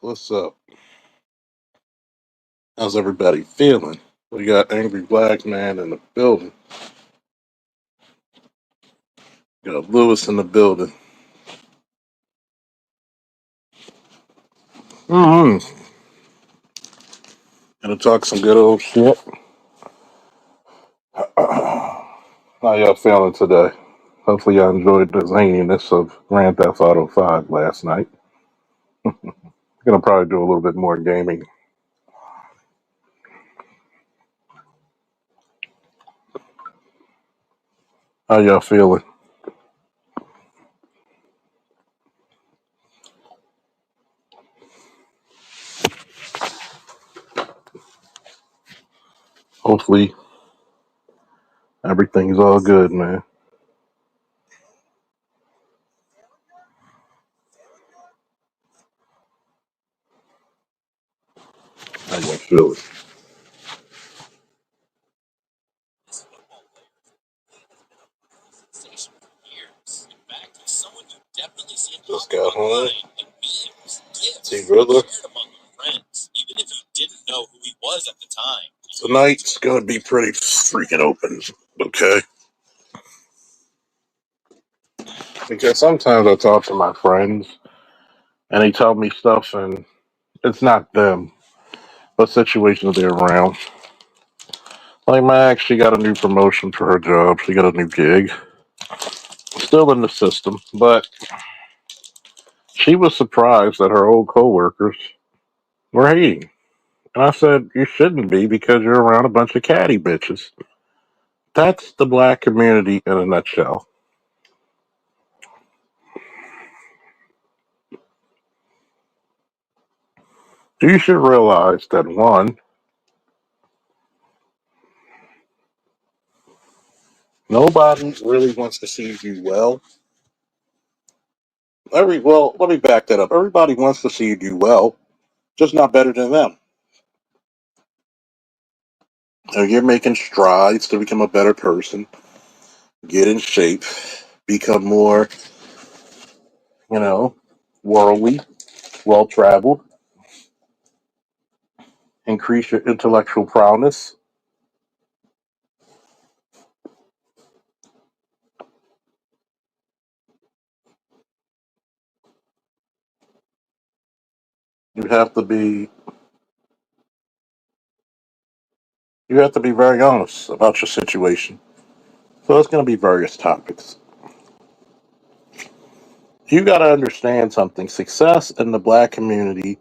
What's up? How's everybody feeling? We got Angry Black Man in the building. Got Lewis in the building. Mm-hmm. Gonna talk some good old shit. How y'all feeling today? Hopefully y'all enjoyed the zaniness of Grand Theft Auto 5 last night. Gonna probably do a little bit more gaming. How y'all feeling? Hopefully everything's all good, man. How y'all feeling? Just got home. See brother. Tonight's gonna be pretty freaking open, okay? Because sometimes I talk to my friends and they tell me stuff and it's not them, but situations they're around. Like my ex, she got a new promotion for her job. She got a new gig. Still in the system, but she was surprised that her old coworkers were hating. And I said, you shouldn't be because you're around a bunch of catty bitches. That's the black community in a nutshell. You should realize that one, nobody really wants to see you well. Let me back that up. Everybody wants to see you do well, just not better than them. You're making strides to become a better person, get in shape, become more, you know, worldly, well traveled, increase your intellectual prowess. You have to be you have to be very honest about your situation. So there's going to be various topics. You got to understand something. Success in the black community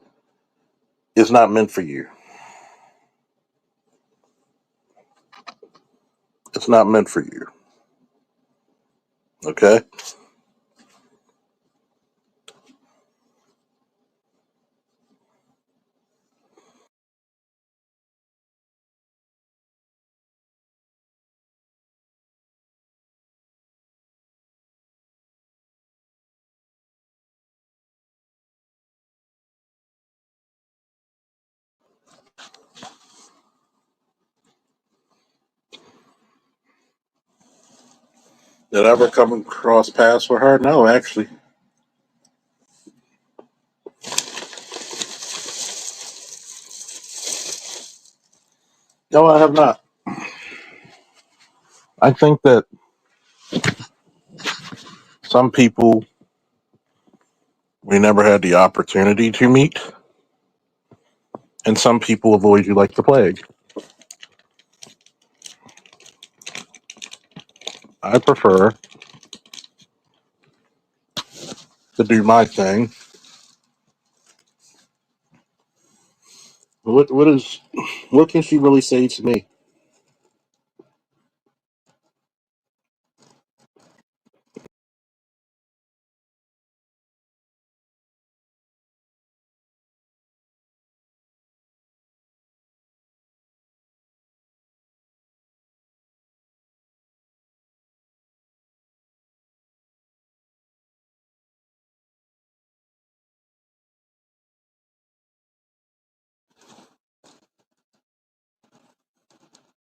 is not meant for you. It's not meant for you. Okay? Did I ever come across paths with her? No, actually. No, I have not. I think that some people we never had the opportunity to meet, and some people avoid you like the plague. I prefer to do my thing. What can she really say to me?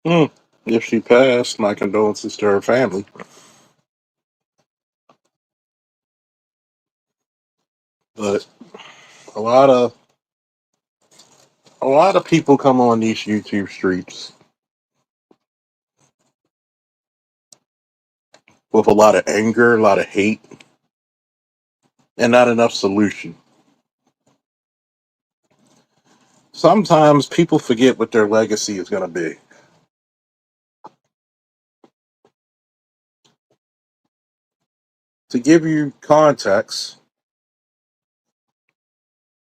Hmm. If she passed, my condolences to her family. But a lot of a lot of people come on these YouTube streets with a lot of anger, a lot of hate, and not enough solution. Sometimes people forget what their legacy is going to be. To give you context,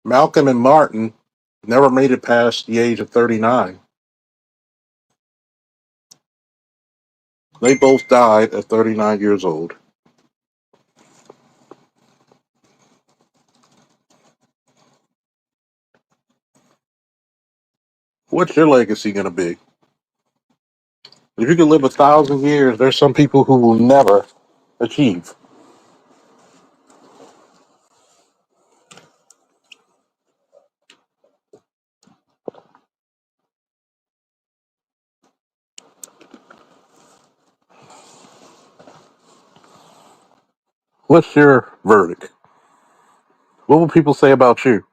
Malcolm and Martin never made it past the age of 39. They both died at 39 years old. What's your legacy going to be? If you could live 1,000 years, there's some people who will never achieve. What's your verdict? What will people say about you?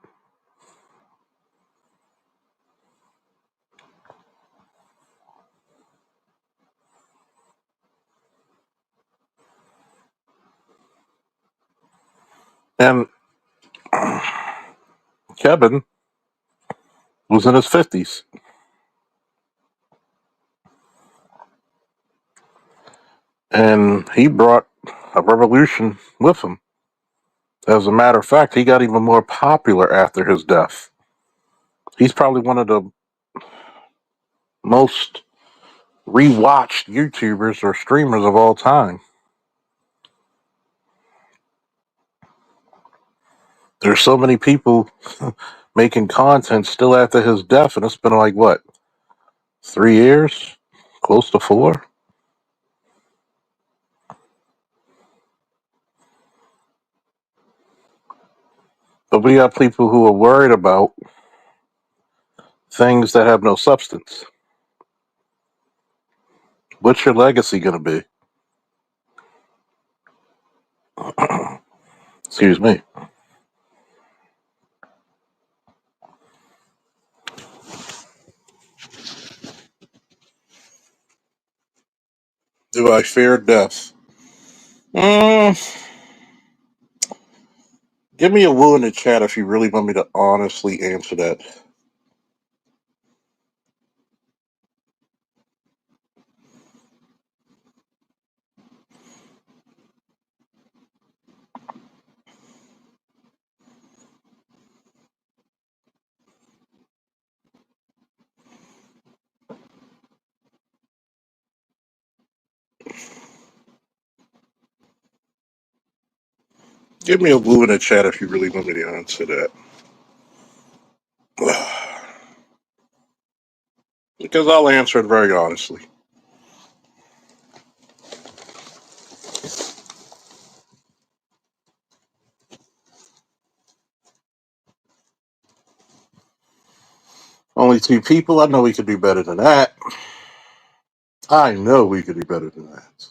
And Kevin was in his 50s, and he brought a revolution with him. As a matter of fact, he got even more popular after his death. He's probably one of the most rewatched YouTubers or streamers of all time. There's so many people making content still after his death, and it's been like what, 3 years, close to four. But we got people who are worried about things that have no substance. What's your legacy going to be? Excuse me. Do I fear death? Mm, give me a woo in the chat if you really want me to honestly answer that. Give me a woo in the chat if you really want me to answer that. Because I'll answer it very honestly. Only two people. I know we could do better than that. I know we could do better than that.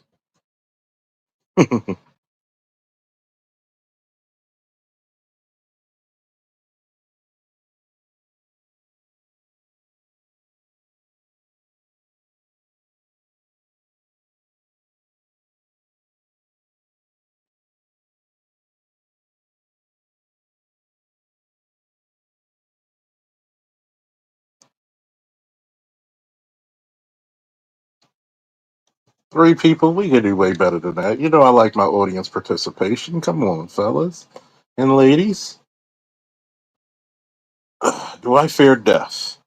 Three people, we can do way better than that. You know, I like my audience participation. Come on, fellas and ladies. Do I fear death?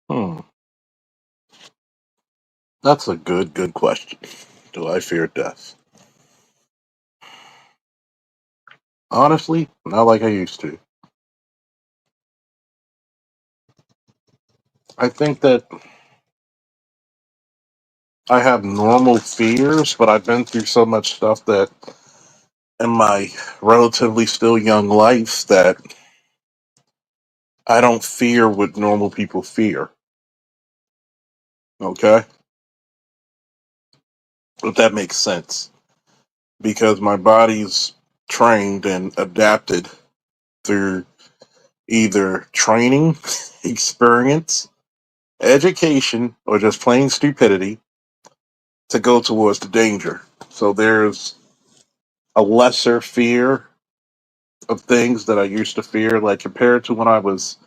Hmm, that's a good question. Do I fear death? Honestly, not like I used to. I think that I have normal fears, but I've been through so much stuff that in my relatively still young life that I don't fear what normal people fear. Okay? If that makes sense. Because my body's trained and adapted through either training, experience, education, or just plain stupidity to go towards the danger. So there's a lesser fear of things that I used to fear, like compared to when I was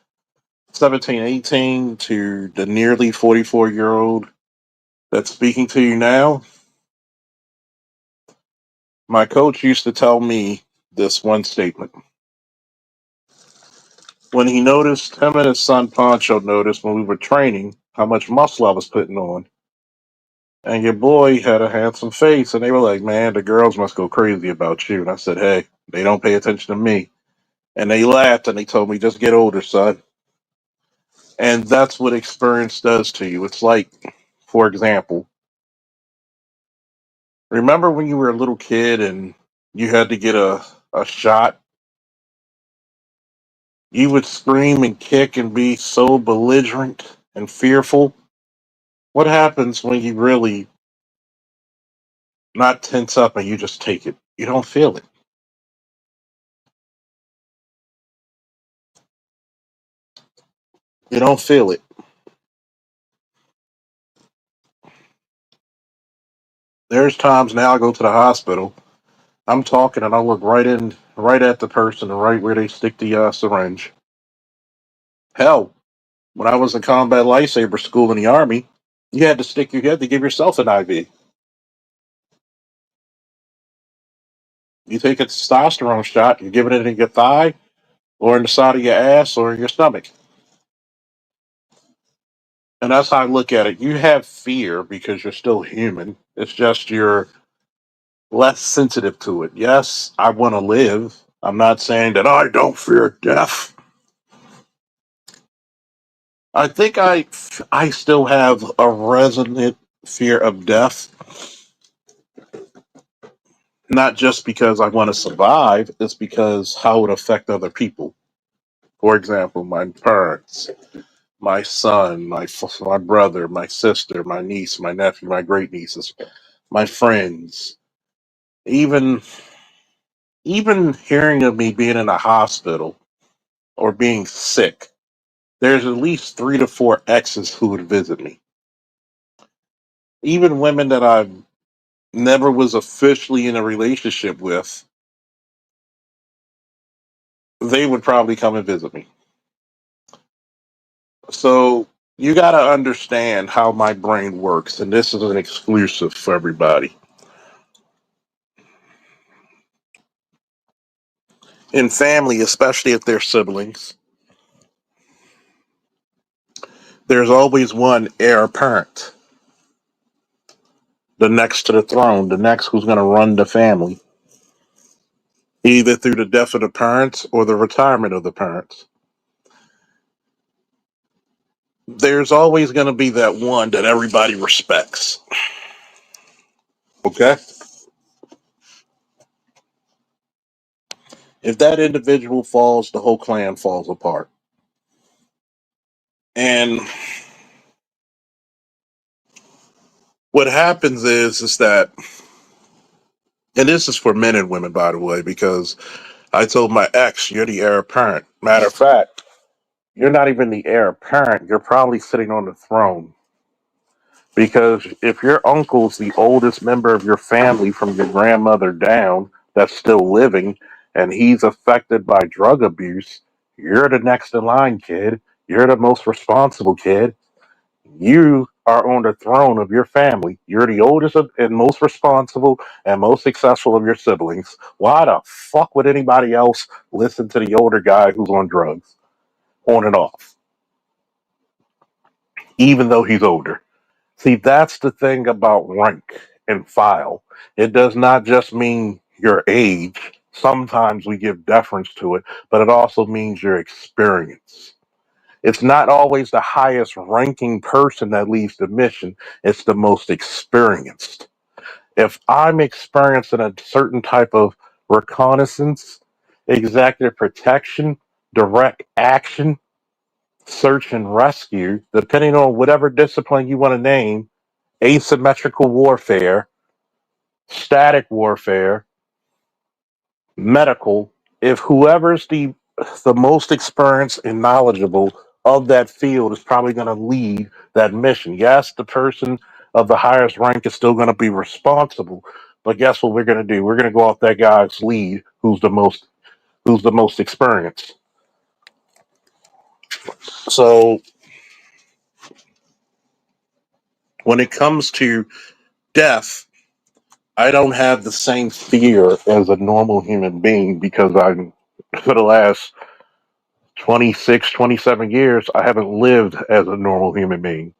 17, 18 to the nearly 44-year-old that's speaking to you now. My coach used to tell me this one statement. When he noticed, him and his son Pancho noticed when we were training how much muscle I was putting on. And your boy had a handsome face, and they were like, "Man, the girls must go crazy about you." And I said, "Hey, they don't pay attention to me." And they laughed and they told me, "Just get older, son." And that's what experience does to you. It's like, for example, remember when you were a little kid and you had to get a shot? You would scream and kick and be so belligerent and fearful. What happens when you really not tense up and you just take it? You don't feel it. You don't feel it. There's times now I go to the hospital. I'm talking and I look right at the person, right where they stick the syringe. Hell, when I was in combat lifesaver school in the army, you had to stick your head to give yourself an IV. You take a testosterone shot, you're giving it in your thigh, or in the side of your ass, or in your stomach. And that's how I look at it. You have fear because you're still human. It's just you're less sensitive to it. Yes, I want to live. I'm not saying that I don't fear death. I think I still have a resonant fear of death, not just because I want to survive. It's because how it affect other people. For example, my parents, my son, my brother, my sister, my niece, my nephew, my great nieces, my friends. Even even hearing of me being in a hospital or being sick, there's at least 3 to 4 exes who would visit me. Even women that I never was officially in a relationship with, they would probably come and visit me. So you got to understand how my brain works, and this is an exclusive for everybody. In family, especially if they're siblings, there's always one heir apparent, the next to the throne, the next who's going to run the family, either through the death of the parents or the retirement of the parents. There's always going to be that one that everybody respects. Okay? If that individual falls, the whole clan falls apart. And what happens is that, and this is for men and women, by the way, because I told my ex, "You're the heir apparent." Matter of fact, you're not even the heir apparent. You're probably sitting on the throne. Because if your uncle's the oldest member of your family from your grandmother down that's still living and he's affected by drug abuse, you're the next in line, kid. You're the most responsible kid. You are on the throne of your family. You're the oldest and most responsible and most successful of your siblings. Why the fuck would anybody else listen to the older guy who's on drugs, on and off, even though he's older? See, that's the thing about rank and file. It does not just mean your age. Sometimes we give deference to it, but it also means your experience. It's not always the highest ranking person that leads the mission, it's the most experienced. If I'm experienced in a certain type of reconnaissance, executive protection, direct action, search and rescue, depending on whatever discipline you want to name, asymmetrical warfare, static warfare, medical, if whoever's the most experienced and knowledgeable of that field is probably going to lead that mission. Yes, the person of the highest rank is still going to be responsible, but guess what we're going to do? We're going to go off that guy's lead who's the most experienced. So when it comes to death, I don't have the same fear as a normal human being because I'm for the last 26, 27 years, I haven't lived as a normal human being.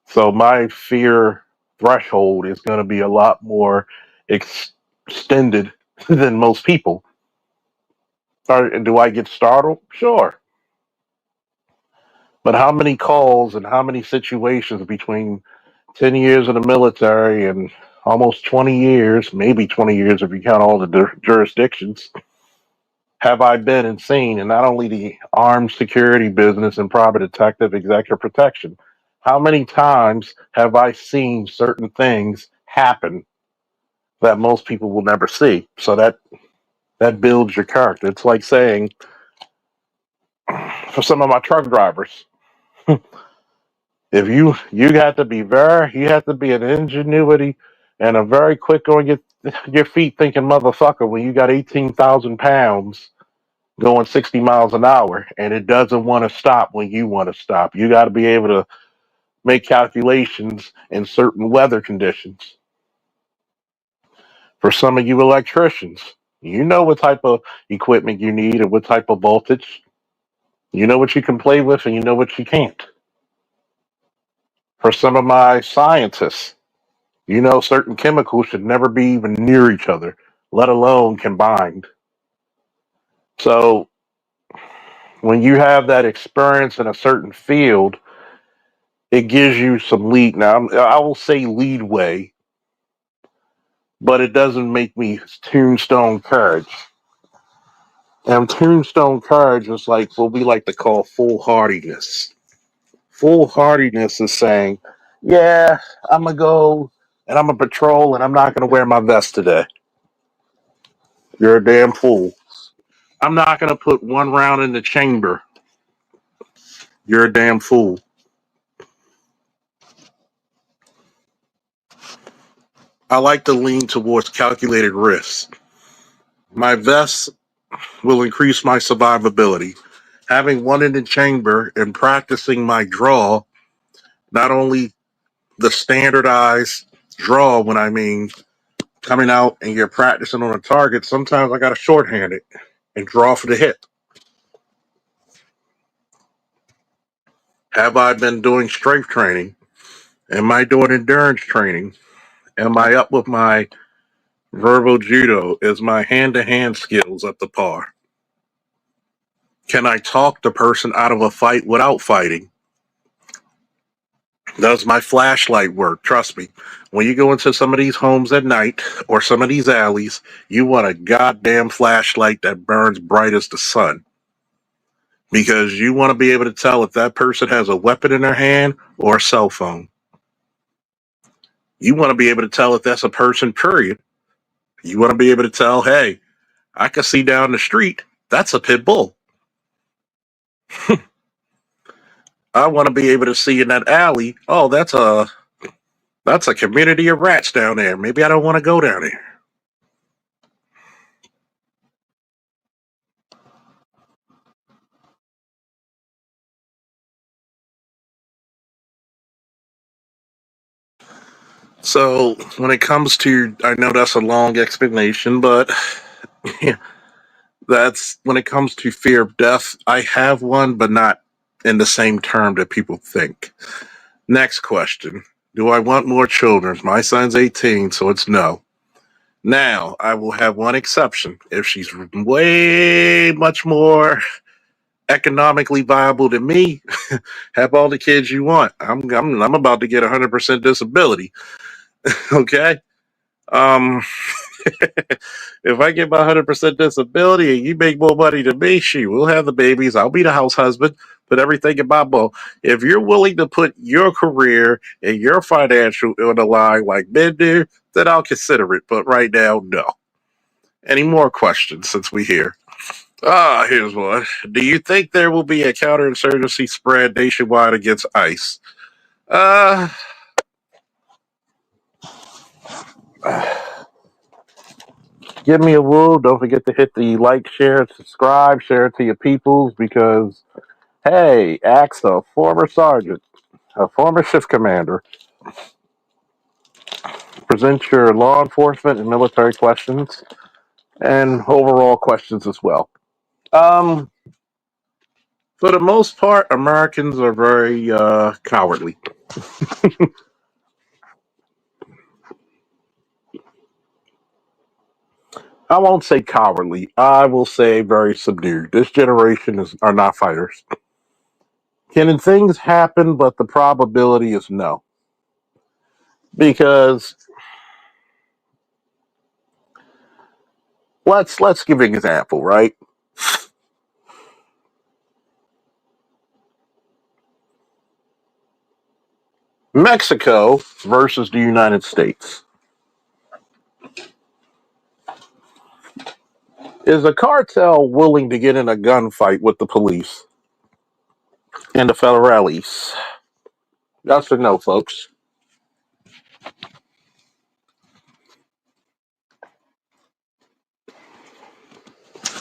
So my fear threshold is going to be a lot more extended than most people. Do I get startled? Sure. But how many calls and how many situations between 10 years in the military and almost 20 years, maybe 20 years if you count all the jurisdictions, have I been and seen, and not only the armed security business and private detective executive protection? How many times have I seen certain things happen that most people will never see? So that builds your character. It's like saying for some of my truck drivers, if you have to be an ingenuity and a very quick on your feet thinking motherfucker when you got 18,000 pounds going 60 miles an hour and it doesn't want to stop when you want to stop. You got to be able to make calculations in certain weather conditions. For some of you electricians, you know what type of equipment you need and what type of voltage. You know what you can play with and you know what you can't. For some of my scientists, you know certain chemicals should never be even near each other, let alone combined. So when you have that experience in a certain field, it gives you some lead. Now, I will say leadway, but it doesn't make me tombstone courage. And tombstone courage is like what we like to call foolhardiness. Foolhardiness is saying, yeah, I'm going to go and I'm going to patrol and I'm not going to wear my vest today. You're a damn fool. I'm not going to put one round in the chamber. You're a damn fool. I like to lean towards calculated risks. My vest will increase my survivability. Having one in the chamber and practicing my draw, not only the standardized draw when I mean coming out and you're practicing on a target, sometimes I got to shorthand it and draw for the hit. Have I been doing strength training? Am I doing endurance training? Am I up with my verbal judo? Is my hand to hand skills up to par? Can I talk the person out of a fight without fighting? Does my flashlight work? Trust me. When you go into some of these homes at night or some of these alleys, you want a goddamn flashlight that burns bright as the sun. Because you want to be able to tell if that person has a weapon in their hand or a cell phone. You want to be able to tell if that's a person, period. You want to be able to tell, hey, I can see down the street, that's a pit bull. I want to be able to see in that alley, oh, that's a community of rats down there. Maybe I don't want to go down there. So when it comes to, I know that's a long explanation, but that's when it comes to fear of death. I have one, but not in the same term that people think. Next question: do I want more children? My son's 18, so it's no. Now, I will have one exception. If she's way much more economically viable than me, have all the kids you want. I'm about to get 100% disability. Okay. Um, if I get my 100% disability and you make more money than me, she will have the babies. I'll be the house husband. Put everything in my bowl. If you're willing to put your career and your financial on the line like men do, then I'll consider it. But right now, no. Any more questions since we here? Here's one. Do you think there will be a counterinsurgency spread nationwide against ICE? Uh, Give me a woo. Don't forget to hit the like, share, subscribe, share it to your peoples because, hey, ask a former sergeant, a former shift commander. Present your law enforcement and military questions and overall questions as well. Um, for the most part, Americans are very cowardly. I won't say cowardly. I will say very subdued. This generation are not fighters. Can things happen, but the probability is no. Because let's give an example, right? Mexico versus the United States. Is a cartel willing to get in a gunfight with the police and the federales? Yes or no, folks?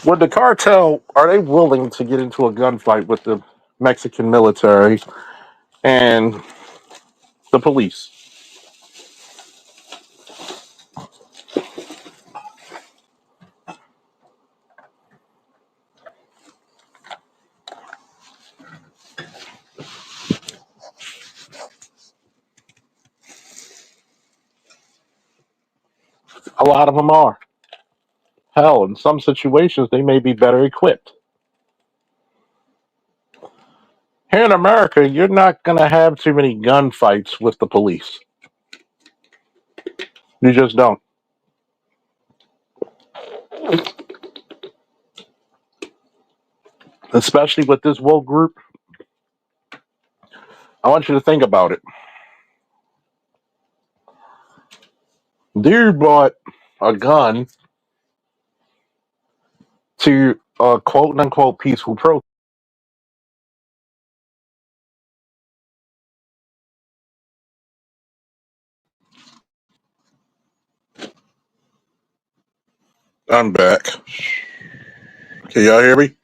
Would the cartel, are they willing to get into a gunfight with the Mexican military and the police? A lot of them are. Hell, in some situations, they may be better equipped. Here in America, you're not going to have too many gunfights with the police. You just don't. Especially with this woke group. I want you to think about it. Dude bought a gun to a quote unquote peaceful protest. I'm back. Can y'all hear me?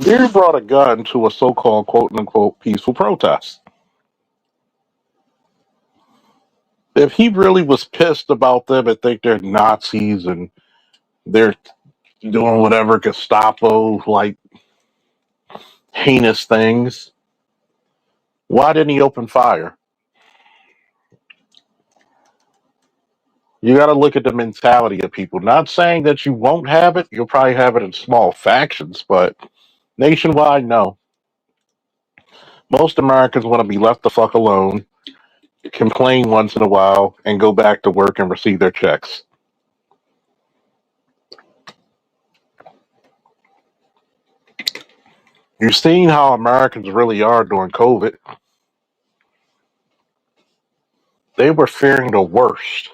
Dude brought a gun to a so called quote unquote peaceful protest. If he really was pissed about them and think they're Nazis and they're doing whatever Gestapo like heinous things, why didn't he open fire? You got to look at the mentality of people. Not saying that you won't have it, you'll probably have it in small factions, but nationwide, no. Most Americans want to be left the fuck alone, complain once in a while, and go back to work and receive their checks. You've seen how Americans really are during COVID. They were fearing the worst.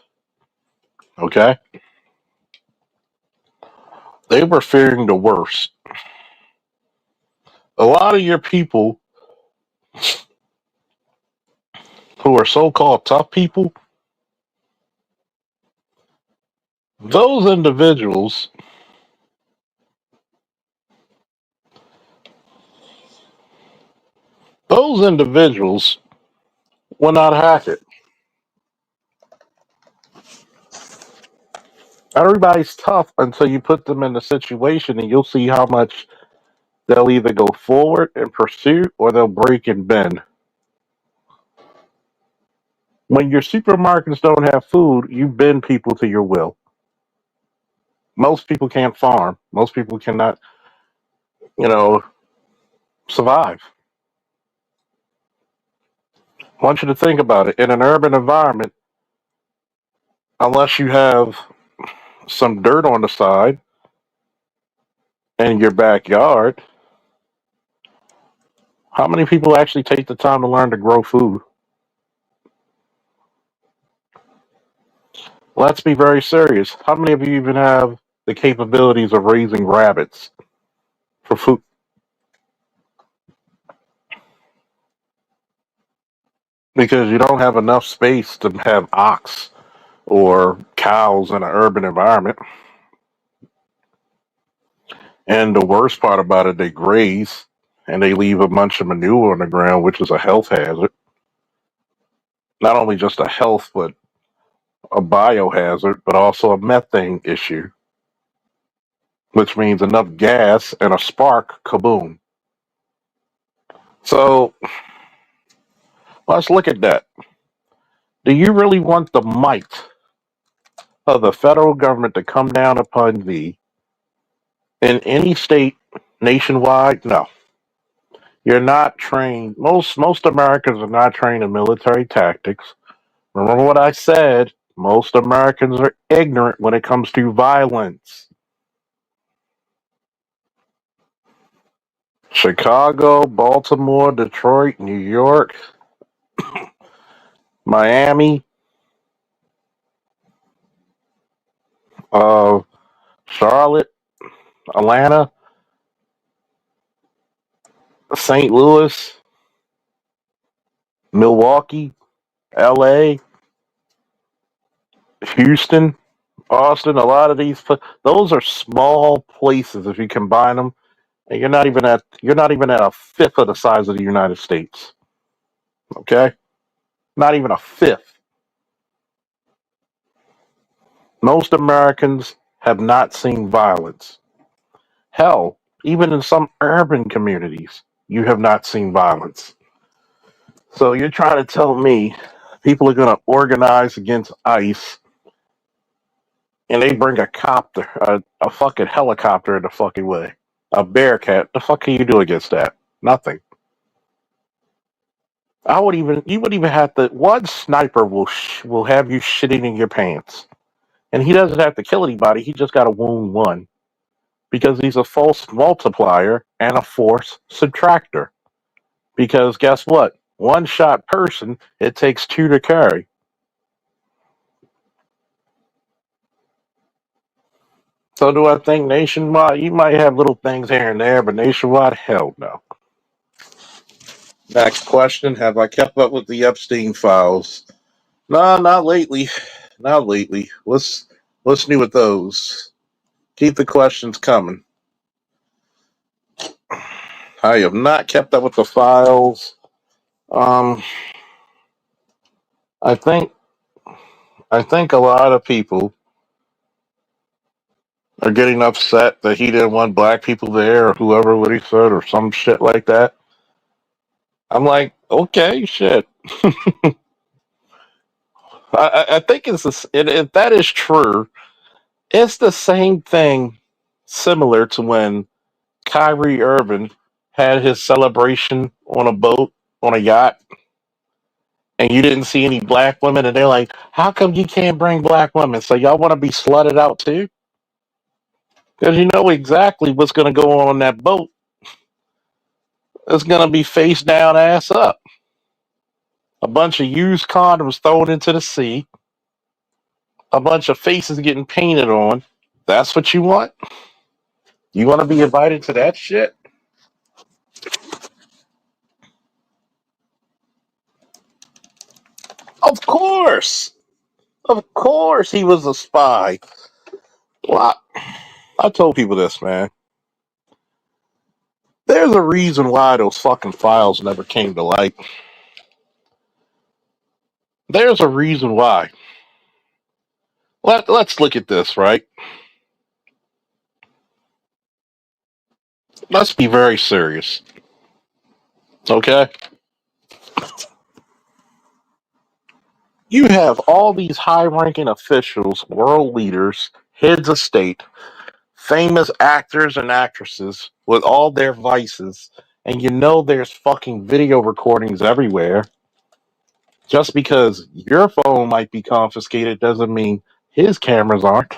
Okay? They were fearing the worst. A lot of your people who are so called tough people, those individuals, those individuals will not hack it. Everybody's tough until you put them in a situation and you'll see how much they'll either go forward and pursue or they'll break and bend. When your supermarkets don't have food, you bend people to your will. Most people can't farm. Most people cannot, you know, survive. I want you to think about it. In an urban environment, unless you have some dirt on the side in your backyard, how many people actually take the time to learn to grow food? Let's be very serious. How many of you even have the capabilities of raising rabbits for food? Because you don't have enough space to have ox or cows in an urban environment. And the worst part about it, they graze and they leave a bunch of manure on the ground, which is a health hazard. Not only just a health, but a biohazard, but also a methane issue, which means enough gas and a spark, kaboom. So let's look at that. Do you really want the might of the federal government to come down upon thee in any state nationwide? No. You're not trained. Most Americans are not trained in military tactics. Remember what I said. Most Americans are ignorant when it comes to violence. Chicago, Baltimore, Detroit, New York, Miami, uh, Charlotte, Atlanta, St. Louis, Milwaukee, LA, Houston, Austin, a lot of those are small places if you combine them, and you're not even at a fifth of the size of the United States. Okay? Not even a fifth. Most Americans have not seen violence. Hell, even in some urban communities, you have not seen violence. So you're trying to tell me people are going to organize against ICE and they bring a copter, a fucking helicopter in the fucking way, a Bearcat. The fuck can you do against that? Nothing. You would even have to. One sniper will have you shitting in your pants, and he doesn't have to kill anybody. He just got to wound one because he's a false multiplier and a force subtractor. Because guess what? One shot person, it takes two to carry. So do I think nationwide? You might have little things here and there, but nationwide, hell no. Next question: have I kept up with the Epstein files? No, not lately. Not lately. What's new with those? Keep the questions coming. I have not kept up with the files. Um, I think I think a lot of people are getting upset that he didn't want black people there, or whoever what he said, or some shit like that. I'm like, okay, shit. I think if that is true, it's the same thing, similar to when Kyrie Irving had his celebration on a boat, on a yacht, and you didn't see any black women, and they're like, how come you can't bring black women? So y'all want to be slutted out too? Because you know exactly what's going to go on that boat. It's going to be face down, ass up. A bunch of used condoms thrown into the sea. a bunch of faces getting painted on. That's what you want? You want to be invited to that shit? Of course. Of course he was a spy. Well, I told people this, man. There's a reason why those fucking files never came to light. There's a reason why. Let's look at this, right? Let's be very serious. Okay? You have all these high ranking officials, world leaders, heads of state, famous actors and actresses with all their vices, and you know there's fucking video recordings everywhere. Just because your phone might be confiscated doesn't mean his cameras aren't.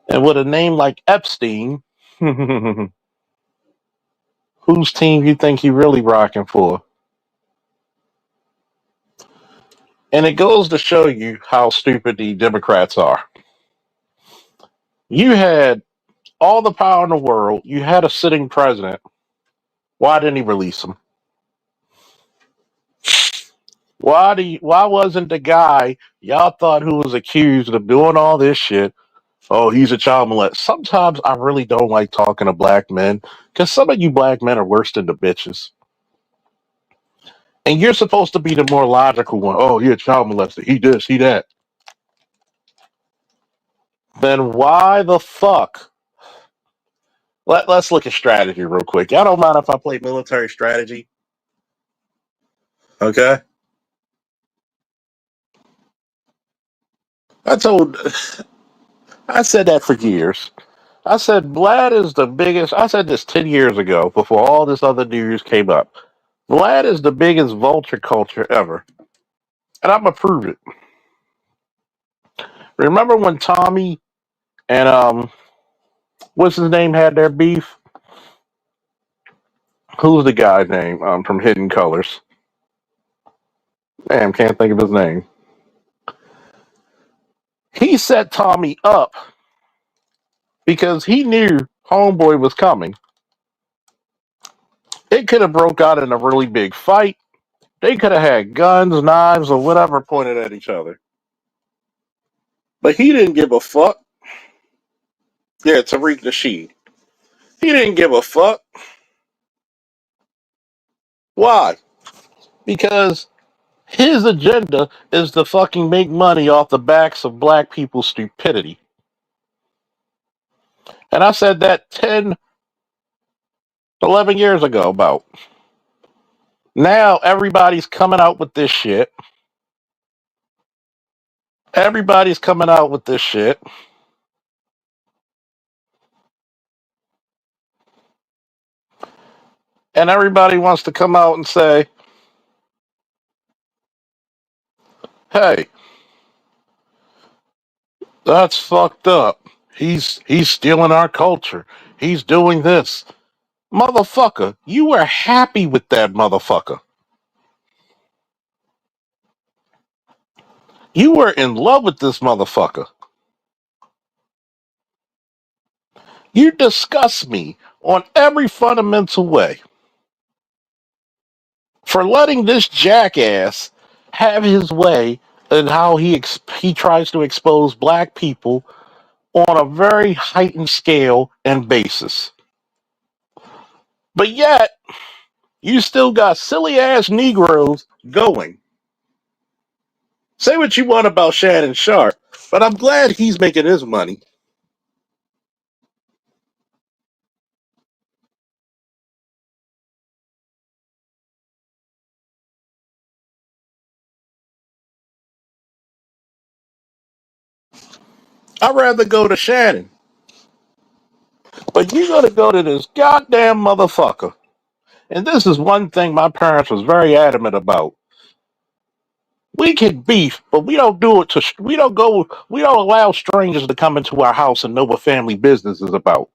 And with a name like Epstein, whose team you think he really rocking for? And it goes to show you how stupid the Democrats are. You had all the power in the world. You had a sitting president. Why didn't he release him? Why wasn't the guy y'all thought who was accused of doing all this shit? Oh, he's a child molester. Sometimes I really don't like talking to black men because some of you black men are worse than the bitches. And you're supposed to be the more logical one. Oh, you're a child molester. He this, he that. Then why the fuck? Let's look at strategy real quick. Y'all don't mind if I play military strategy? Okay. I told, I said that for years. I said Vlad is the biggest. I said this 10 years ago before all this other news came up. Vlad is the biggest vulture culture ever. And I'm going to prove it. Remember when Tommy and, what's his name had their beef? Who's the guy's name from Hidden Colors? Damn, can't think of his name. He set Tommy up because he knew Homeboy was coming. It could have broke out in a really big fight. They could have had guns, knives, or whatever pointed at each other. But he didn't give a fuck. Yeah, Tariq Nasheed. He didn't give a fuck. Why? Because his agenda is to fucking make money off the backs of black people's stupidity. And I said that 10, 11 years ago about. Now everybody's coming out with this shit. Everybody's coming out with this shit. And everybody wants to come out and say, hey, that's fucked up. He's stealing our culture. He's doing this. Motherfucker, you were happy with that motherfucker. You were in love with this motherfucker. You disgust me on every fundamental way for letting this jackass have his way in how he tries to expose black people on a very heightened scale and basis. But yet, you still got silly ass Negroes going. Say what you want about Shannon Sharp, but I'm glad he's making his money. I'd rather go to Shannon. But you gotta go to this goddamn motherfucker. And this is one thing my parents was very adamant about. We can beef, but we don't do it to. We don't allow strangers to come into our house and know what family business is about.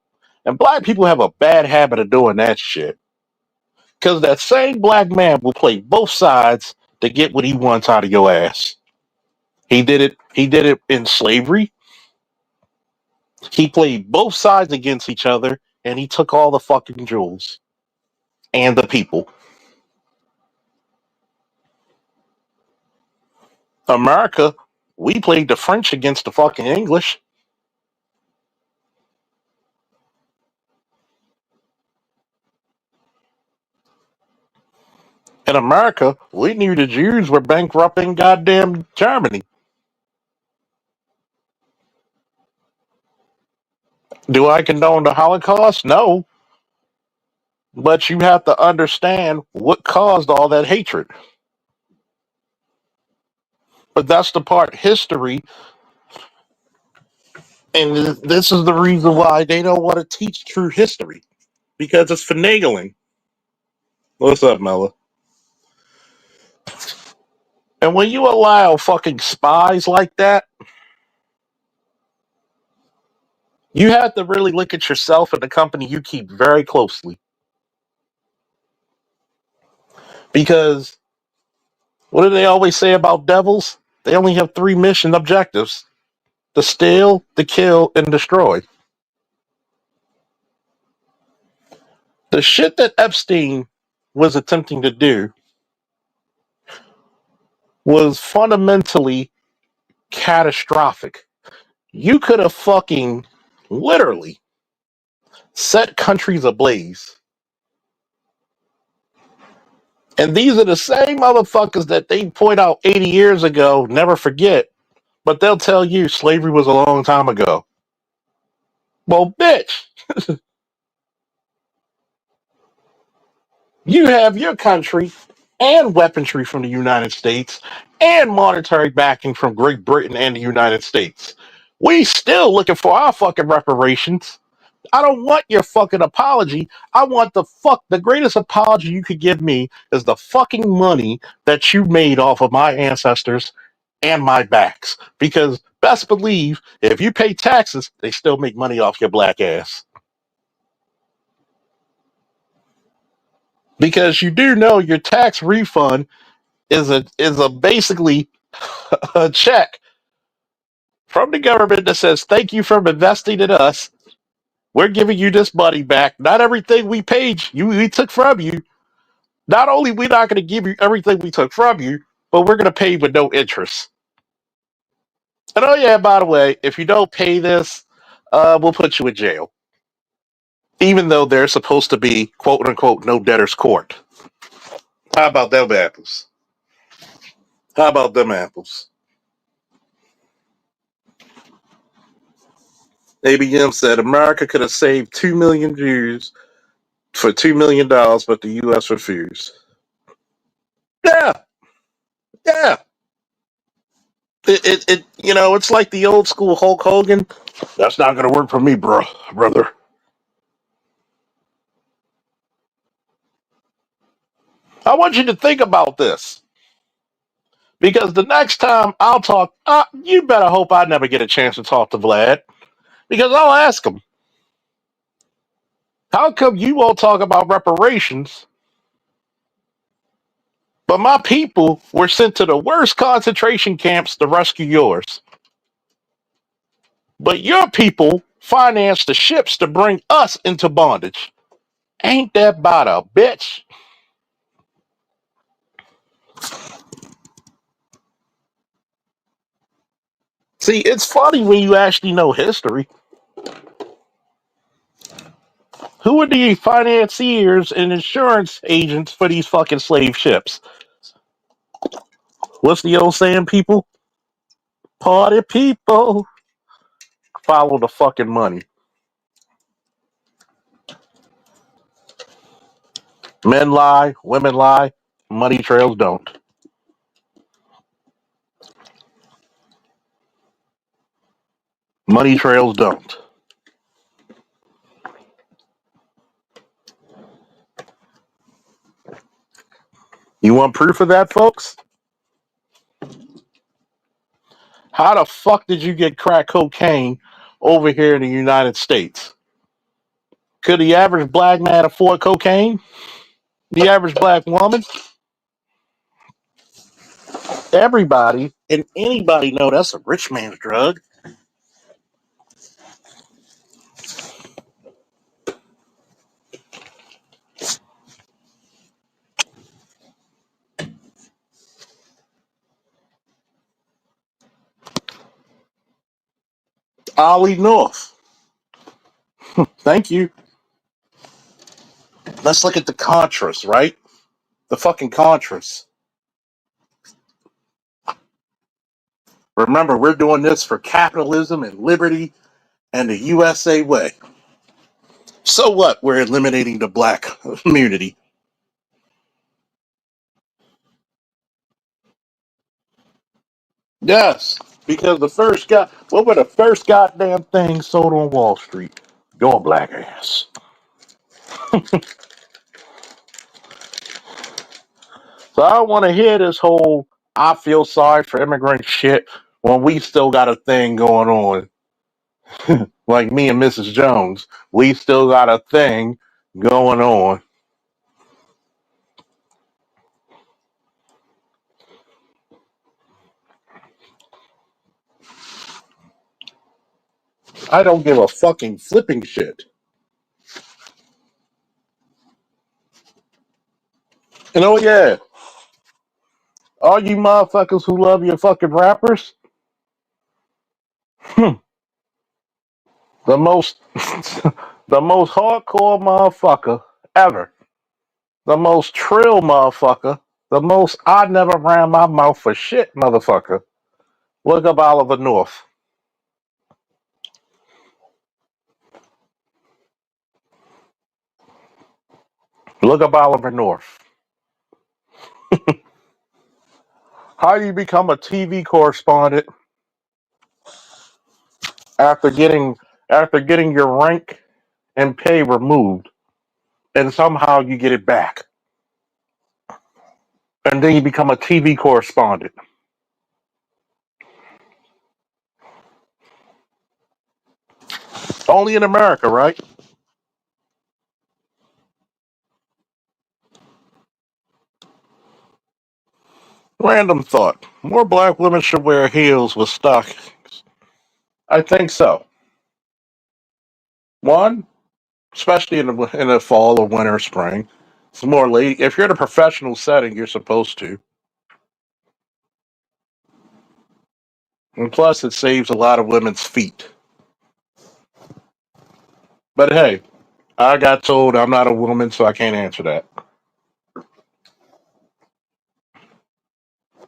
And black people have a bad habit of doing that shit. Because that same black man will play both sides to get what he wants out of your ass. He did it. He did it in slavery. He played both sides against each other, and he took all the fucking jewels and the people. America, we played the French against the fucking English. In America, we knew the Jews were bankrupting goddamn Germany. Do I condone the Holocaust? No. But you have to understand what caused all that hatred. But that's the part history, and this is the reason why they don't want to teach true history because it's finagling. What's up, Mella? And when you allow fucking spies like that, you have to really look at yourself and the company you keep very closely. Because what do they always say about devils? They only have three mission objectives: to steal, to kill, and destroy. The shit that Epstein was attempting to do was fundamentally catastrophic. You could have fucking literally set countries ablaze. And these are the same motherfuckers that they point out 80 years ago, never forget, but they'll tell you slavery was a long time ago. Well, bitch, you have your country and weaponry from the United States and monetary backing from Great Britain and the United States. We still looking for our fucking reparations. I don't want your fucking apology. I want the greatest apology you could give me is the fucking money that you made off of my ancestors and my backs. Because best believe if you pay taxes, they still make money off your black ass. Because you do know your tax refund is a basically a check from the government that says thank you for investing in us. We're giving you this money back. Not everything we paid you we took from you. Not only we not going to give you everything we took from you, but we're going to pay with no interest. And oh yeah, by the way, if you don't pay this, we'll put you in jail. Even though there's supposed to be quote unquote no debtor's court. How about them apples? How about them apples? ABM said America could have saved 2 million Jews for $2 million, but the U.S. refused. Yeah, yeah. It's like the old school Hulk Hogan. That's not going to work for me, brother. I want you to think about this because the next time I'll talk, you better hope I never get a chance to talk to Vlad because I'll ask him, how come you won't talk about reparations, but my people were sent to the worst concentration camps to rescue yours? But your people financed the ships to bring us into bondage. Ain't that about a bitch? See, it's funny when you actually know history. Who are the financiers and insurance agents for these fucking slave ships? What's the old saying, people? Party people. Follow the fucking money. Men lie, women lie, money trails don't. Money trails don't. You want proof of that, folks? How the fuck did you get crack cocaine over here in the United States? Could the average black man afford cocaine? The average black woman? Everybody and anybody know that's a rich man's drug. Ollie North. Thank you. Let's look at the Contras, right? The fucking Contras. Remember, we're doing this for capitalism and liberty and the USA way. So what? We're eliminating the black community. Yes, because the first guy, what were the first goddamn things sold on Wall Street? Your black ass. So I don't want to hear this whole I feel sorry for immigrant shit when we still got a thing going on. Like me and Mrs. Jones, we still got a thing going on. I don't give a fucking flipping shit. And oh yeah, all you motherfuckers who love your fucking rappers, the most the most hardcore motherfucker ever. The most trill motherfucker. The most I never ran my mouth for shit motherfucker. Look up Oliver North. Look up Oliver North. How do you become a TV correspondent after getting your rank and pay removed and somehow you get it back? And then you become a TV correspondent. Only in America, right? Random thought. More black women should wear heels with stockings. I think so. One, especially in the fall or winter or spring, it's more lady. If you're in a professional setting, you're supposed to. And plus, it saves a lot of women's feet. But hey, I got told I'm not a woman, so I can't answer that.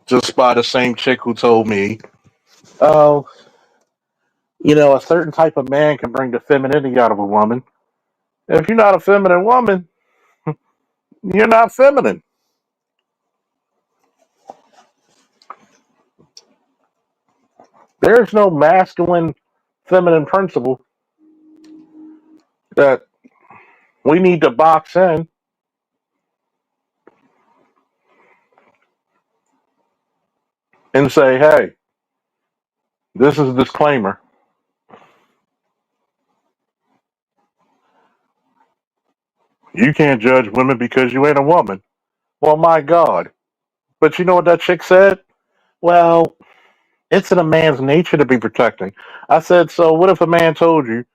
Just by the same chick who told me, oh, a certain type of man can bring the femininity out of a woman. If you're not a feminine woman, you're not feminine. There's no masculine, feminine principle that we need to box in and say, hey, this is a disclaimer. You can't judge women because you ain't a woman. Well, my God. But you know what that chick said? Well, it's in a man's nature to be protecting. I said, so what if a man told you,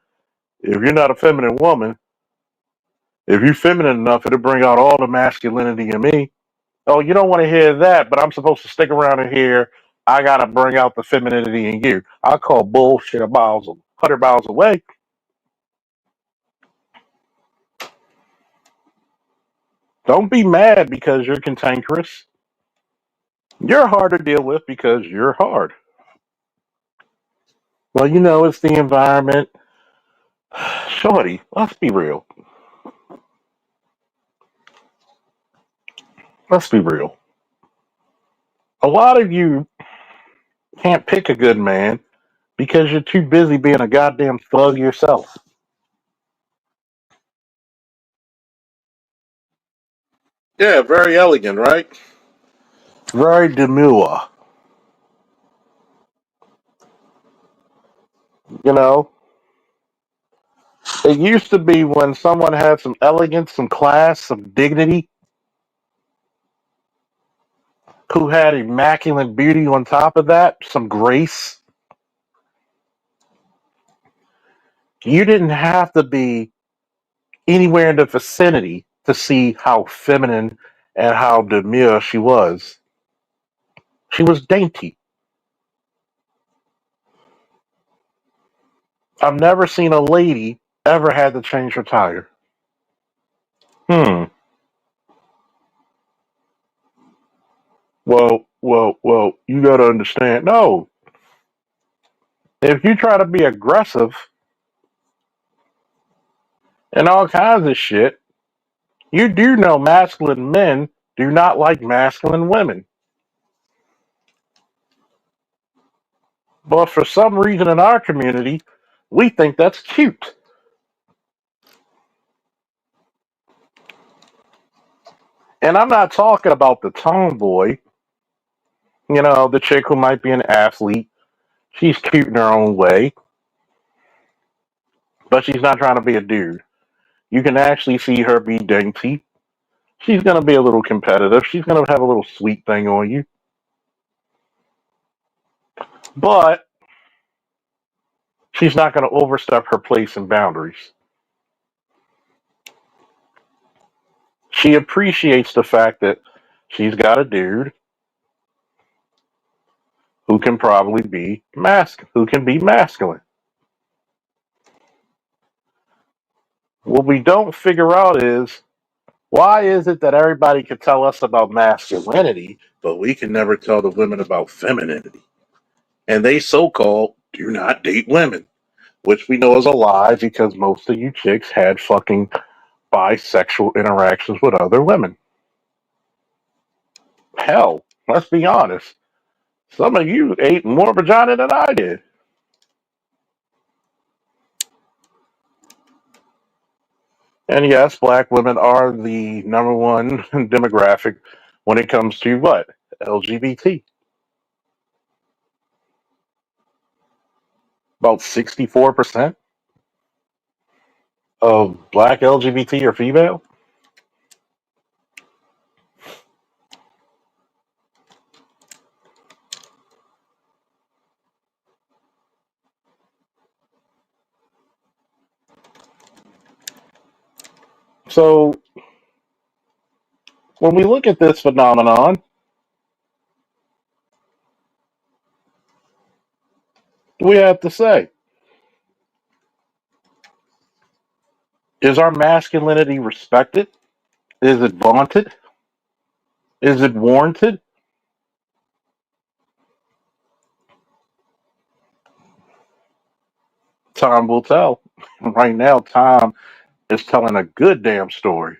if you're not a feminine woman, if you're feminine enough, it'll bring out all the masculinity in me. Oh, you don't want to hear that, but I'm supposed to stick around and hear, I got to bring out the femininity in you. I call bullshit a 100 miles away. Don't be mad because you're cantankerous. You're hard to deal with because you're hard. Well, it's the environment. Shorty, let's be real. Let's be real. A lot of you can't pick a good man because you're too busy being a goddamn thug yourself. Yeah, very elegant, right? Very demure. You know, it used to be when someone had some elegance, some class, some dignity, who had immaculate beauty on top of that, some grace. You didn't have to be anywhere in the vicinity to see how feminine and how demure she was. She was dainty. I've never seen a lady ever had to change her tire. Hmm. Well, you gotta understand. No. If you try to be aggressive and all kinds of shit, you do know masculine men do not like masculine women. But for some reason in our community, we think that's cute. And I'm not talking about the tomboy, the chick who might be an athlete. She's cute in her own way, but she's not trying to be a dude. You can actually see her be dainty. She's going to be a little competitive. She's going to have a little sweet thing on you. But she's not going to overstep her place and boundaries. She appreciates the fact that she's got a dude who can probably be who can be masculine. What we don't figure out is why is it that everybody can tell us about masculinity, but we can never tell the women about femininity? And they so-called do not date women, which we know is a lie because most of you chicks had fucking bisexual interactions with other women. Hell, let's be honest. Some of you ate more vagina than I did. And yes, black women are the number one demographic when it comes to what? LGBT. About 64% of black LGBT are female. So when we look at this phenomenon, we have to say, is our masculinity respected? Is it vaunted? Is it warranted? Time will tell. Right now, time is telling a good damn story.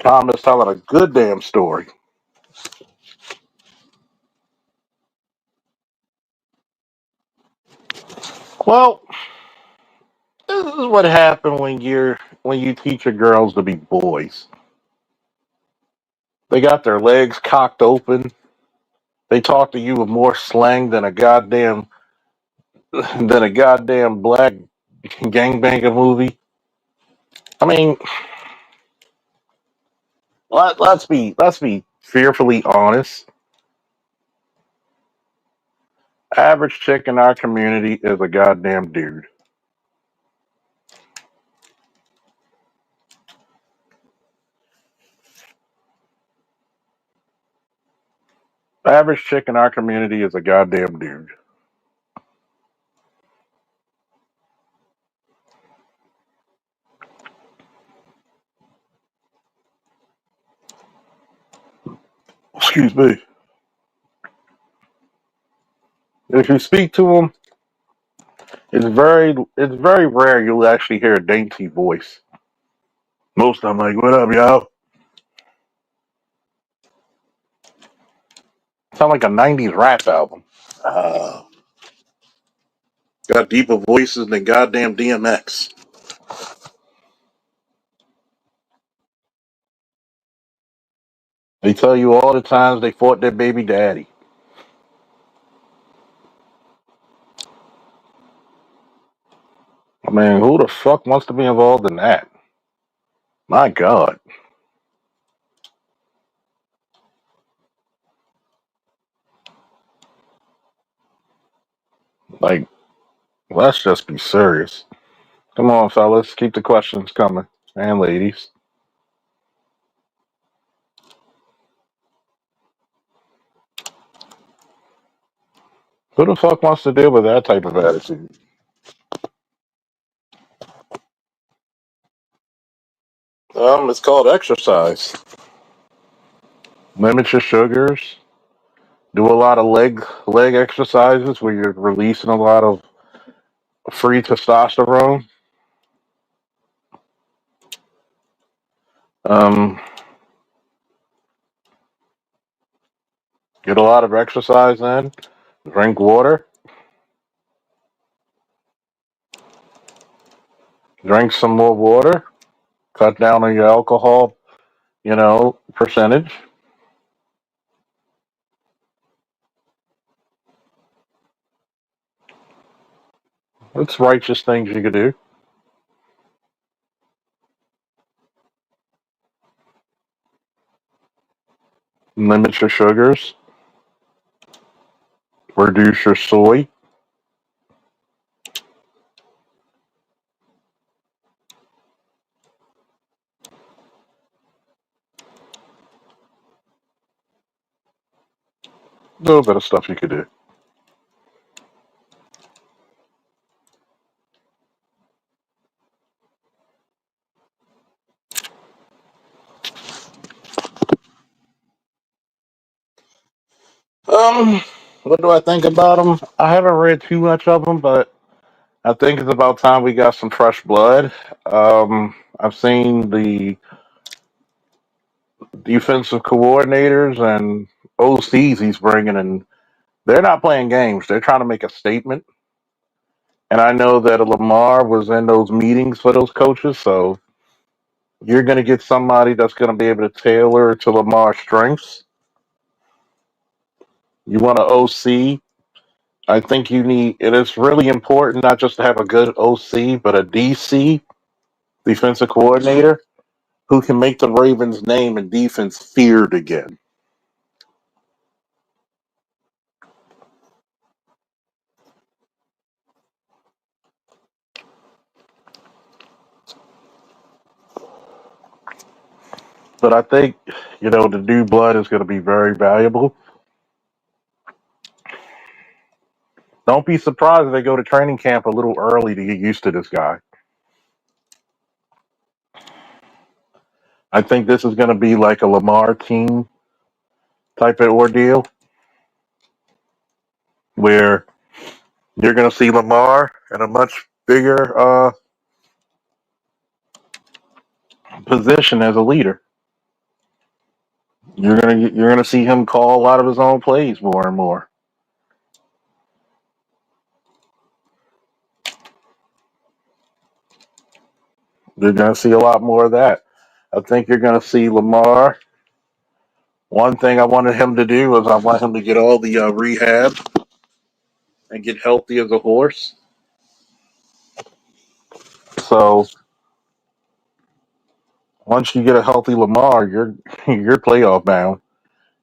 Time is telling a good damn story. Well, this is what happened when you teach your girls to be boys. They got their legs cocked open. They talk to you with more slang than a goddamn black gangbanger movie. I mean, let's be fearfully honest. Average chick in our community is a goddamn dude. Average chick in our community is a goddamn dude. Excuse me. If you speak to them, it's very rare you'll actually hear a dainty voice. Most of them like, "What up, y'all?" Sound like a '90s rap album. Uh, got deeper voices than goddamn DMX. They tell you all the times they fought their baby daddy. I mean, who the fuck wants to be involved in that? My God. Like, let's just be serious. Come on, fellas. Keep the questions coming. And ladies. Who the fuck wants to deal with that type of attitude? It's called exercise. Limit your sugars. Do a lot of leg exercises where you're releasing a lot of free testosterone. Um, get a lot of exercise in. Drink water. Drink some more water. Cut down on your alcohol, percentage. It's righteous things you could do. Limit your sugars. Reduce your soy. A little bit of stuff you could do. Um, what do I think about them? I haven't read too much of them, but I think it's about time we got some fresh blood. I've seen the defensive coordinators and OCs he's bringing, and they're not playing games. They're trying to make a statement. And I know that Lamar was in those meetings for those coaches, so you're going to get somebody that's going to be able to tailor to Lamar's strengths. You want an OC. I think you need, it is really important not just to have a good OC, but a DC, defensive coordinator, who can make the Ravens' name and defense feared again. But I think, the new blood is going to be very valuable. Don't be surprised if they go to training camp a little early to get used to this guy. I think this is going to be like a Lamar team type of ordeal where you're going to see Lamar in a much bigger position as a leader. You're gonna see him call a lot of his own plays more and more. You're gonna see a lot more of that. I think you're gonna see Lamar. One thing I wanted him to do was I want him to get all the rehab and get healthy as a horse. So once you get a healthy Lamar, you're playoff bound,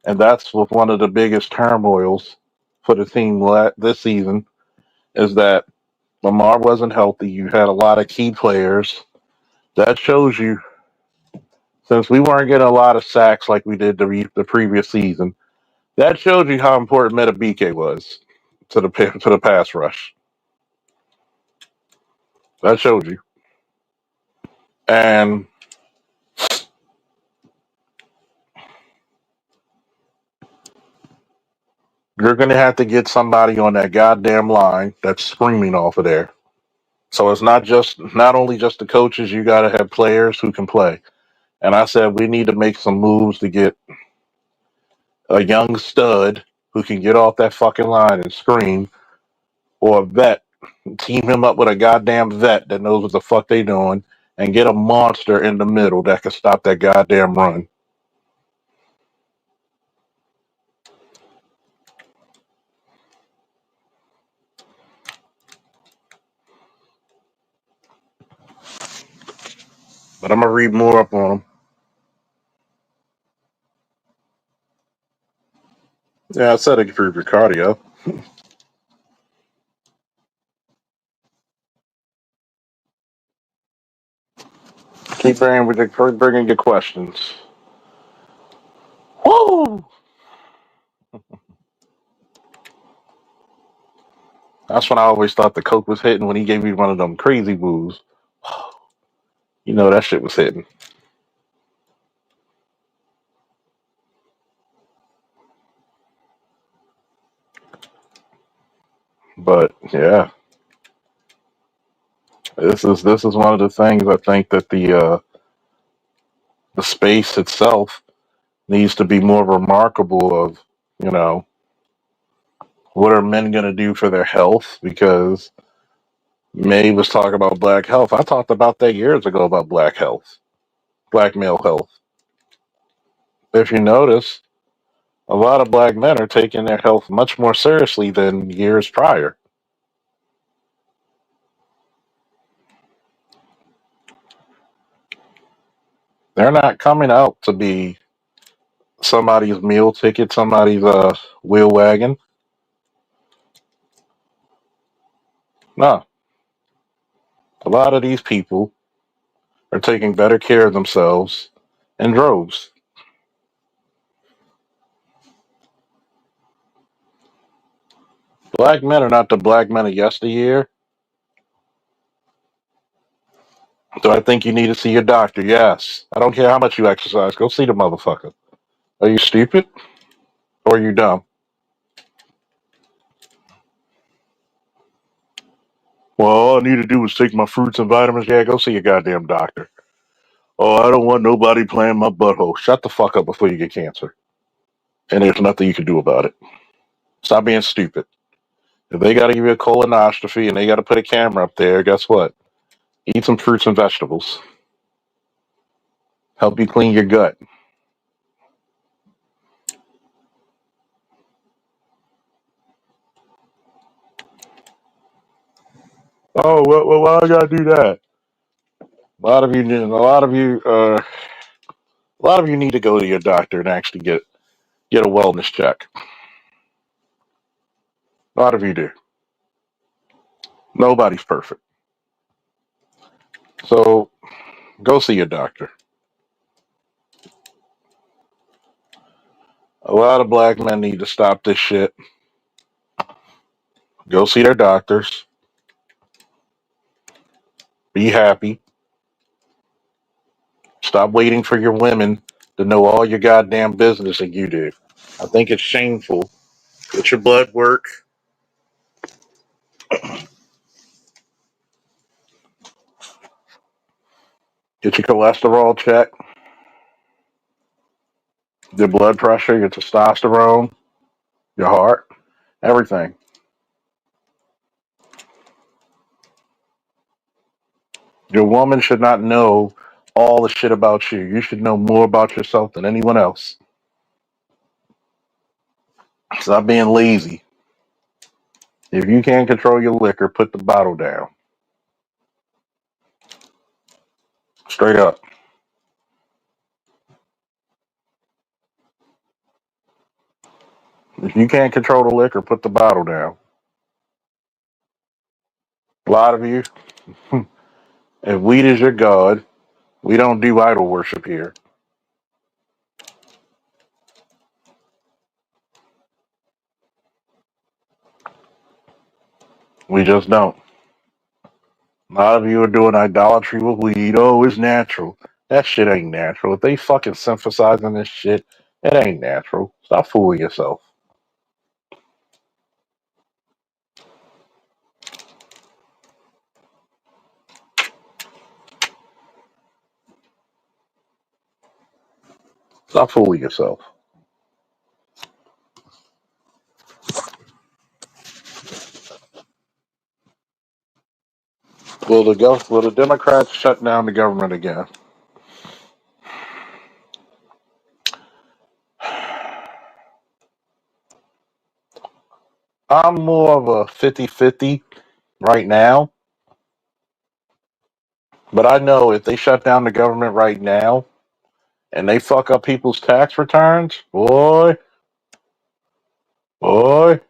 and that's with one of the biggest turmoils for the team this season is that Lamar wasn't healthy. You had a lot of key players. That shows you, since we weren't getting a lot of sacks like we did the previous season, that shows you how important Metabike was to the pass rush. That showed you, and you're going to have to get somebody on that goddamn line that's screaming off of there. So it's not only just the coaches. You got to have players who can play. And I said we need to make some moves to get a young stud who can get off that fucking line and scream, or a vet. Team him up with a goddamn vet that knows what the fuck they doing, and get a monster in the middle that can stop that goddamn run. But I'm gonna read more up on them. Yeah, I said it improved your cardio. Keep bringing your questions. Woo! That's when I always thought the coke was hitting when he gave me one of them crazy moves. You know that shit was hitting. But yeah, this is one of the things I think that the space itself needs to be more remarkable of, you know, what are men going to do for their health? Because May was talking about black health. I talked about that years ago about black health, black male health. If you notice, a lot of black men are taking their health much more seriously than years prior. They're not coming out to be somebody's meal ticket, somebody's wheel wagon. No, a lot of these people are taking better care of themselves in droves. Black men are not the black men of yesteryear. Do I think you need to see your doctor? Yes. I don't care how much you exercise. Go see the motherfucker. Are you stupid or are you dumb? Well, all I need to do is take my fruits and vitamins. Yeah, go see your goddamn doctor. Oh, I don't want nobody playing my butthole. Shut the fuck up before you get cancer. And there's nothing you can do about it. Stop being stupid. If they got to give you a colonoscopy and they got to put a camera up there, guess what? Eat some fruits and vegetables. Help you clean your gut. Oh, well, why I gotta do that? A lot of you need to go to your doctor and actually get a wellness check. A lot of you do. Nobody's perfect. So go see your doctor. A lot of black men need to stop this shit. Go see their doctors. Be happy. Stop waiting for your women to know all your goddamn business that you do. I think it's shameful. Get your blood work. Get your cholesterol checked. Your blood pressure, your testosterone, your heart, everything. Your woman should not know all the shit about you. You should know more about yourself than anyone else. Stop being lazy. If you can't control your liquor, put the bottle down. Straight up. If you can't control the liquor, put the bottle down. A lot of you, if weed is your god, we don't do idol worship here. We just don't. A lot of you are doing idolatry with weed. Oh, it's natural. That shit ain't natural. If they fucking synthesizing this shit, it ain't natural. Stop fooling yourself. Stop fooling yourself. Will the Democrats shut down the government again? I'm more of a 50-50 right now. But I know if they shut down the government right now and they fuck up people's tax returns, boy, boy,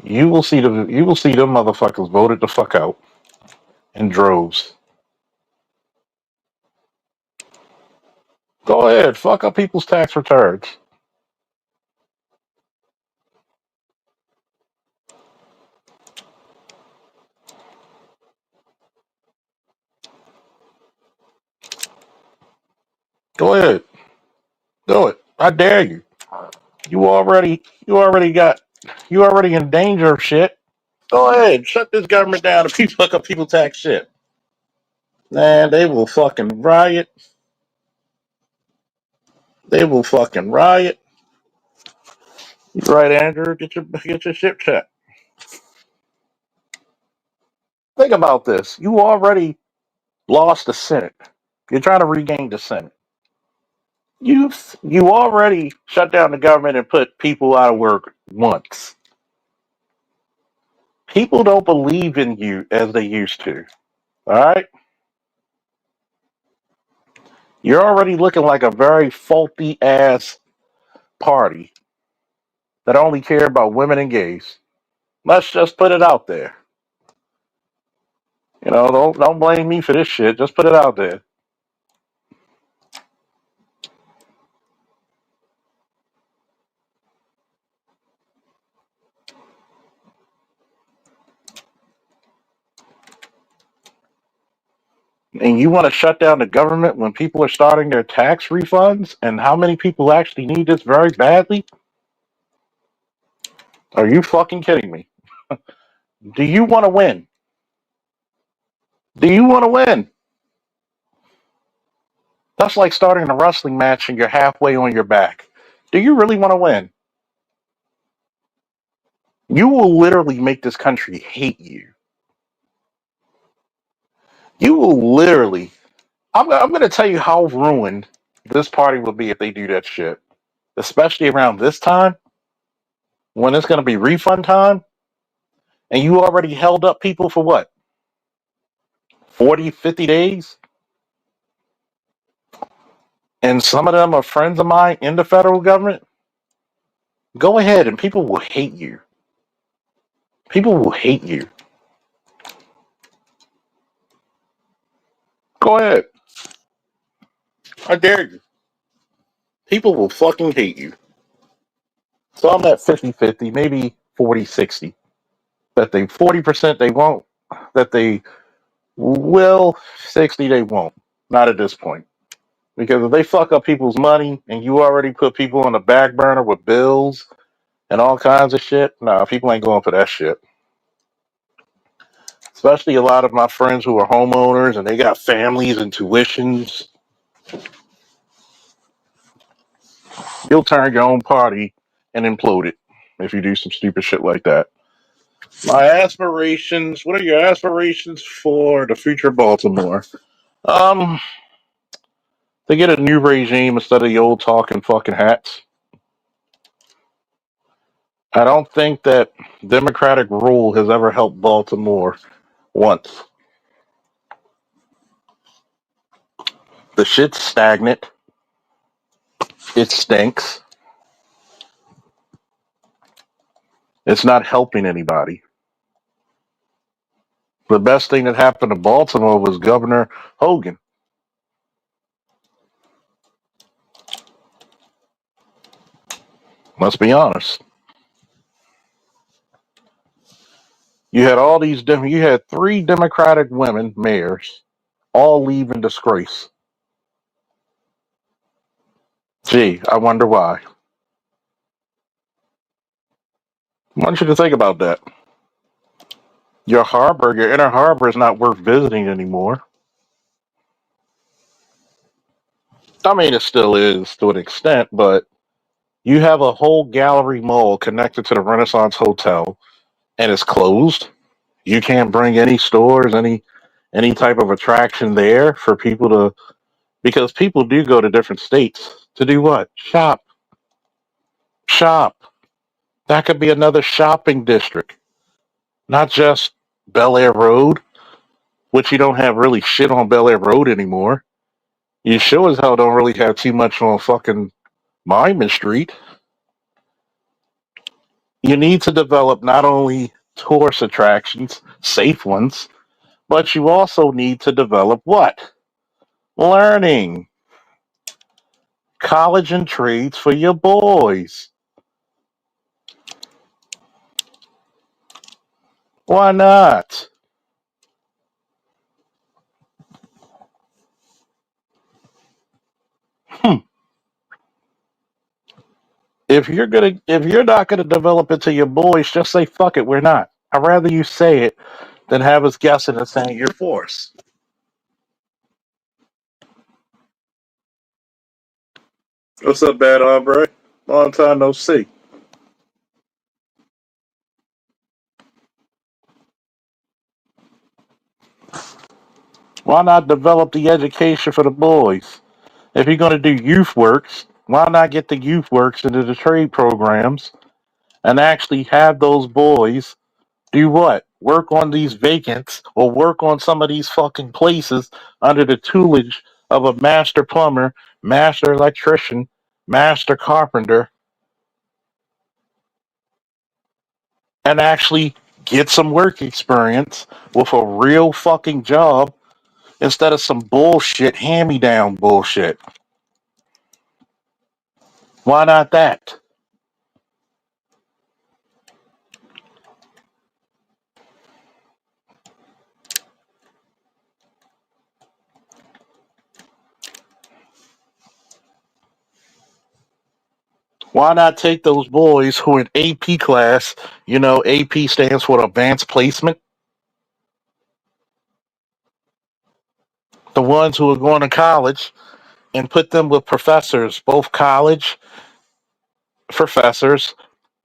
you will see them motherfuckers voted the fuck out in droves. Go ahead, fuck up people's tax returns. Go ahead, do it. I dare you. You already in danger of shit. Go ahead, shut this government down if you fuck up people's tax shit. Man, they will fucking riot. They will fucking riot. You right, Andrew? Get your shit checked. Think about this. You already lost the Senate. You're trying to regain the Senate. You already shut down the government and put people out of work once. People don't believe in you as they used to. All right? You're already looking like a very faulty ass party that only care about women and gays. Let's just put it out there. Don't blame me for this shit. Just put it out there. And you want to shut down the government when people are starting their tax refunds? And how many people actually need this very badly? Are you fucking kidding me? Do you want to win? Do you want to win? That's like starting a wrestling match and you're halfway on your back. Do you really want to win? You will literally make this country hate you. You will literally. I'm going to tell you how ruined this party will be if they do that shit. Especially around this time when it's going to be refund time. And you already held up people for what? 40, 50 days? And some of them are friends of mine in the federal government. Go ahead and people will hate you. People will hate you. Go ahead. I dare you. People will fucking hate you. So I'm at 50-50, maybe 40-60. That they 40% they won't. That they will 60 they won't. Not at this point. Because if they fuck up people's money and you already put people on the back burner with bills and all kinds of shit, nah, people ain't going for that shit. Especially a lot of my friends who are homeowners and they got families and tuitions. You'll turn your own party and implode it if you do some stupid shit like that. My aspirations. What are your aspirations for the future of Baltimore? Um, to get a new regime instead of the old talking fucking hats. I don't think that Democratic rule has ever helped Baltimore once. The shit's stagnant. It stinks. It's not helping anybody. The best thing that happened to Baltimore was Governor Hogan. Let's be honest. You had three Democratic women mayors all leave in disgrace. Gee, I wonder why. I want you to think about that. Your inner harbor is not worth visiting anymore. I mean, it still is to an extent, but you have a whole gallery mall connected to the Renaissance Hotel, and it's closed. You can't bring any stores, any type of attraction there for people to, because people do go to different states to do what? Shop. That could be another shopping district. not just Bel Air Road, which you don't have really shit on Bel Air Road anymore. You sure as hell don't really have too much on fucking Lyman Street. You need to develop not only tourist attractions, safe ones, but you also need to develop what? Learning. College and trades for your boys. Why not? Hmm. If you're not gonna develop it to your boys, just say fuck it, we're not. I'd rather you say it than have us guessing and saying you're forced. What's up, bad hombre? Long time no see. Why not develop the education for the boys? If you're gonna do youth works, why not get the youth works into the trade programs and actually have those boys do what? Work on these vacants or work on some of these fucking places under the tutelage of a master plumber, master electrician, master carpenter, and actually get some work experience with a real fucking job instead of some bullshit, hand me down bullshit. Why not that? Why not take those boys who in AP class, AP stands for advanced placement, the ones who are going to college, and put them with professors, both college professors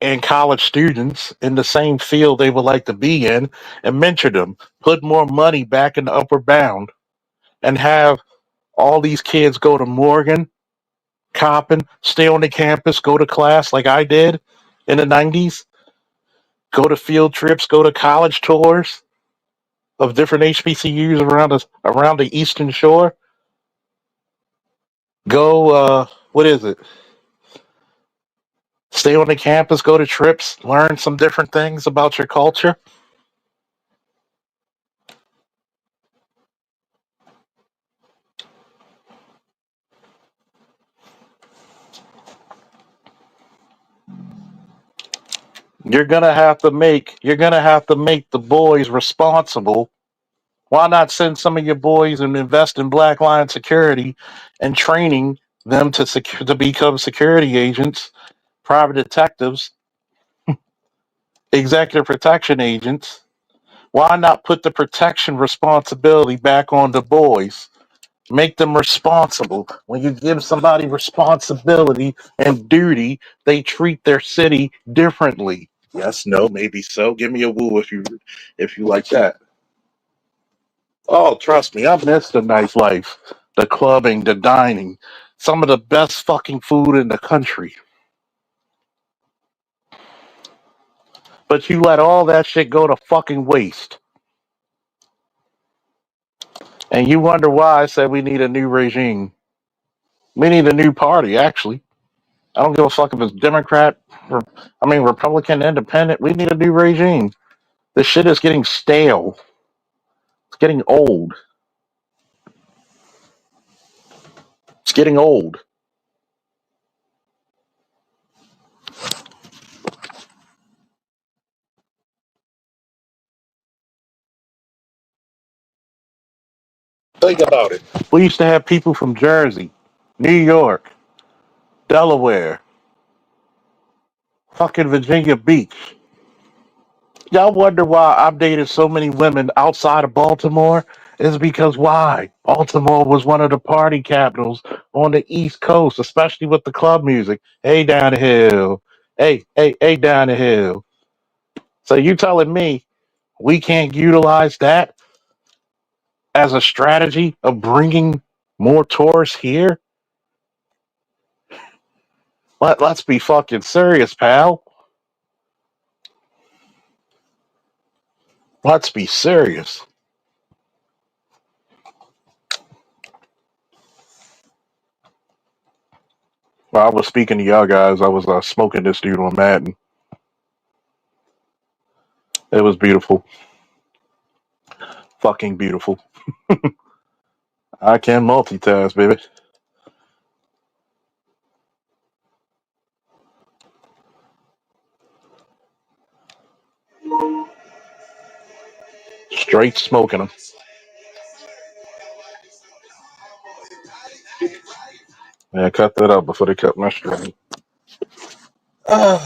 and college students in the same field they would like to be in, and mentor them, put more money back in the upper bound, and have all these kids go to Morgan, Coppin, stay on the campus, go to class like I did in the 90s, go to field trips, go to college tours of different HBCUs around the Eastern Shore. Go, what is it? Stay on the campus, go to trips, learn some different things about your culture. You're gonna have to make the boys responsible. Why not send some of your boys and invest in Black Line Security and training them to become security agents, private detectives, executive protection agents? Why not put the protection responsibility back on the boys? Make them responsible. When you give somebody responsibility and duty, they treat their city differently. Yes, no, maybe so. Give me a woo if you like that. Oh, trust me, I've missed the nightlife, the clubbing, the dining, some of the best fucking food in the country. But you let all that shit go to fucking waste. And you wonder why I said we need a new regime. We need a new party, actually. I don't give a fuck if it's Democrat, Republican, Independent. We need a new regime. This shit is getting stale. It's getting old. It's getting old. Think about it. We used to have people from Jersey, New York, Delaware, fucking Virginia Beach. Y'all wonder why I've dated so many women outside of Baltimore? Is because why? Baltimore was one of the party capitals on the East Coast, especially with the club music. Hey, down the hill. Hey, hey, hey, down the hill. So you telling me we can't utilize that as a strategy of bringing more tourists here? Let's be fucking serious, pal. Let's be serious. While I was speaking to y'all guys, I was smoking this dude on Madden. It was beautiful. Fucking beautiful. I can multitask, baby. Straight smoking them. Yeah, cut that out before they cut my string. I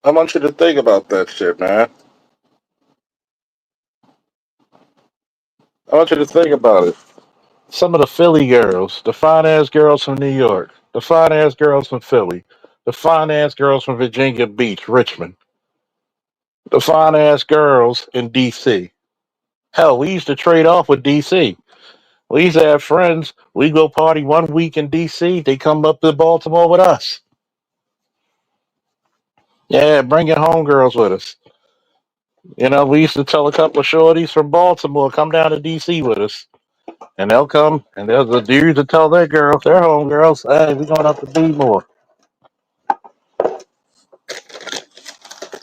want you to think about that shit, man. I want you to think about it. Some of the Philly girls, the fine ass girls from New York, the fine ass girls from Philly, the fine ass girls from Virginia Beach, Richmond, the fine ass girls in DC. Hell, we used to trade off with DC. We used to have friends. We go party 1 week in DC. They come up to Baltimore with us. Yeah, bring your homegirls with us. You know, we used to tell a couple of shorties from Baltimore, come down to DC with us. And they'll come, and there's the dudes that tell their girls, their homegirls, hey, we're going up to B-more.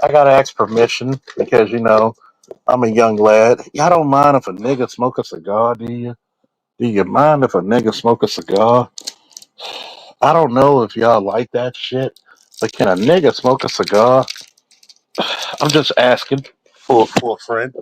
I gotta ask permission because, you know, I'm a young lad. Y'all don't mind if a nigga smoke a cigar, do you? Do you mind if a nigga smoke a cigar? I don't know if y'all like that shit, but can a nigga smoke a cigar? I'm just asking for a friend.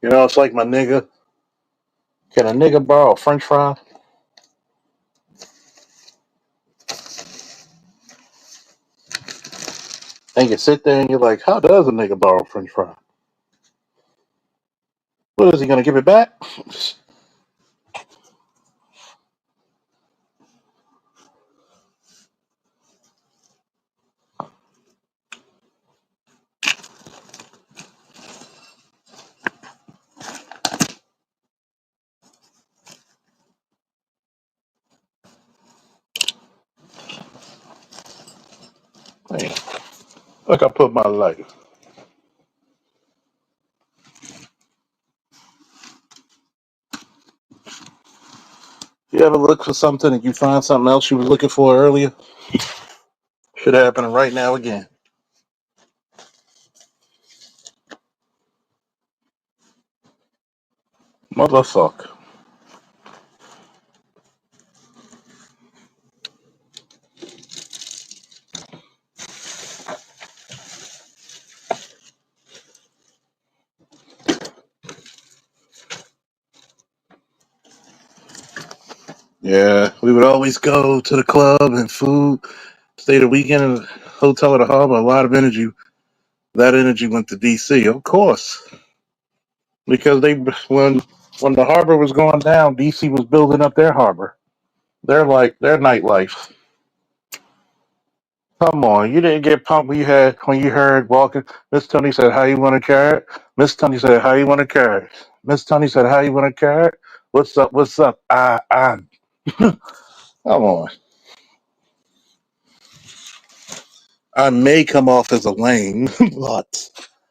You know, it's like my nigga. Can a nigga borrow a French fry? And you sit there and you're like, how does a nigga borrow a French fry? What is he gonna give it back? Man, look, I put my life. You ever look for something and you find something else you was looking for earlier? Should happen right now again. Motherfucker. Yeah, we would always go to the club and food, stay the weekend in the hotel at the harbor. A lot of energy. That energy went to DC, of course, because they when the harbor was going down, DC was building up their harbor. Their nightlife. Come on, you didn't get pumped when you heard walking. Miss Tony said, "How you want to carrot?" Miss Tony said, "How you want to carrot?" Miss Tony said, "How you want to carrot?" What's up? What's up? Come on. I may come off as a lame, but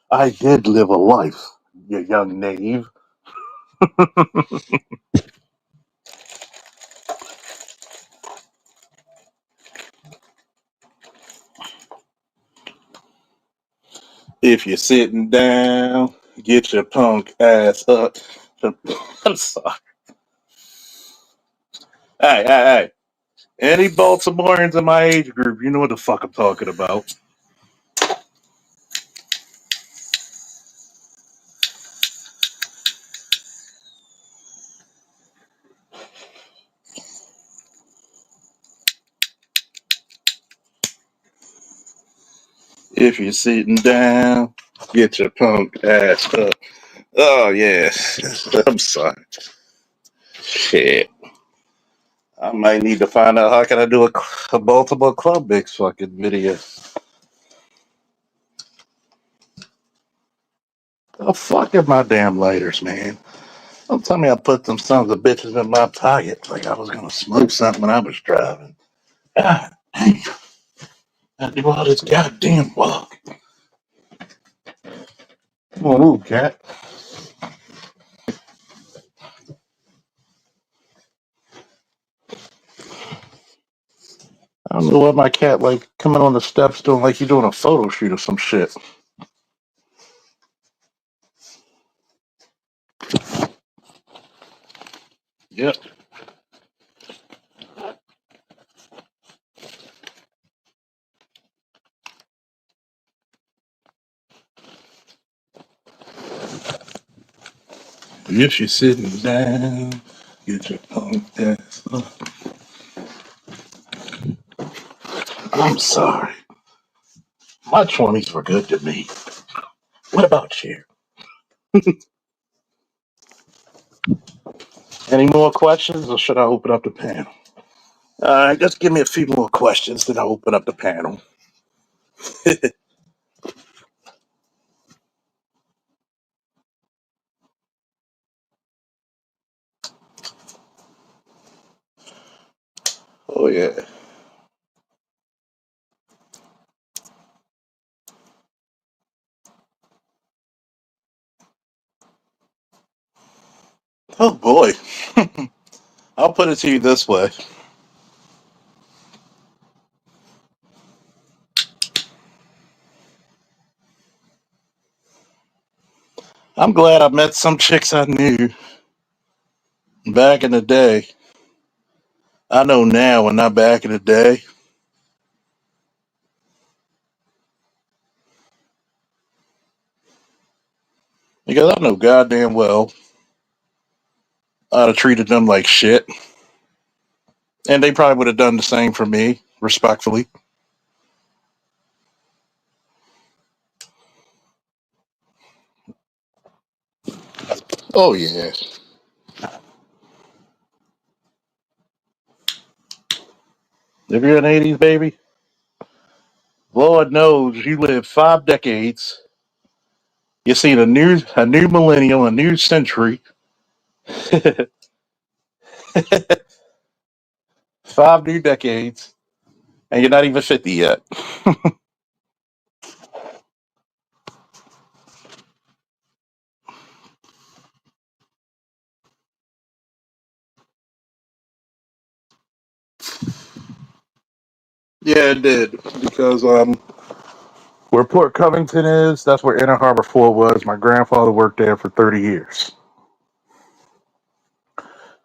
I did live a life, you young knave. If you're sitting down, get your punk ass up. I'm sorry. Hey. Any Baltimoreans in my age group, you know what the fuck I'm talking about. If you're sitting down, get your punk ass up. Oh yeah. I'm sorry. Shit. I might need to find out how can I do a multiple club mix fucking video. The fuck are my damn lighters, man? Don't tell me I put them sons of bitches in my pocket like I was gonna smoke something when I was driving. God damn. I do all this goddamn walk. Come on, move, cat. I don't know what my cat like coming on the steps doing like you doing a photo shoot or some shit. Yep. If you're sitting down, get your punk ass up. I'm sorry. My 20s were good to me. What about you? Any more questions or should I open up the panel? Just give me a few more questions, then I'll open up the panel. Oh, yeah. Oh, boy. I'll put it to you this way. I'm glad I met some chicks I knew back in the day. I know now and not back in the day. Because I know goddamn well I'd have treated them like shit. And they probably would have done the same for me, respectfully. Oh, yeah. If you're an 80s baby, Lord knows you lived 5 decades. You seen a new millennium, a new century, 5 new decades, and you're not even 50 yet. Yeah, it did. Because where Port Covington is, that's where Inner Harbor Ford was. My grandfather worked there for 30 years.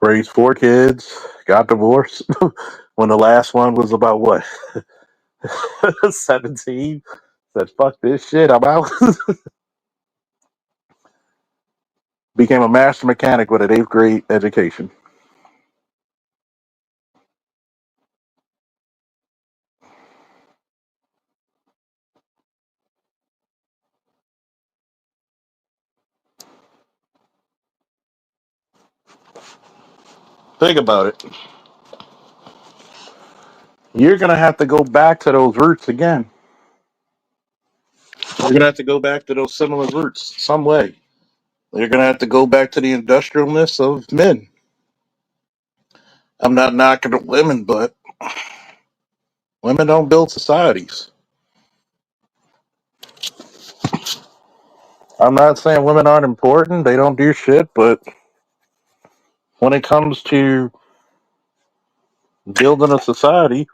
Raised 4 kids, got divorced when the last one was about what? 17. Said, fuck this shit, I'm out. Became a master mechanic with an 8th grade education. Think about it. You're going to have to go back to those roots again. You're going to have to go back to those similar roots some way. You're going to have to go back to the industrialness of men. I'm not knocking the women, but women don't build societies. I'm not saying women aren't important. They don't do shit, but when it comes to building a society,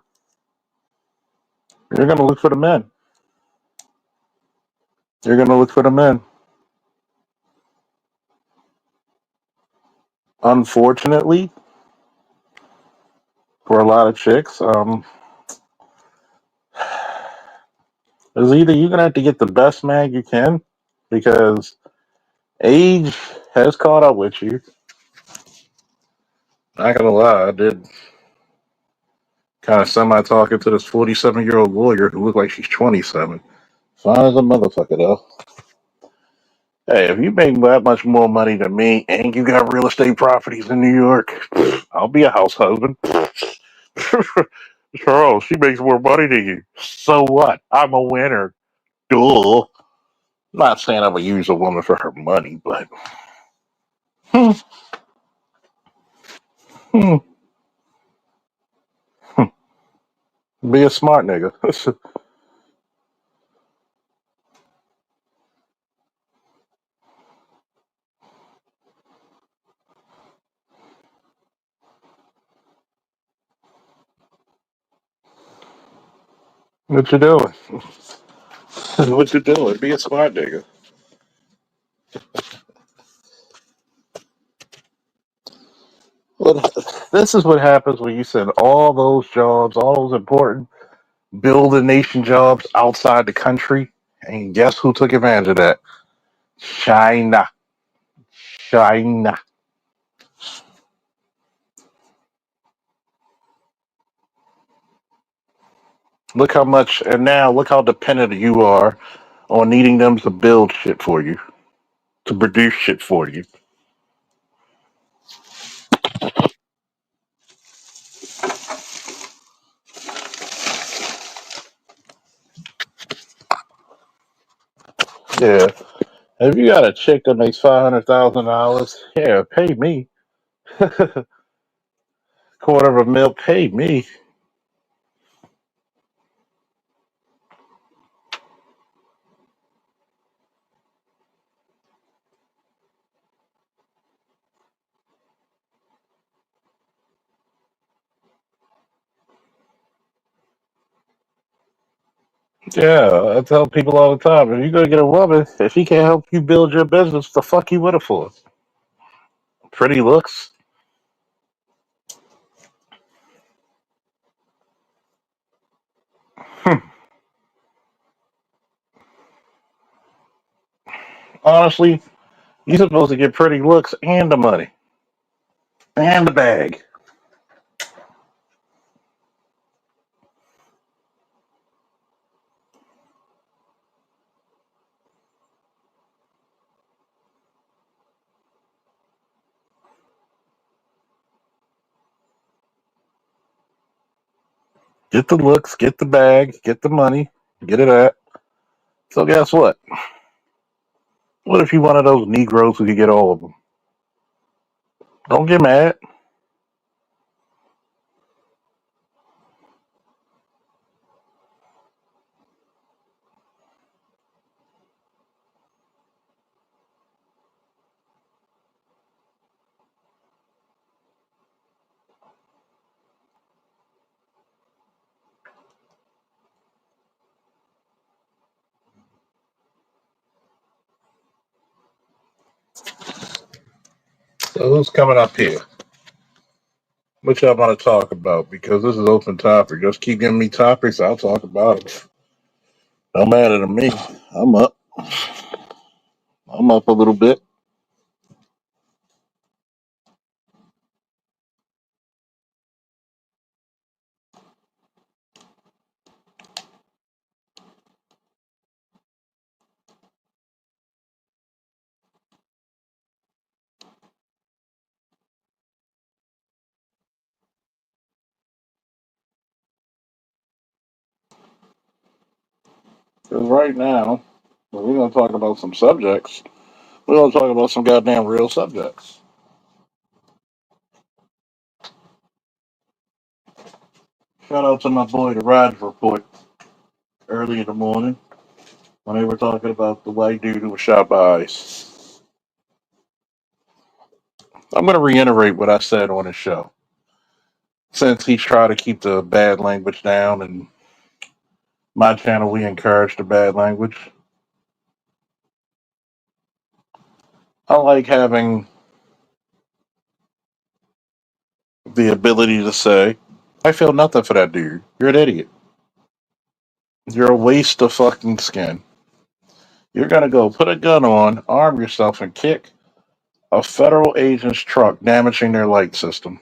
you're going to look for the men. You're going to look for the men. Unfortunately, for a lot of chicks, is either you're going to have to get the best man you can because age has caught up with you. Not going to lie, I did kind of semi talking to this 47-year-old lawyer who looked like she's 27. Fine as a motherfucker, though. Hey, if you make that much more money than me and you got real estate properties in New York, I'll be a house husband. Charles, she makes more money than you. So what? I'm a winner. Duh. I'm not saying I would use a woman for her money, but hmm, hmm, be a smart nigga. What you doing? What you doing? Be a smart nigga. Well, this is what happens when you send all those jobs, all those important build a nation jobs outside the country. And guess who took advantage of that? China. China. Look how much, and now look how dependent you are on needing them to build shit for you, to produce shit for you. Yeah. If you got a chick that makes $500,000, yeah, pay me. Quarter of a mil, pay me. Yeah, I tell people all the time, if you're gonna get a woman, if she can't help you build your business, the fuck you with her for? Pretty looks. Honestly, you're supposed to get pretty looks and the money and the bag. Get the looks, get the bag, get the money, get it at. So guess what? What if you one of those Negroes who can get all of them? Don't get mad. So who's coming up here? What y'all want to talk about? Because this is open topic. Just keep giving me topics. I'll talk about it. Don't matter to me. I'm up. I'm up a little bit. 'Cause right now, we're gonna talk about some subjects. We're gonna talk about some goddamn real subjects. Shout out to my boy, the Raj Report, early in the morning when they were talking about the white dude who was shot by ICE. I'm gonna reiterate what I said on his show. Since he's trying to keep the bad language down, and my channel, we encourage the bad language. I like having the ability to say, I feel nothing for that dude. You're an idiot. You're a waste of fucking skin. You're gonna go put a gun on, arm yourself, and kick a federal agent's truck, damaging their light system,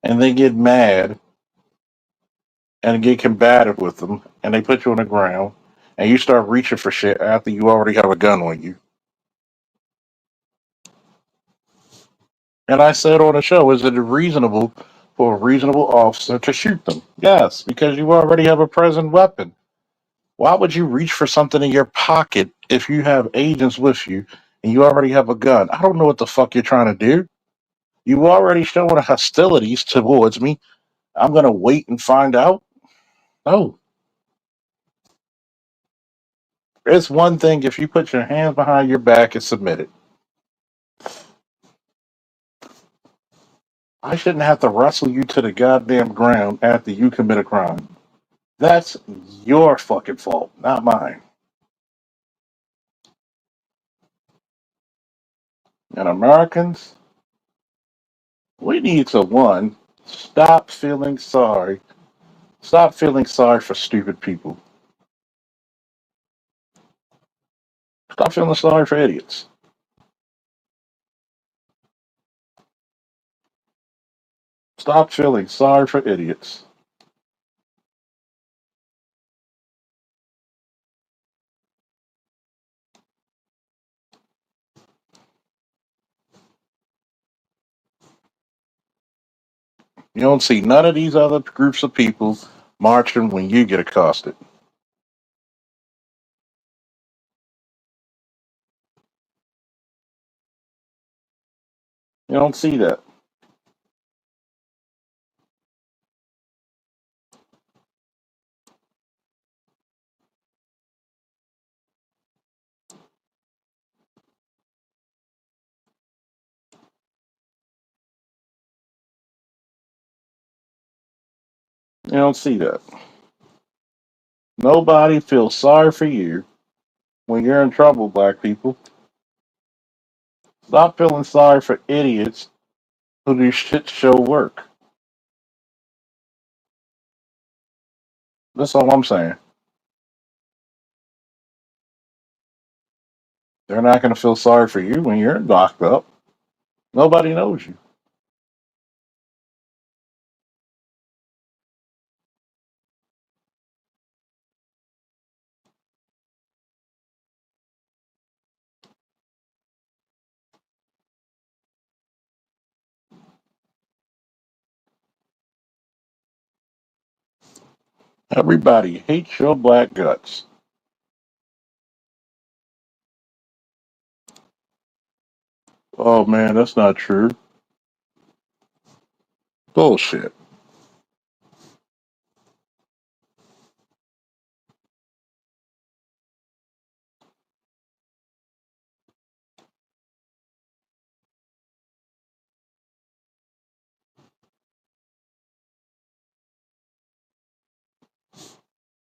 and they get mad and get combative with them, and they put you on the ground, and you start reaching for shit after you already have a gun on you. And I said on the show, is it reasonable for a reasonable officer to shoot them? Yes, because you already have a present weapon. Why would you reach for something in your pocket if you have agents with you and you already have a gun? I don't know what the fuck you're trying to do. You already showing hostilities towards me. I'm gonna wait and find out. No, it's one thing if you put your hands behind your back and submit it. I shouldn't have to wrestle you to the goddamn ground after you commit a crime. That's your fucking fault, not mine. And Americans, we need to one, stop feeling sorry. Stop feeling sorry for stupid people. Stop feeling sorry for idiots. Stop feeling sorry for idiots. You don't see none of these other groups of people marching when you get accosted. You don't see that. You don't see that. Nobody feels sorry for you when you're in trouble, black people. Stop feeling sorry for idiots who do shit show work. That's all I'm saying. They're not going to feel sorry for you when you're locked up. Nobody knows you. Everybody hates your black guts. Oh man, that's not true. Bullshit.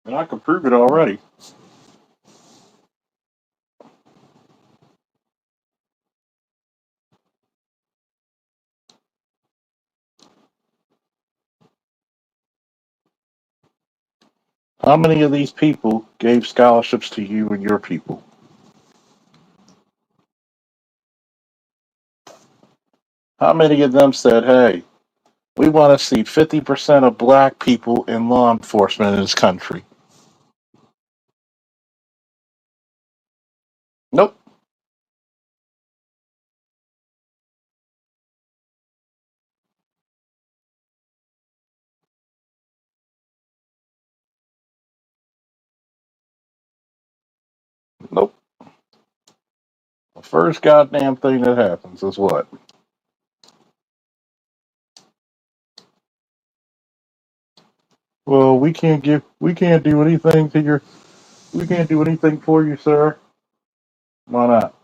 And I can prove it already. How many of these people gave scholarships to you and your people? How many of them said, hey, we want to see 50% of black people in law enforcement in this country? Nope. Nope. The first goddamn thing that happens is what? Well, we can't do anything to your, we can't do anything for you, sir. Why not?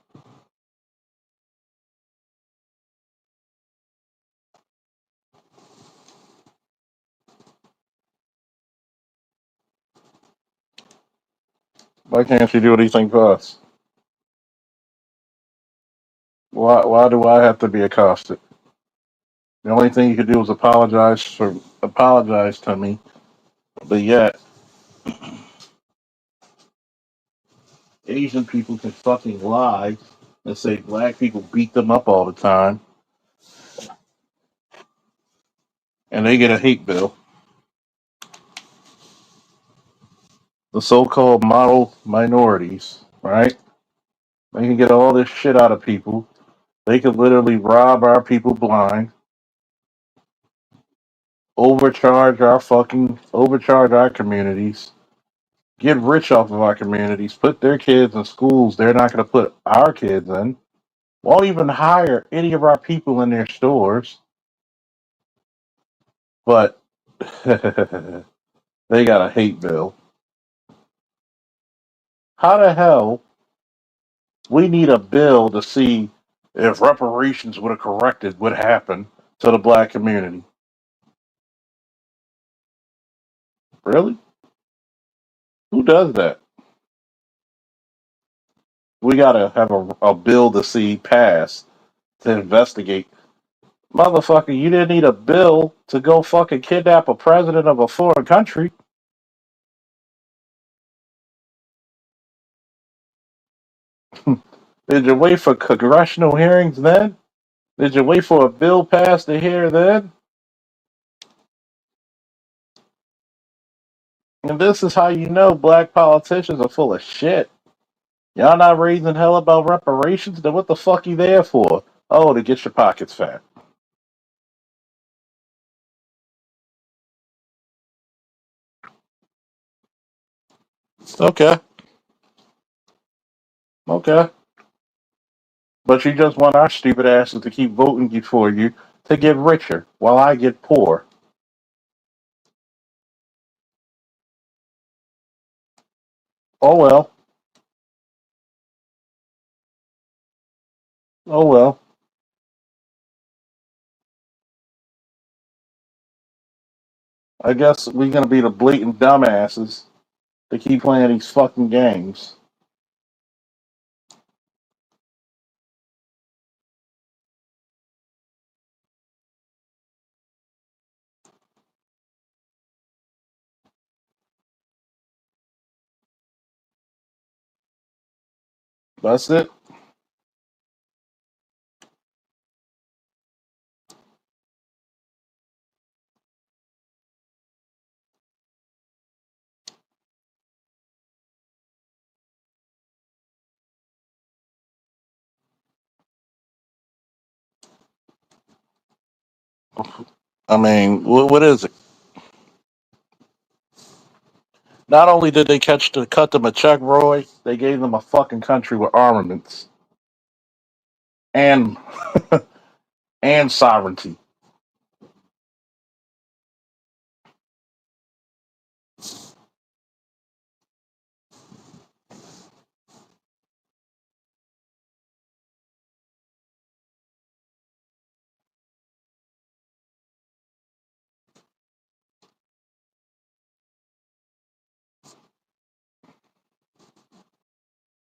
Why can't you do anything for us? Why do I have to be accosted? The only thing you could do is apologize to me, but yet Asian people can fucking lie and say black people beat them up all the time, and they get a hate bill. The so-called model minorities, right? They can get all this shit out of people They could literally rob our people blind, overcharge our communities, get rich off of our communities, put their kids in schools they're not going to put our kids in, won't even hire any of our people in their stores, but they got a hate bill. How the hell we need a bill to see if reparations would have corrected what happened to the black community? Really? Who does that? We gotta have a bill to see pass to investigate. Motherfucker, you didn't need a bill to go fucking kidnap a president of a foreign country. Did you wait for congressional hearings then? Did you wait for a bill passed to hear then? And this is how you know black politicians are full of shit. Y'all not raising hell about reparations? Then what the fuck you there for? Oh, to get your pockets fat. Okay, okay. But you just want our stupid asses to keep voting for you to get richer while I get poor. Oh well. Oh well. I guess we're gonna be the blatant dumbasses to keep playing these fucking games. That's it. I mean, what is it? Not only did they cut them a check, Roy, they gave them a fucking country with armaments and and sovereignty.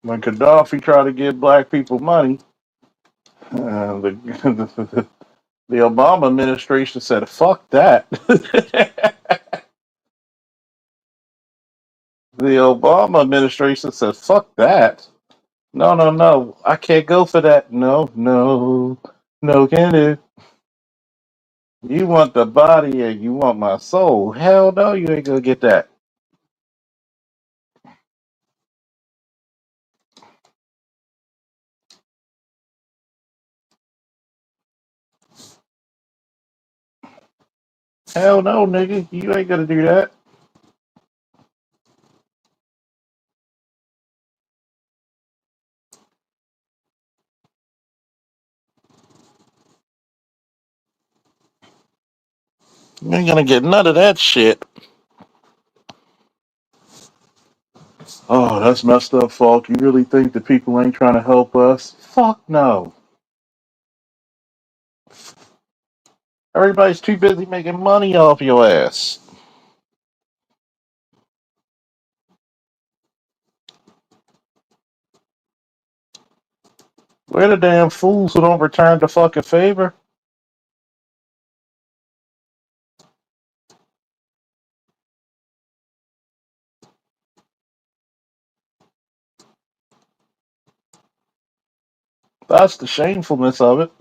When Gaddafi tried to give black people money, the the Obama administration said, "Fuck that." The Obama administration said, "Fuck that." No, no, no. I can't go for that. No, no, no, can do. You want the body and you want my soul. Hell no, you ain't gonna get that. Hell no, nigga. You ain't gonna do that. You ain't gonna get none of that shit. Oh, that's messed up, Falk. You really think the people ain't trying to help us? Fuck no. Everybody's too busy making money off your ass. We're the damn fools who don't return the fucking favor. That's the shamefulness of it.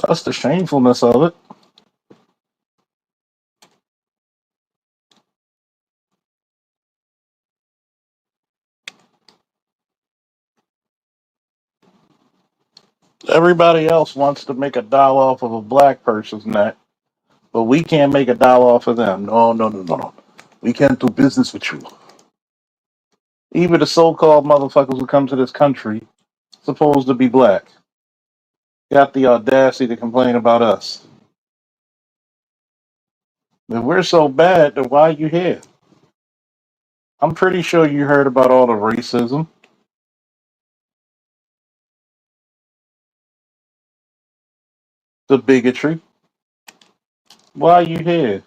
That's the shamefulness of it. Everybody else wants to make a dollar off of a black person's neck, but we can't make a dollar off of them. No, no, no, no, no. We can't do business with you. Even the so-called motherfuckers who come to this country, supposed to be black, got the audacity to complain about us. If we're so bad, then why are you here? I'm pretty sure you heard about all the racism, the bigotry. Why are you here?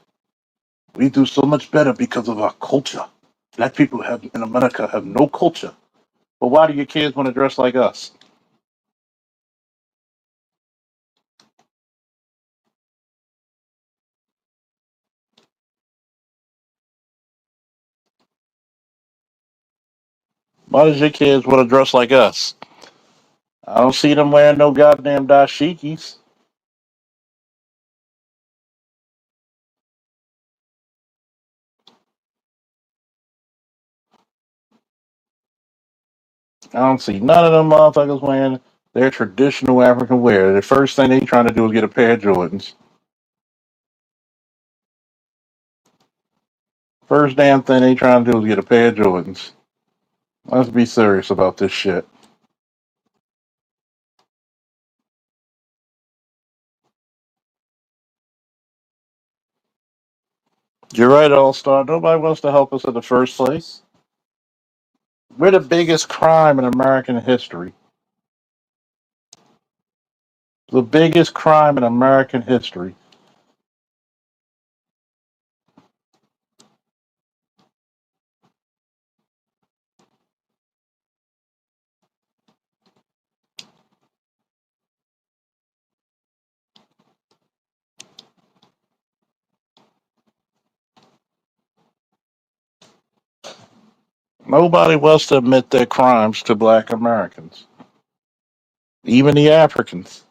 We do so much better because of our culture. Black people have in America have no culture. But why do your kids want to dress like us? Why does your kids want to dress like us? I don't see them wearing no goddamn dashikis. I don't see none of them motherfuckers wearing their traditional African wear. The first thing they trying to do is get a pair of Jordans. First damn thing they trying to do is get a pair of Jordans. Let's be serious about this shit. You're right, All Star. Nobody wants to help us in the first place. We're the biggest crime in American history. The biggest crime in American history. Nobody wants to admit their crimes to black Americans, even the Africans,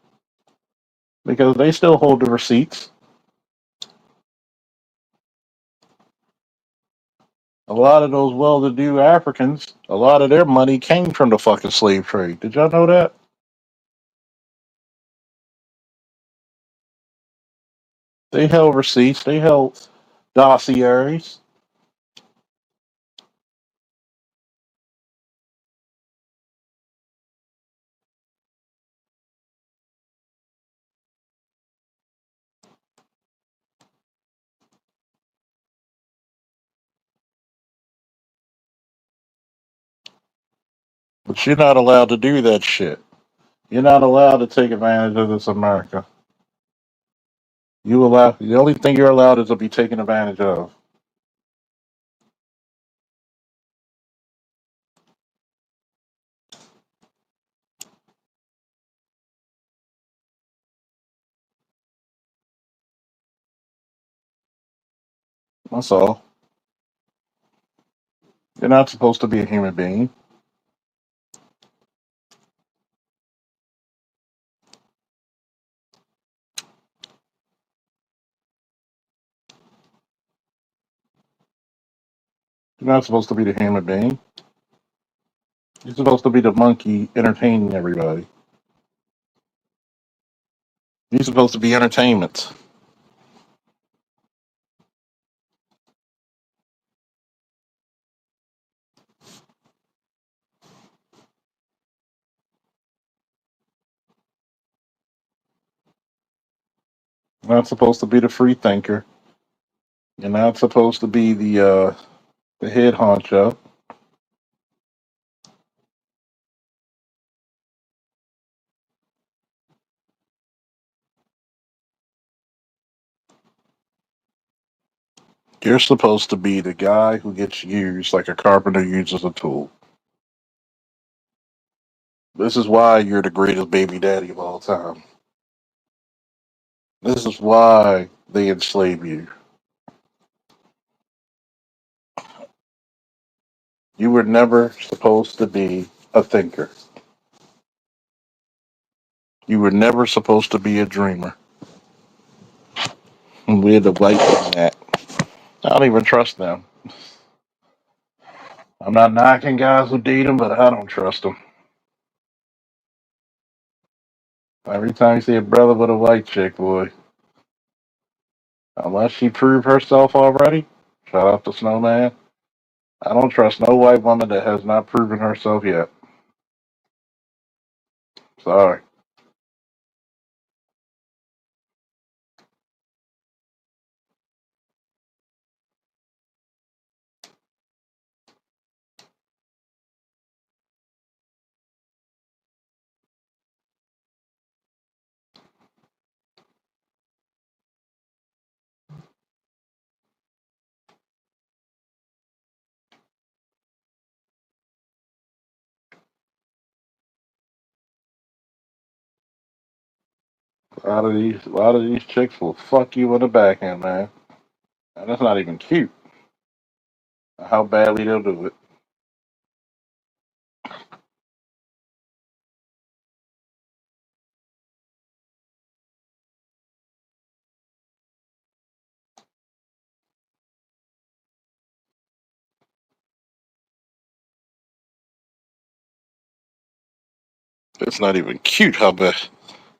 because they still hold the receipts. A lot of those well to do Africans, a lot of their money came from the fucking slave trade. Did y'all know that? They held receipts, they held dossiers, but you're not allowed to do that shit. You're not allowed to take advantage of this America. The only thing you're allowed is to be taken advantage of. That's all. You're not supposed to be a human being. You're not supposed to be the human being. You're supposed to be the monkey entertaining everybody. You're supposed to be entertainment. You're not supposed to be the free thinker. You're not supposed to be the head honcho. You're supposed to be the guy who gets used like a carpenter uses a tool. This is why you're the greatest baby daddy of all time. This is why they enslave you. You were never supposed to be a thinker. You were never supposed to be a dreamer. And we're the white in that. I don't even trust them. I'm not knocking guys who date them, but I don't trust them. Every time you see a brother with a white chick, boy, unless she proved herself already, shout out to Snowman. I don't trust no white woman that has not proven herself yet. Sorry. A lot of these chicks will fuck you in the backhand, man. And that's not even cute. How badly they'll do it. It's not even cute how bad.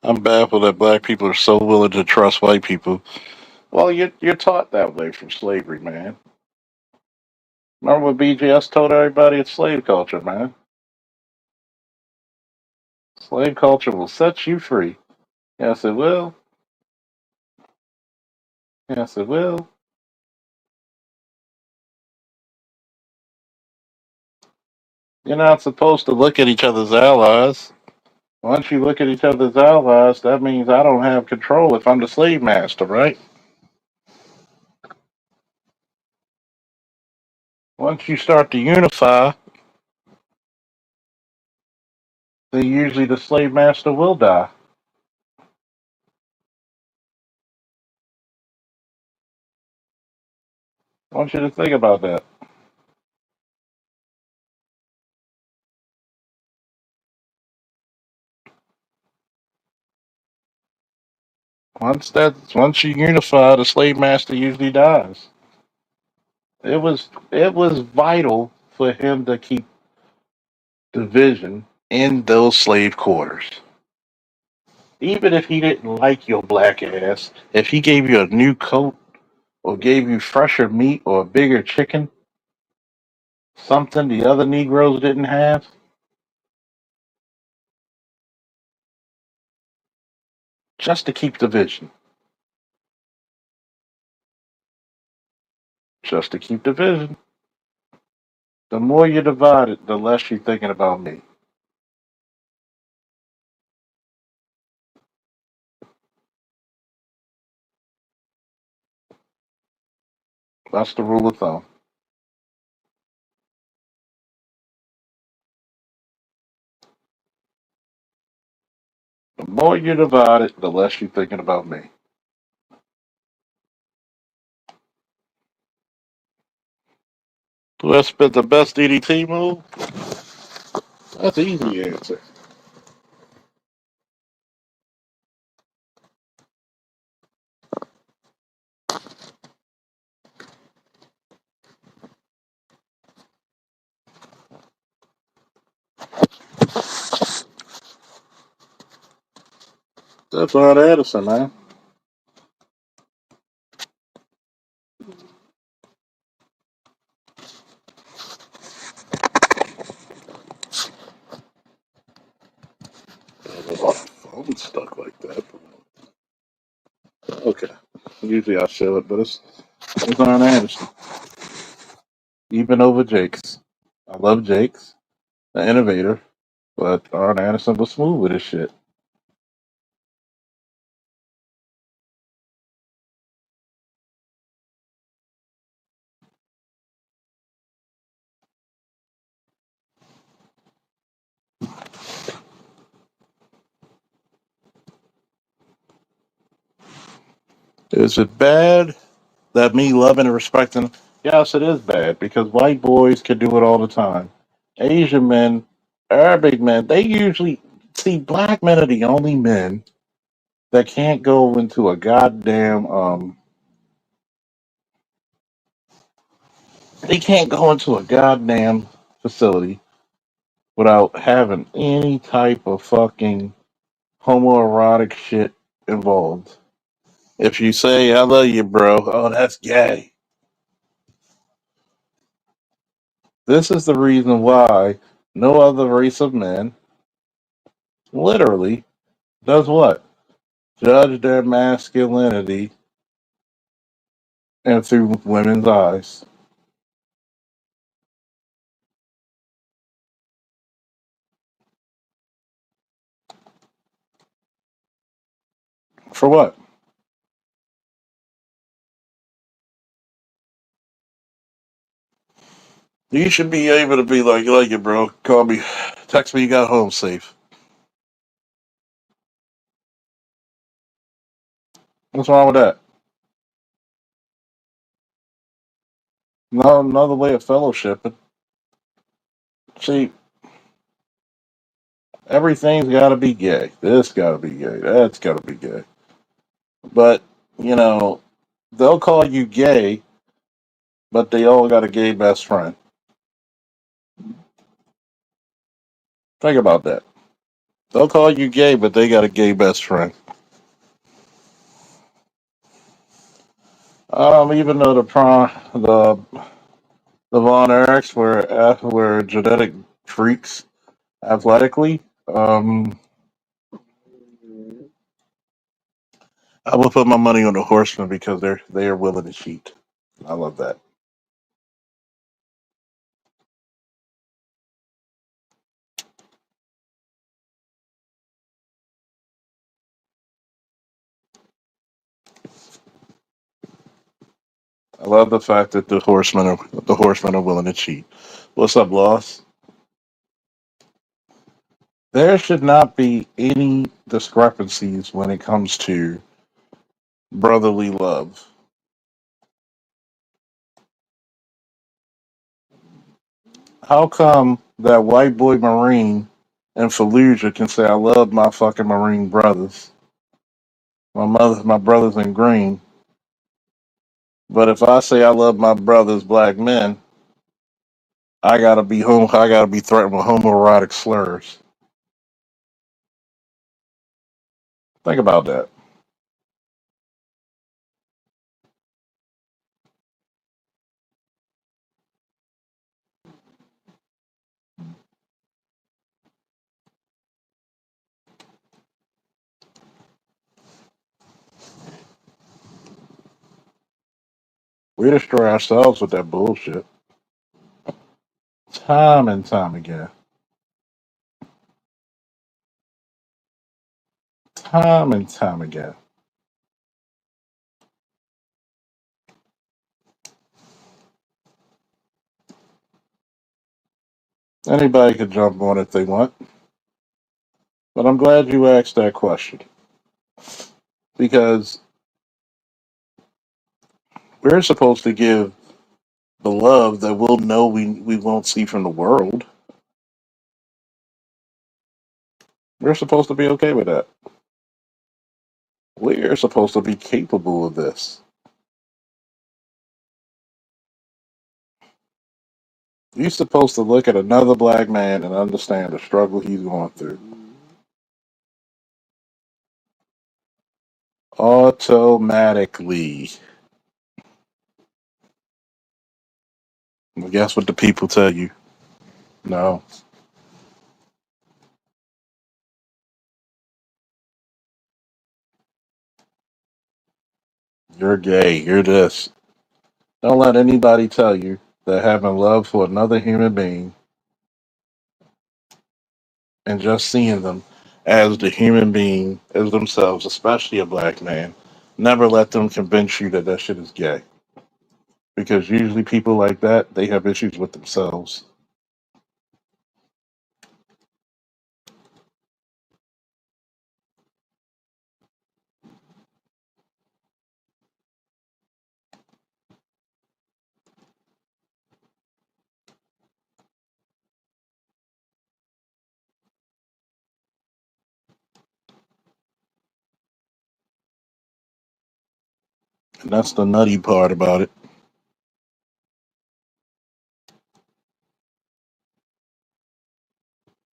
I'm baffled that black people are so willing to trust white people. Well, you're taught that way from slavery, man. Remember what BGS told everybody? It's slave culture, man. Slave culture will set you free. Yes, it will. Yes, it will. You're not supposed to look at each other's allies. Once you look at each other's allies, that means I don't have control if I'm the slave master, right? Once you start to unify, then usually the slave master will die. I want you to think about that. Once you unify, the slave master usually dies. It was vital for him to keep division in those slave quarters. Even if he didn't like your black ass, if he gave you a new coat or gave you fresher meat or a bigger chicken, something the other Negroes didn't have, just to keep division. Just to keep division. The more you divide it, the less you're thinking about me. That's the rule of thumb. The more you divide it, the less you're thinking about me. Who has spent the best DDT move? That's an easy answer. That's Ron Anderson, man. I'm stuck like that. Okay. Usually I show it, but it's Arn Anderson. Even over Jakes. I love Jakes, the innovator, but Arn Anderson was smooth with his shit. Is it bad that me loving and respecting? Yes, it is bad because white boys can do it all the time. Asian men, Arabic men, they usually. See, black men are the only men that can't go into a goddamn they can't go into a goddamn facility without having any type of fucking homoerotic shit involved. If you say I love you, bro, oh that's gay. This is the reason why no other race of men literally does what? Judge their masculinity and through women's eyes. For what? You should be able to be like it, bro. Call me, text me you got home safe. What's wrong with that? No, another way of fellowshipping. See, everything's got to be gay. This got to be gay. That's got to be gay. But you know, they'll call you gay, but they all got a gay best friend. Think about that. They'll call you gay, but they got a gay best friend. Even though the Von Erichs were genetic freaks athletically, I will put my money on the Horsemen because they are willing to cheat. I love that. I love the fact that the Horsemen are willing to cheat. What's up, Loss? There should not be any discrepancies when it comes to brotherly love. How come that white boy Marine in Fallujah can say I love my fucking Marine brothers, my brothers in green, but if I say I love my brothers black men, I gotta be threatened with homoerotic slurs. Think about that. We destroy ourselves with that bullshit. Time and time again. Time and time again. Anybody could jump on if they want. But I'm glad you asked that question. Because we're supposed to give the love that we'll know we won't see from the world. We're supposed to be okay with that. We're supposed to be capable of this. You're supposed to look at another black man and understand the struggle he's going through. Automatically. Well, guess what the people tell you? No, you're gay. You're this. Don't let anybody tell you that having love for another human being and just seeing them as the human being as themselves, especially a black man, never let them convince you that that shit is gay. Because usually people like that, they have issues with themselves. And that's the nutty part about it.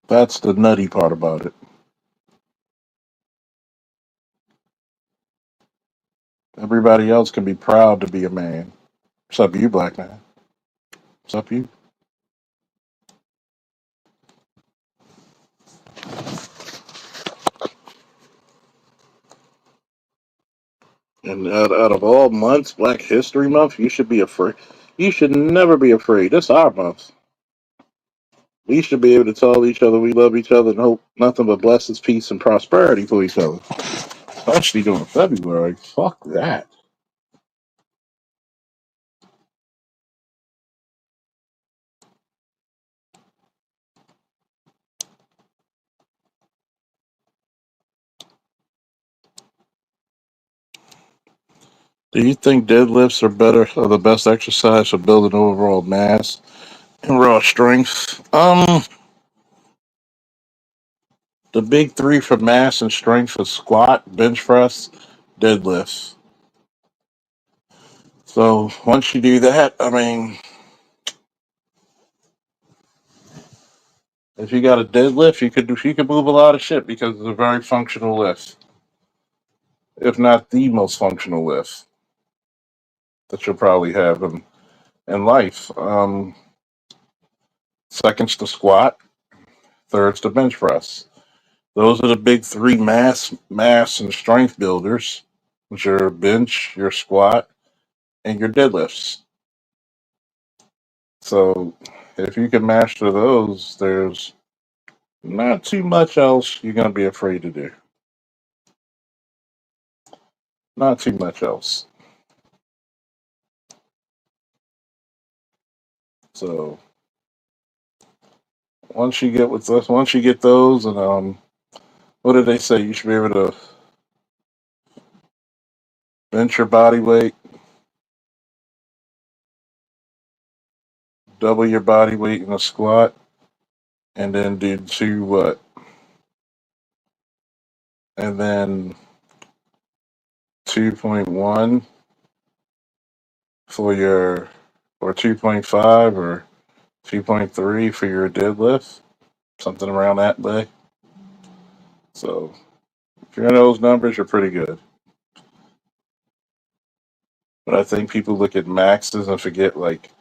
That's the nutty part about it. Everybody else can be proud to be a man. What's up, you, black man? What's up, you? And out of all months, Black History Month, you should be afraid. You should never be afraid. This our month. We should be able to tell each other we love each other and hope nothing but blessings, peace, and prosperity for each other. Especially during February. Fuck that. Do you think deadlifts are better or the best exercise for building overall mass and raw strength? The big three for mass and strength is squat, bench press, deadlifts. So once you do that, I mean, if you got a deadlift, you could move a lot of shit because it's a very functional lift, if not the most functional lift that you'll probably have in life. Second's the squat, third's the bench press. Those are the big three mass and strength builders, which are your bench, your squat, and your deadlifts. So if you can master those, there's not too much else you're gonna be afraid to do. Not too much else. So once you get those, and what did they say? You should be able to bench your body weight, double your body weight in a squat, and then do two what? And then 2.1 for your, or 2.5 or 2.3 for your deadlift, something around that way. So if you're in those numbers, you're pretty good. But I think people look at maxes and forget like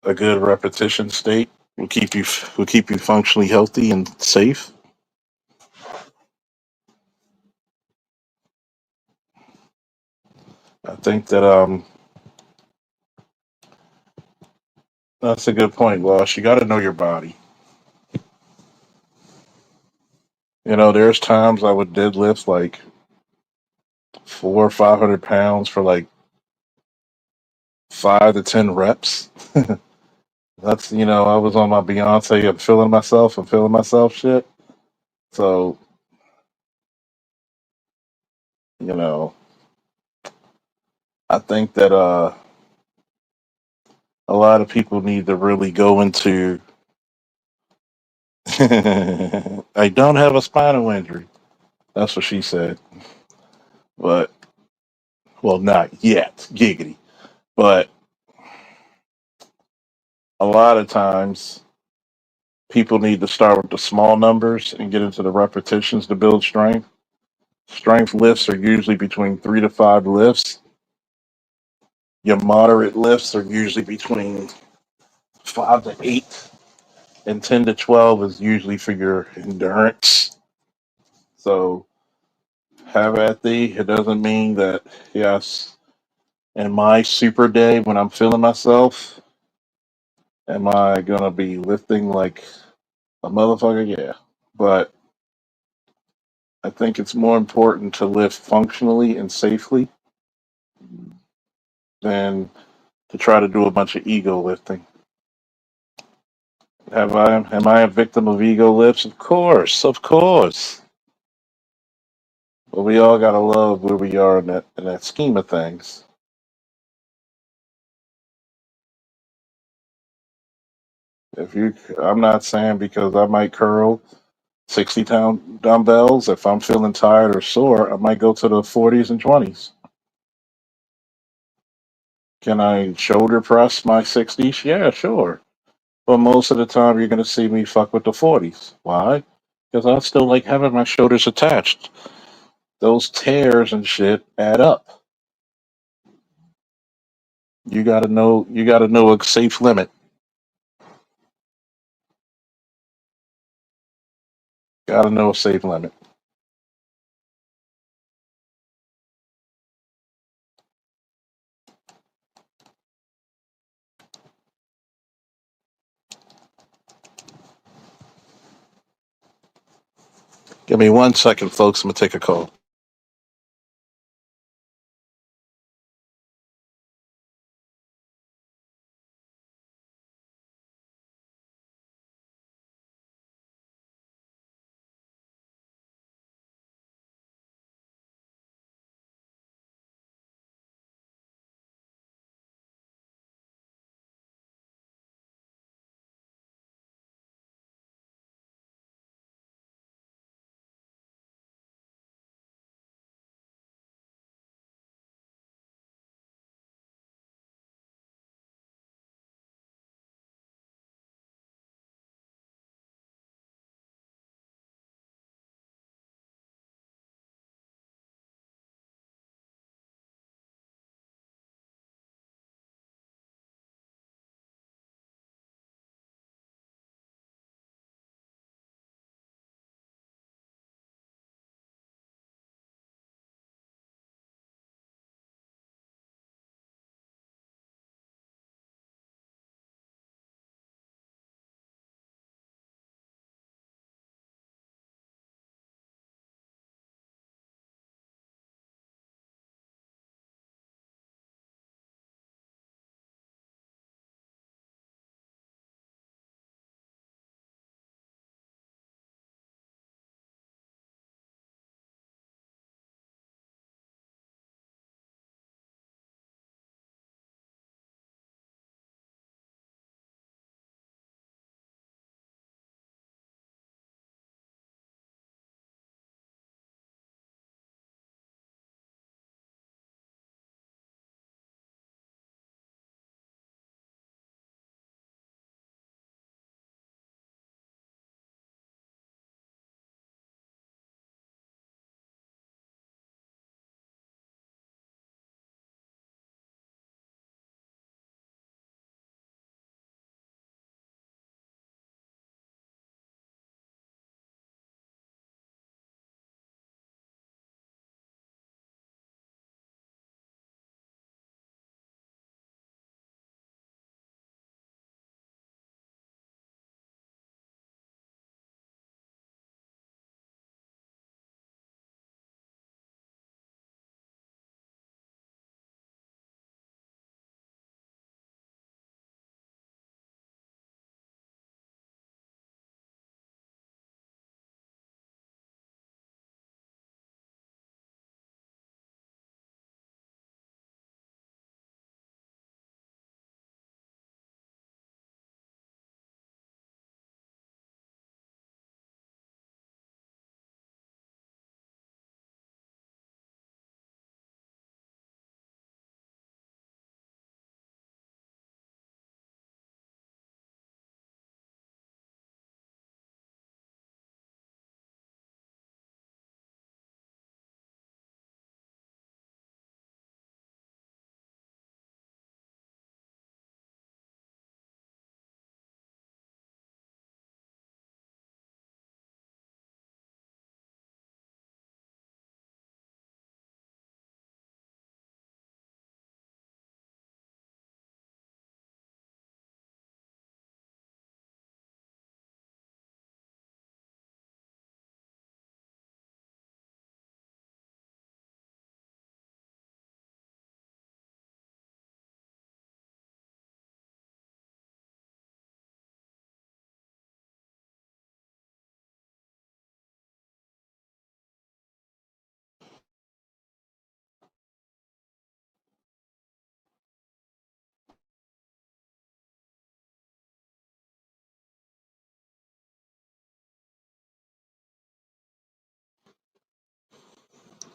a good repetition state will keep you functionally healthy and safe. I think that that's a good point, Losh. You got to know your body. There's times I would deadlift like 400 or 500 pounds for like 5 to 10 reps. That's I was on my Beyonce. I'm feeling myself. I'm feeling myself. Shit. So you know, I think that a lot of people need to really go into. I don't have a spinal injury. That's what she said. But well, not yet, giggity. But a lot of times people need to start with the small numbers and get into the repetitions to build strength. Strength lifts are usually between 3 to 5 lifts. Your moderate lifts are usually between 5 to 8, and 10 to 12 is usually for your endurance. So have at thee. It doesn't mean that, yes, in my super day when I'm feeling myself, am I gonna be lifting like a motherfucker? Yeah. But I think it's more important to lift functionally and safely than to try to do a bunch of ego lifting. Am I a victim of ego lifts? Of course, of course. But we all gotta love where we are in that scheme of things. I'm not saying because I might curl 60-pound dumbbells. If I'm feeling tired or sore, I might go to the 40s and 20s. Can I shoulder press my 60s? Yeah, sure. But most of the time, you're going to see me fuck with the 40s. Why? Because I still like having my shoulders attached. Those tears and shit add up. You got to know. You got to know a safe limit. Got to know a safe limit. Give me 1 second, folks. I'm gonna take a call.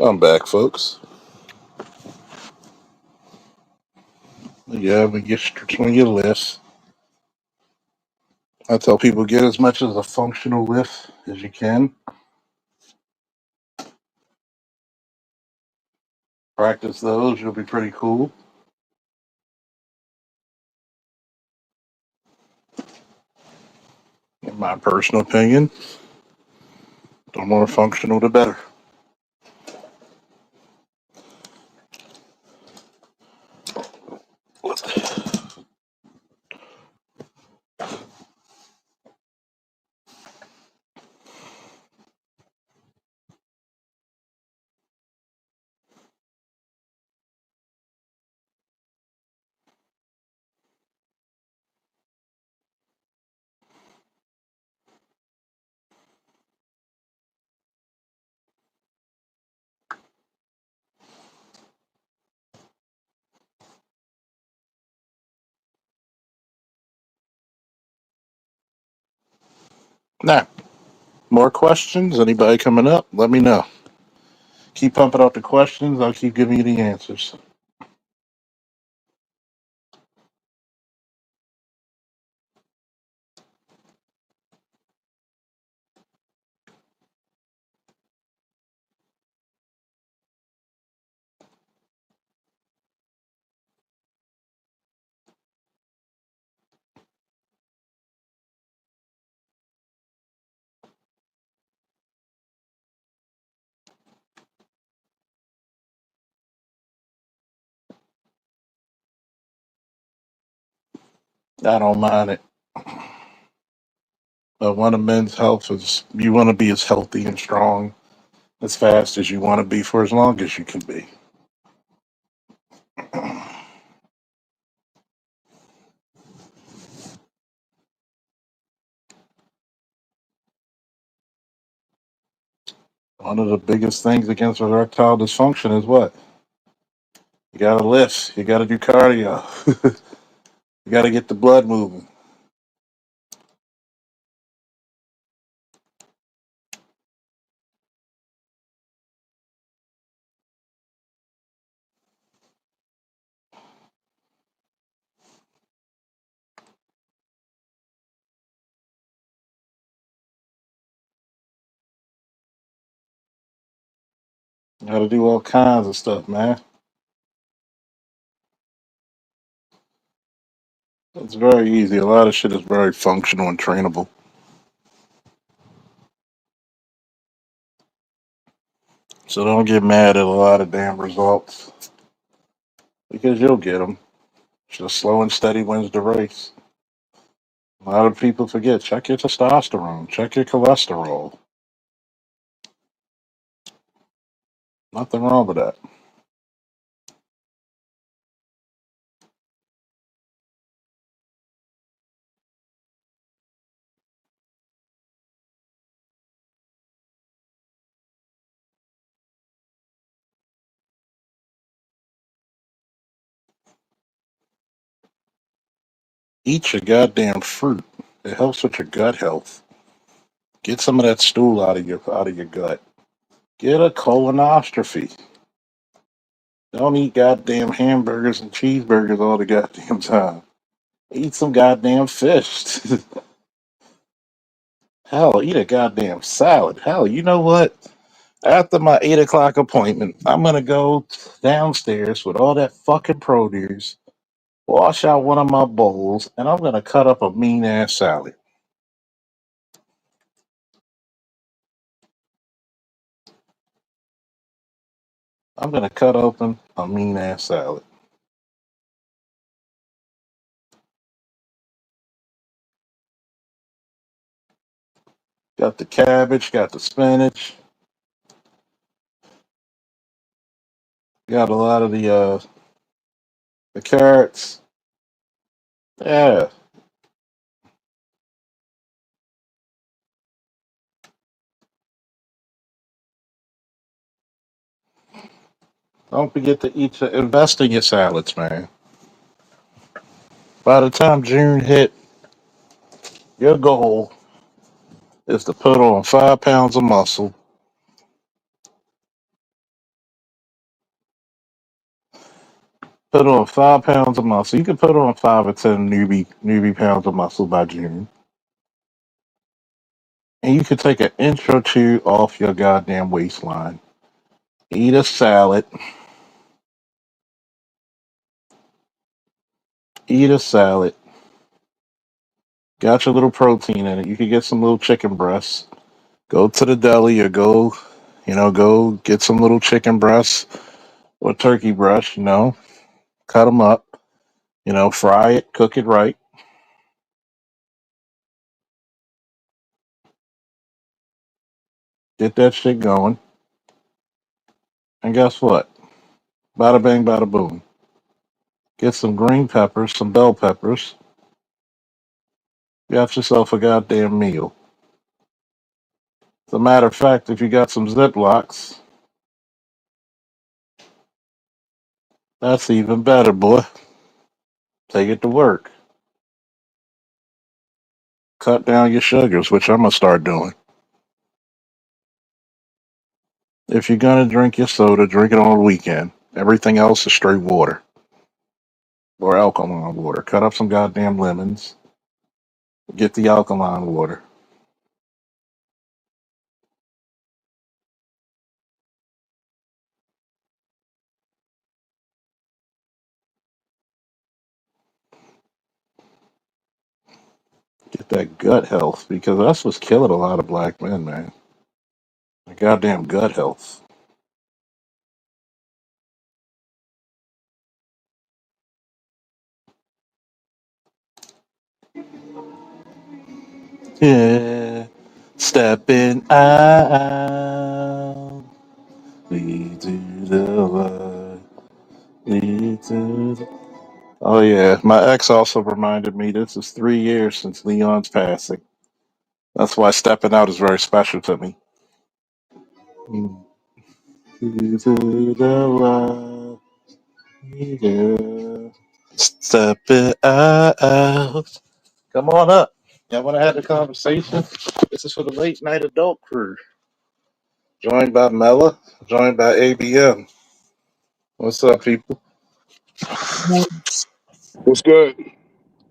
I'm back, folks. Yeah, when you lift, I tell people get as much as a functional lift as you can. Practice those, you'll be pretty cool. In my personal opinion, the more functional, the better. Now, more questions? Anybody coming up? Let me know. Keep pumping out the questions. I'll keep giving you the answers. I don't mind it. But one of men's health is you want to be as healthy and strong as fast as you want to be for as long as you can be. One of the biggest things against erectile dysfunction is what? You gotta lift, you gotta do cardio, you gotta get the blood moving. You gotta do all kinds of stuff, man. It's very easy. A lot of shit is very functional and trainable. So don't get mad at a lot of damn results because you'll get them. Just slow and steady wins the race. A lot of people forget. Check your testosterone. Check your cholesterol. Nothing wrong with that. Eat your goddamn fruit. It helps with your gut health. Get some of that stool out of your gut. Get a colonoscopy. Don't eat goddamn hamburgers and cheeseburgers all the goddamn time. Eat some goddamn fish. Hell, eat a goddamn salad. Hell, you know what? After my 8 o'clock appointment, I'm gonna go downstairs with all that fucking produce, wash out one of my bowls, and I'm gonna cut up a mean ass salad. I'm gonna cut open a mean ass salad. Got the cabbage, got the spinach, got a lot of the carrots. Yeah, don't forget to invest in your salads, man. By the time June hit, your goal is to put on 5 pounds of muscle, Put on 5 pounds of muscle. You can put on 5 or 10 newbie pounds of muscle by June, and you can take an inch or two off your goddamn waistline. Eat a salad. Eat a salad. Got your little protein in it. You can get some little chicken breasts. Go to the deli or go get some little chicken breasts or turkey breasts. Cut them up. Fry it, cook it right. Get that shit going. And guess what? Bada bang, bada boom. Get some green peppers, some bell peppers. Got yourself a goddamn meal. As a matter of fact, if you got some Ziplocs, that's even better, boy. Take it to work. Cut down your sugars, which I'm gonna start doing. If you're gonna drink your soda, drink it on the weekend. Everything else is straight water or alkaline water. Cut up some goddamn lemons. Get the alkaline water. Get that gut health because that's what's killing a lot of black men, man. The goddamn gut health. Yeah, stepping out. Lead to the light. Lead to the... Oh yeah, my ex also reminded me this is 3 years since Leon's passing. That's why stepping out is very special to me. Lead to the light. Yeah. Stepping out. Come on up. Y'all want to have a conversation? This is for the late night adult crew. Joined by Mella, joined by ABM. What's up, people? What's good?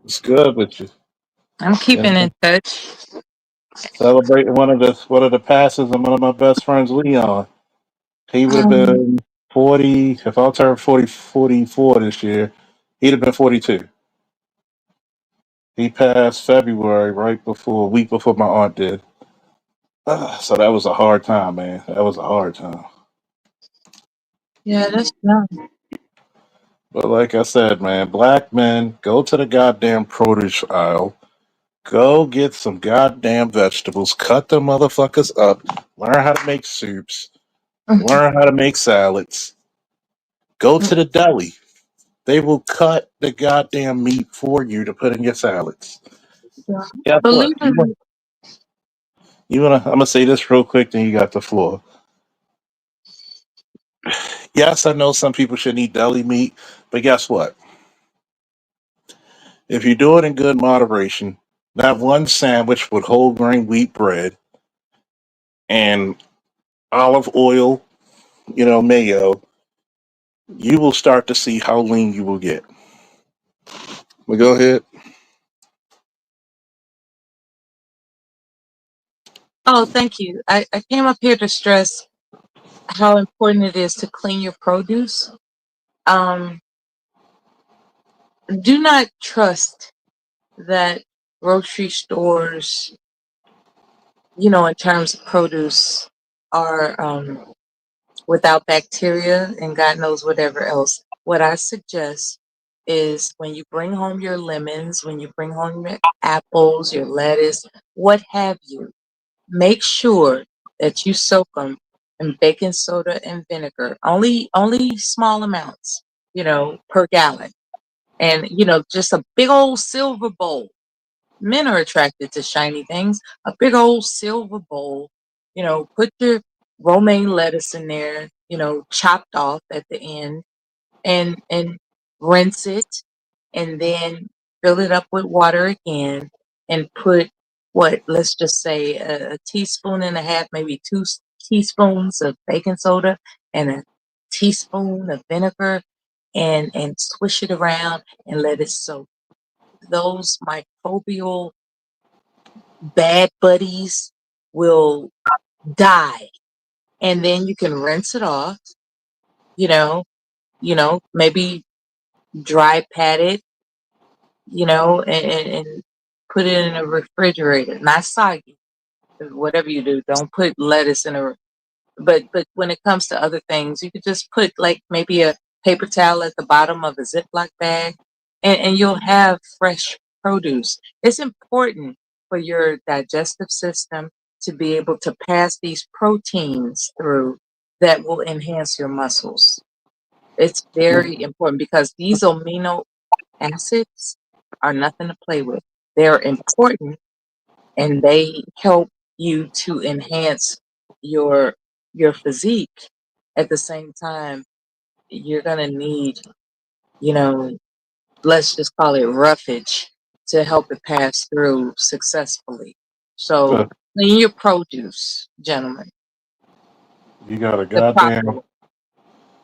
What's good with you? I'm And keeping in touch. celebrating one of the passes of one of my best friends, Leon. He would have Um, been 40 if I turned 44 this year. He'd have been 42. He passed February, right before a week before my aunt did. So that was a hard time, man. That was a hard time. yeah, that's young. But like I said, man, black men go to the goddamn produce aisle. Go get some goddamn vegetables. Cut the motherfuckers up. Learn how to make soups. Learn how to make salads. Go to the deli. They will cut the goddamn meat for you to put in your salads. Yeah. Guess what? Believe You want? it. You want to? I'm gonna say this real quick. Then you got the floor. Yes, I know some people shouldn't eat deli meat, but guess what? If you do it in good moderation, that one sandwich with whole grain wheat bread and olive oil, mayo, you will start to see how lean you will get. But go ahead. Oh, thank you. I came up here to stress how important it is to clean your produce. Um, do not trust that grocery stores, in terms of produce, are without bacteria and God knows whatever else. What I suggest is when you bring home your lemons, when you bring home your apples, your lettuce, what have you, make sure that you soak them in baking soda and vinegar. Only small amounts, per gallon. And just a big old silver bowl. Men are attracted to shiny things. A big old silver bowl. Put your romaine lettuce in there, chopped off at the end, and rinse it, and then fill it up with water again, and put, what, let's just say a teaspoon and a half, maybe teaspoons of baking soda and a teaspoon of vinegar, and swish it around and let it soak. Those microbial bad buddies will die. And then you can rinse it off, you know, maybe dry pat it, and put it in a refrigerator, not soggy. Whatever you do, don't put lettuce in a. But when it comes to other things, you could just put like maybe a paper towel at the bottom of a Ziploc bag, and you'll have fresh produce. It's important for your digestive system to be able to pass these proteins through that will enhance your muscles. It's very important because these amino acids are nothing to play with. They're important and they help you to enhance your your physique. At the same time, you're gonna need, you know, let's just call it roughage to help it pass through successfully. So Uh, clean your produce, gentlemen, You got a the proper goddamn, way.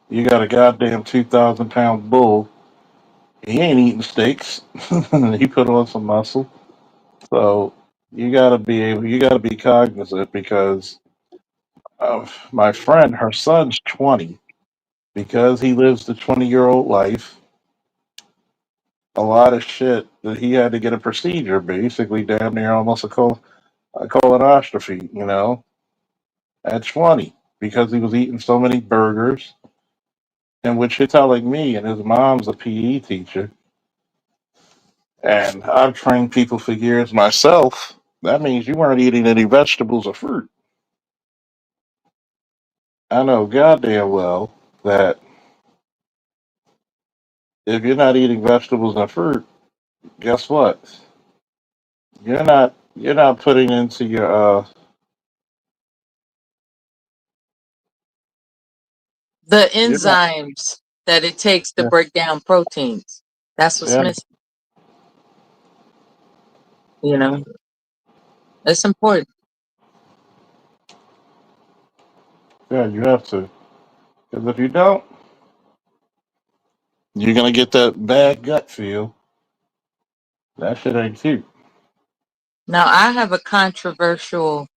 you got a goddamn 2,000 pound bull. He ain't eating steaks. He put on some muscle. So you gotta be cognizant because of my friend, her son's 20. Because he lives the 20-year-old life, a lot of shit that he had to get a procedure, basically damn near almost a colonoscopy, at 20 because he was eating so many burgers. And which you're telling me, and his mom's a PE teacher, and I've trained people for years myself. That means you weren't eating any vegetables or fruit. I know goddamn well that if you're not eating vegetables and fruit, guess what? You're not putting into your The you're not enzymes that it takes to yeah, break down proteins. That's what's yeah, missing. You know, it's important. yeah, you have to. Because if you don't, you're gonna get that bad gut feel. That shit ain't cute. Now, I have a controversial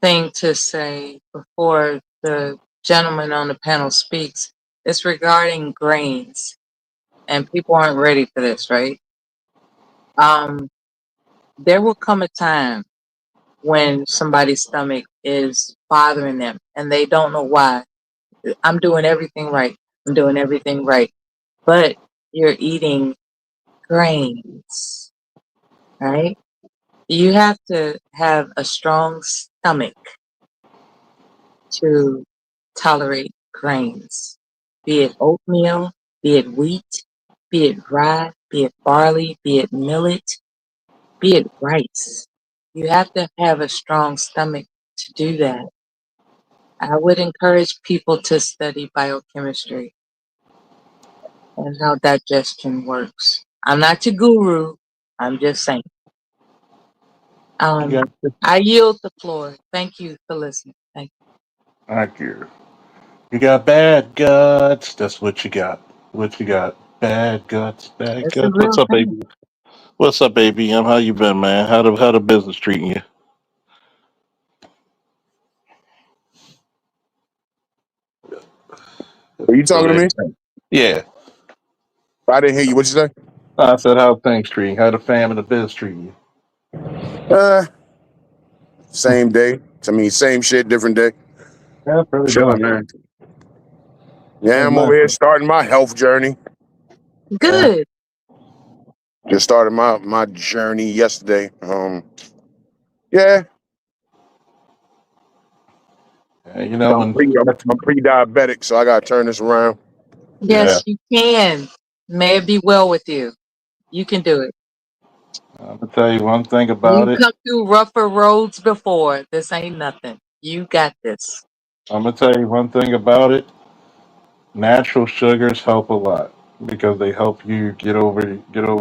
thing to say before the gentleman on the panel speaks. It's regarding grains, and people aren't ready for this, right? Um, there will come a time when somebody's stomach is bothering them and they don't know why. I'm doing everything right. I'm doing everything right. But you're eating grains, right? You have to have a strong stomach to tolerate grains, be it oatmeal, be it wheat, be it rye, be it barley, be it millet, be it rice. You have to have a strong stomach to do that. I would encourage people to study biochemistry and how digestion works. I'm not your guru. I'm just saying. You Um, got I yield the floor. Thank you for listening. Thank thank you. You got bad guts. That's what you got. What you got? Bad guts. you. Bad It's a guts. What's real up, thing. baby? What's up, baby? How you been, man? How the business treating you? Are you So talking to there. me? Yeah. I didn't hear you. What you say? I said, how things treating? How the fam and the biz treating Uh, Same day. I mean, same shit, different day. you? Yeah, pretty Chilling, much. man. Yeah, Pretty I'm over much. here starting my health journey. Yeah. Good. Just started my journey yesterday. Yeah, Yeah, you know, when I'm pre-diabetic, so I gotta turn this around. yeah, Yes, you can. May it be well with you. You can do it. I'm gonna tell you one thing about You it. come through rougher roads before. This ain't nothing. You got this. I'm gonna tell you one thing about it. Natural sugars help a lot because they help you get over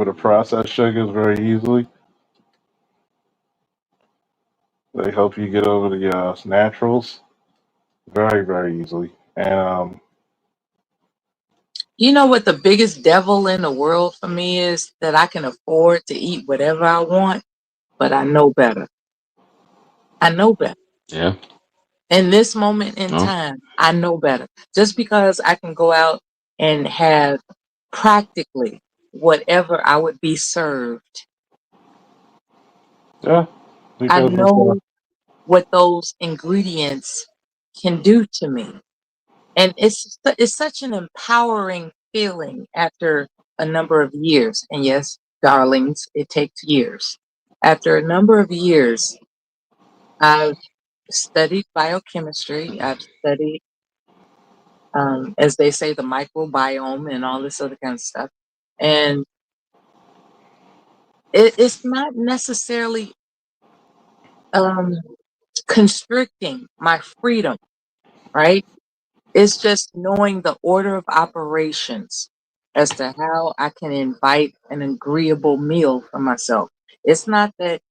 the processed sugars very easily. They help you get over the naturals very easily. And You know what the biggest devil in the world for me is? That I can afford to eat whatever I want, but I know better. I know better. Yeah. In this moment in No. time, I know better. Just because I can go out and have practically whatever I would be served, Yeah, I because know what those ingredients can do to me. And it's such an empowering feeling after a number of years. And yes, darlings, it takes years. After a number of years, I've studied biochemistry. I've studied, as they say, the microbiome and all this other kind of stuff. And it's not necessarily um, constricting my freedom, right? It's just knowing the order of operations as to how I can invite an agreeable meal for myself. It's not that,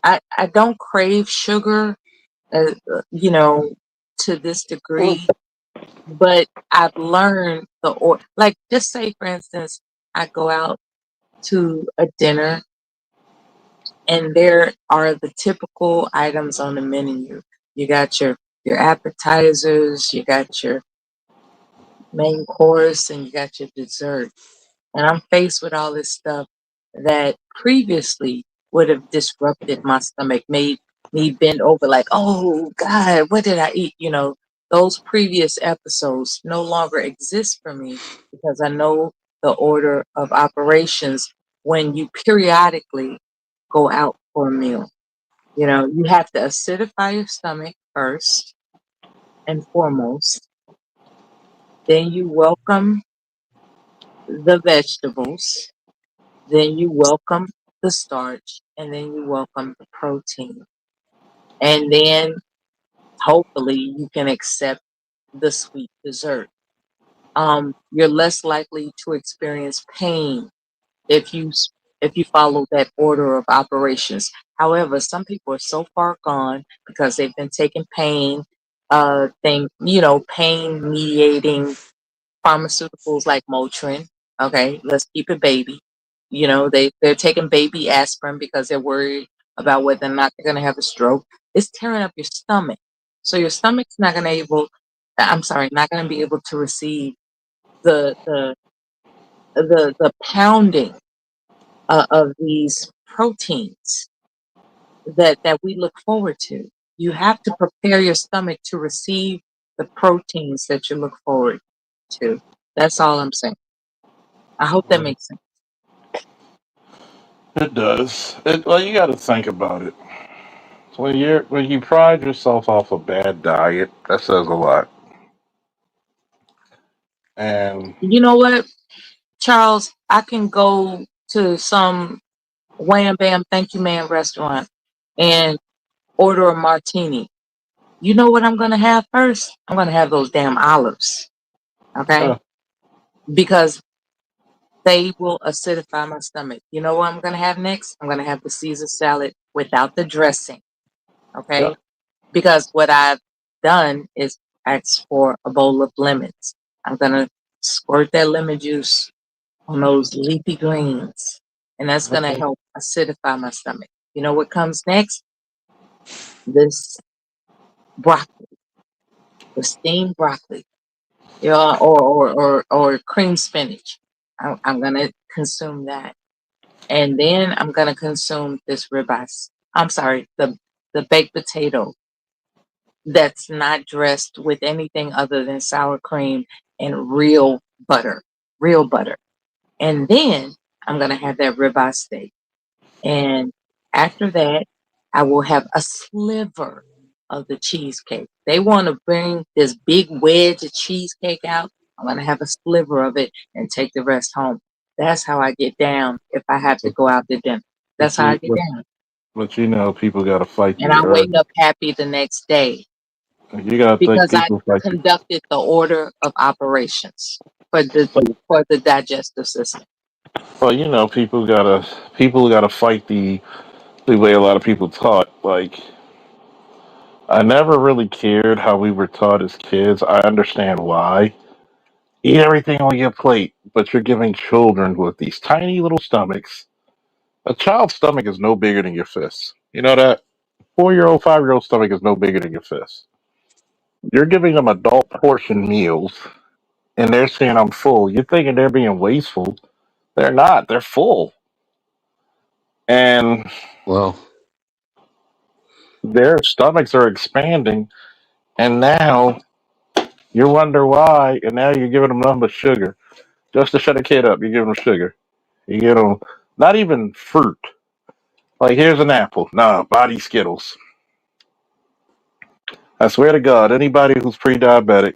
I don't crave sugar, to this degree, but I've learned like, just say, for instance, I go out to a dinner and there are the typical items on the menu. You got your appetizers, you got your main course, and you got your dessert. And I'm faced with all this stuff that previously would have disrupted my stomach, made me bend over like, oh God, what did I eat? Those previous episodes no longer exist for me because I know the order of operations when you periodically go out for a meal. You have to acidify your stomach first and foremost. Then you welcome the vegetables. Then you welcome the starch, and then you welcome the protein. And then hopefully you can accept the sweet dessert. You're less likely to experience pain if you follow that order of operations. However, some people are so far gone because they've been taking pain mediating pharmaceuticals like Motrin. Okay, let's keep it baby. They're taking baby aspirin because they're worried about whether or not they're going to have a stroke. It's tearing up your stomach, so your stomach's not going to able. I'm sorry, not going to be able to receive the the the pounding of these proteins that we look forward to. You have to prepare your stomach to receive the proteins that you look forward to. That's all I'm saying. I hope that makes sense. it does. Well, you got to think about it. When you pride yourself off a bad diet, that says a lot. And You know what, Charles? I can go to some Wham Bam Thank You Man restaurant and order a martini. You know what I'm going to have first? I'm going to have those damn olives, okay? uh, Because they will acidify my stomach. You know what I'm going to have next? I'm going to have the Caesar salad without the dressing, yeah, okay? Because what I've done is ask for a bowl of lemons. I'm going to squirt that lemon juice on those leafy greens, and that's going to okay. help acidify my stomach. You know what comes next? This broccoli, the steamed broccoli, or cream spinach. I'm going to consume that. And then I'm gonna consume this ribeye. I'm sorry, the baked potato that's not dressed with anything other than sour cream and butter, real butter. And then I'm gonna have that ribeye steak. And after that, I will have a sliver of the cheesecake. They want to bring this big wedge of cheesecake out. I'm gonna have a sliver of it and take the rest home. That's how I get down if I have to But, go out to dinner. That's but how I you, get but, down. but you know, people got to fight And the I wake urge. up happy the next day You got to think because I people fight the. conducted the order of operations for the But, for the digestive system. well, people gotta fight the way a lot of people taught. Like, I never really cared how we were taught as kids. I understand why, Eat everything on your plate, but you're giving children with these tiny little stomachs. A child's stomach is no bigger than your fist. You know that? 4-year-old, 5-year-old stomach is no bigger than your fist. You're giving them adult portion meals, and they're saying, I'm full. You're thinking they're being wasteful. They're not. They're full. And Well, their stomachs are expanding, and now you wonder why, and now you're giving them nothing but sugar. Just to shut a kid up, you give them sugar. You give them not even fruit. Like, here's an apple. Nah, body Skittles. I swear to God, anybody who's pre diabetic,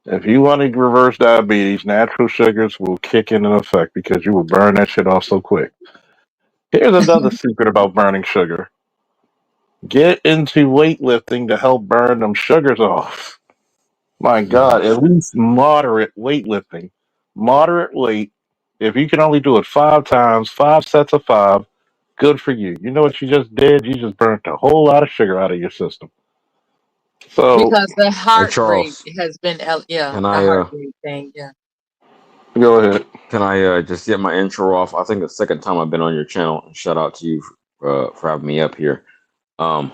if you want to reverse diabetes, natural sugars will kick in effect because you will burn that shit off so quick. Here's another secret about burning sugar: get into weightlifting to help burn them sugars off. My God, at least moderate weightlifting. Moderate weight. If you can only do it 5 times, 5 sets of 5, good for you. You know what you just did? You just burnt a whole lot of sugar out of your system. So, Because the hey heart rate Charles, has been, yeah, can the I heart rate thing, yeah. go ahead. just get my intro off? I think the second time I've been on your channel. Shout out to you for having me up here. Um,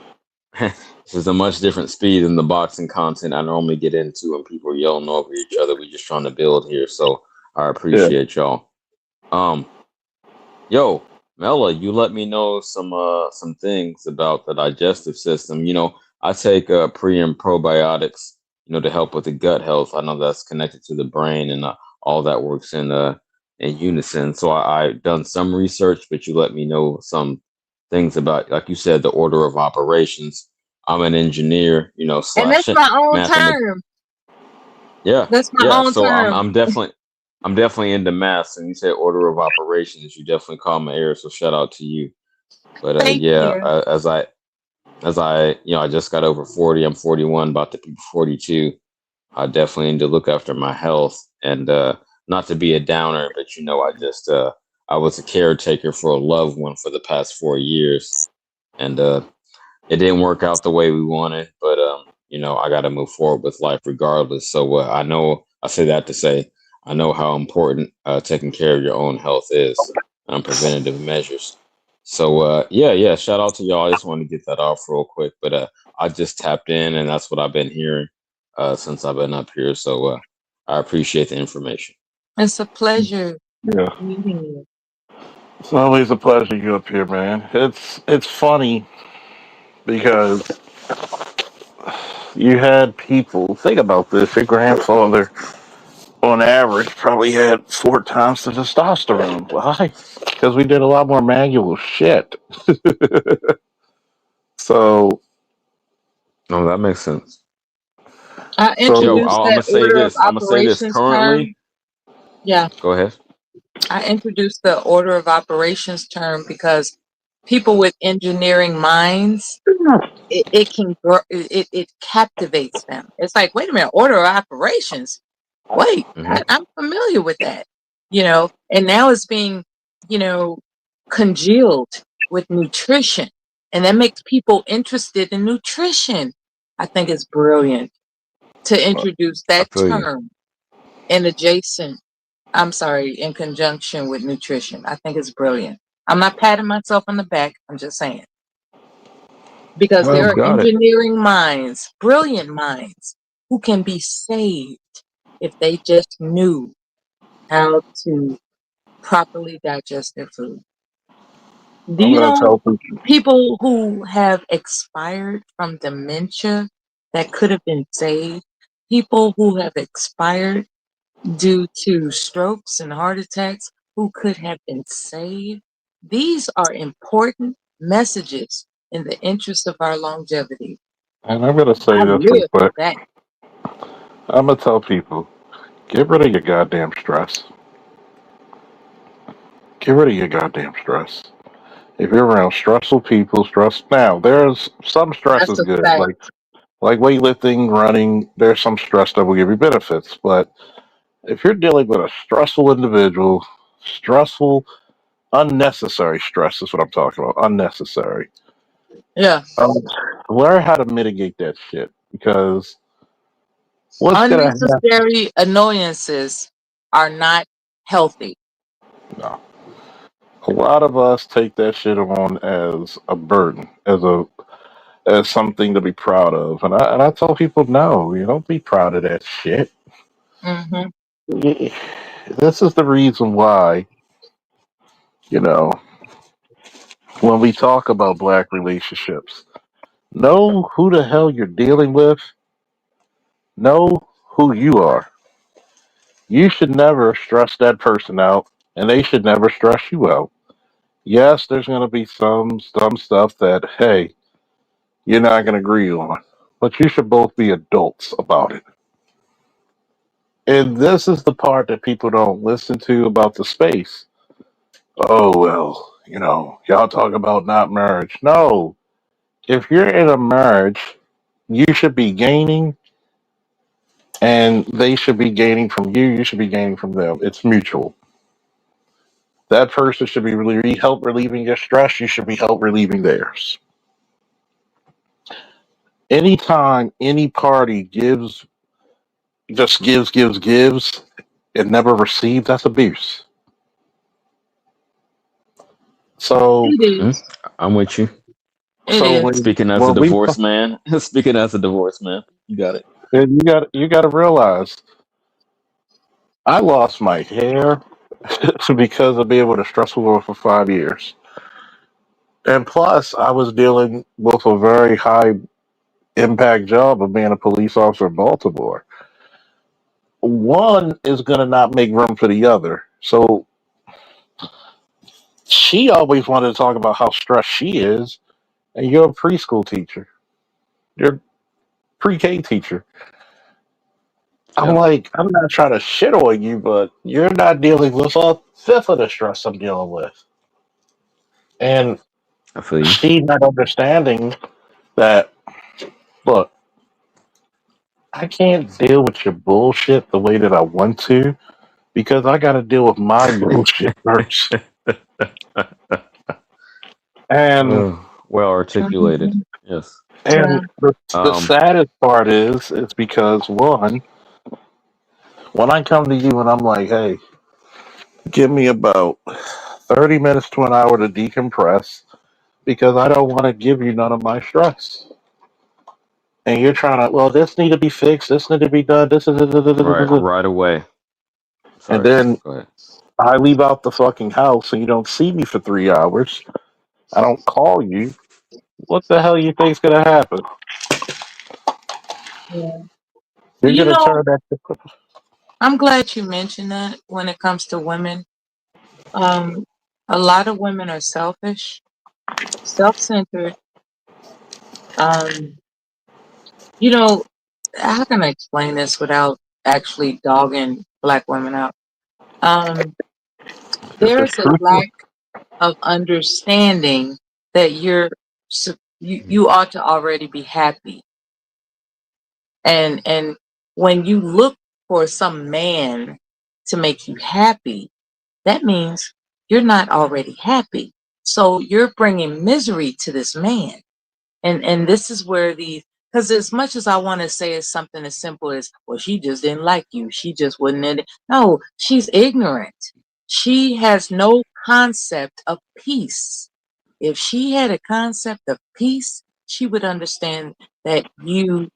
this is a much different speed than the boxing content I normally get into when people are yelling over each other. We're just trying to build here, so I Yeah. appreciate y'all. Yo, Mela, you let me know some things about the digestive system. I take pre and probiotics, to help with the gut health. I know that's connected to the brain and all that works in unison. So I've done some research, but you let me know some things about, like you said, the order of operations. I'm an engineer, And slash that's my own mathematician. term. Yeah, That's my yeah. own So I'm term. I'm definitely I'm definitely into maths, and you say order of operations. You definitely caught my ear, so shout out to you. But Thank yeah, you. I just got over 40. I'm 41, about to be 42. I definitely need to look after my health, and not to be a downer, but I was a caretaker for a loved one for the past 4 years, and it didn't work out the way we wanted, but I got to move forward with life regardless. So I say that to say I know how important taking care of your own health is on preventative measures. So yeah, shout out to y'all. I just wanted to get that off real quick, but I just tapped in, and that's what I've been hearing since I've been up here. So I appreciate the information. It's a pleasure Yeah. meeting you. It's always a pleasure you up here, man. It's funny because you had people think about this. Your grandfather, on average, probably had 4 times the testosterone. Why? Because we did a lot more manual shit. So, No, that makes sense. I Yo, so introduced I'm gonna that say order of this. I'm gonna say this operations term. currently. Yeah, Go ahead. I introduced the order of operations term because people with engineering minds, it can grow, it captivates them. It's like, wait a minute, order of operations. Wait, Hmm. I'm familiar with that, and now it's being, you know, congealed with nutrition, and that makes people interested in nutrition. I think it's brilliant to introduce I that feel you. term in conjunction with nutrition. I think it's brilliant. I'm not patting myself on the back. I'm just saying. Because No, there you are got it. engineering minds, brilliant minds, who can be saved if they just knew how to properly digest their food. Do I'm you gonna know tell people. people who have expired from dementia that could have been saved? People who have expired due to strokes and heart attacks who could have been saved? These are important messages in the interest of our longevity. And I'm gonna I say this real live for quick. that. I'm gonna tell people, get rid of your goddamn stress. Get rid of your goddamn stress. If you're around stressful people, stress. Now, there's some stress That's is a good, fact. like weightlifting, running. There's some stress that will give you benefits, but if you're dealing with a stressful individual, stressful, unnecessary stress is what I'm talking about. Unnecessary. Yeah. Um, learn how to mitigate that shit because What's gonna happen? Unnecessary annoyances are not healthy. No. A lot of us take that shit on as a burden, as something to be proud of, and I tell people, no, you don't be proud of that shit. Hmm. This is the reason why, you know, when we talk about black relationships, know who the hell you're dealing with, know who you are. You should never stress that person out, and they should never stress you out. Yes, there's going to be some stuff that, hey, you're not going to agree on, but you should both be adults about it. And this is the part that people don't listen to about the space. Oh, well, y'all talk about not marriage. No, if you're in a marriage, you should be gaining, and they should be gaining from you. You should be gaining from them. It's mutual. That person should be really help relieving your stress. You should be help relieving theirs. Anytime any party gives, and never receives, that's abuse. So, It Mhm. is. I'm with you. It so is. when Speaking as a when we divorced man, speaking as a divorced man, you got it. and you got to realize, I lost my hair because of being with a stressful woman for 5 years, and plus I was dealing with a very high impact job of being a police officer in Baltimore. One is going to not make room for the other. So she always wanted to talk about how stressed she is, and you're a preschool teacher, you're a pre-K teacher. I'm Yeah, like, I'm not trying to shit on you, but you're not dealing with a fifth of the stress I'm dealing with. And I feel you. she not understanding that, look, I can't deal with your bullshit the way that I want to because I got to deal with my bullshit first. And Well articulated. Mhm. Yes. Yeah. the Um. saddest part is, it's because one, when I come to you and I'm like, hey, give me about 30 minutes to an hour to decompress because I don't want to give you none of my stress. And you're trying to, well, this need to be fixed, this need to be done, this is, Right. Right away. and Sorry. then Go ahead. I leave out the fucking house and you don't see me for 3 hours. I don't call you. What the hell you think's gonna happen? Yeah. You're You gonna know, turn that. I'm glad you mentioned that when it comes to women. Um, a lot of women are selfish, self-centered. Um, you know, how can I explain this without actually dogging black women out? Um, If it's there's a truthful, lack of understanding that you ought to already be happy, and when you look for some man to make you happy, that means you're not already happy. So you're bringing misery to this man. And this is where because as much as I want to say it's something as simple as, well, she just didn't like you. She just wasn't in it. No, she's ignorant. She has no concept of peace. If she had a concept of peace, she would understand that you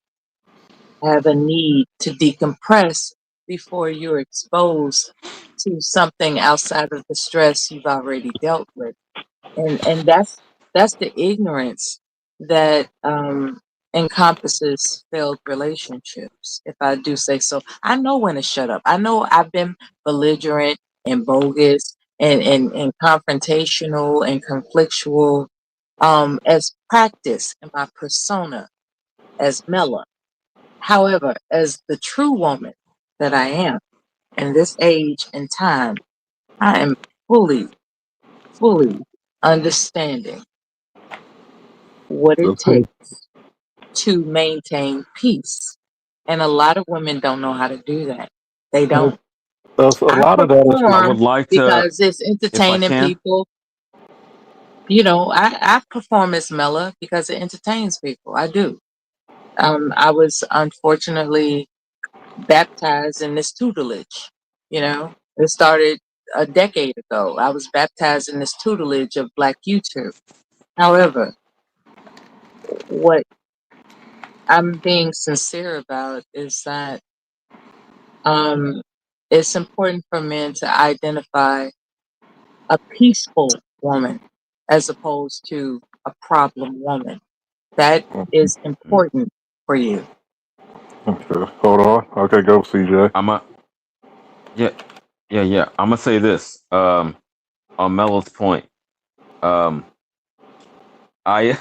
have a need to decompress before you're exposed to something outside of the stress you've already dealt with. And that's the ignorance that encompasses failed relationships, if I do say so. I know when to shut up. I know I've been belligerent and bogus and confrontational and conflictual as practice in my persona as Mela. However, as the true woman that I am in this age and time, I am fully, fully understanding what it that's, takes to maintain peace. And a lot of women don't know how to do that. They don't. that's a I lot of that is I because would perform like to, because it's if I entertaining can. people. You know, I perform as Mela because it entertains people. I do. I was unfortunately baptized in this tutelage. You know, it started a decade ago. I was baptized in this tutelage of Black YouTube. However, what I'm being sincere about is that it's important for men to identify a peaceful woman as opposed to a problem woman. That is important for you. Okay, hold on. Okay, go, CJ. I'm a yeah, I'm gonna say this. On Melo's point, um, I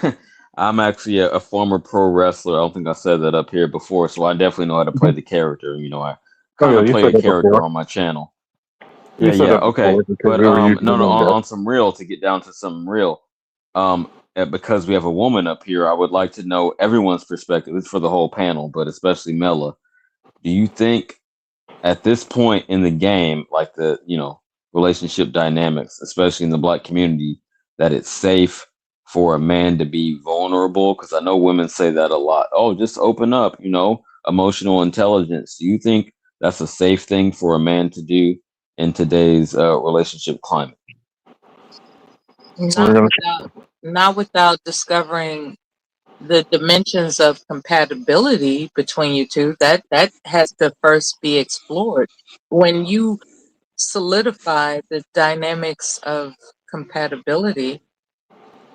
I'm actually a former pro wrestler. I don't think I said that up here before, so I definitely know how to play the character. You know, I Oh kind yeah, of you play said a that character before. on my channel. You said that Okay. before because But we were using no, one day. on some real, to get down to some real. Because we have a woman up here, I would like to know everyone's perspective. It's for the whole panel, but especially Mela. Do you think at this point in the game, like the, relationship dynamics, especially in the Black community, that it's safe for a man to be vulnerable? Because I know women say that a lot. Oh, just open up, emotional intelligence. Do you think that's a safe thing for a man to do in today's relationship climate? We're Not gonna. without discovering the dimensions of compatibility between you two. That has to first be explored. When you solidify the dynamics of compatibility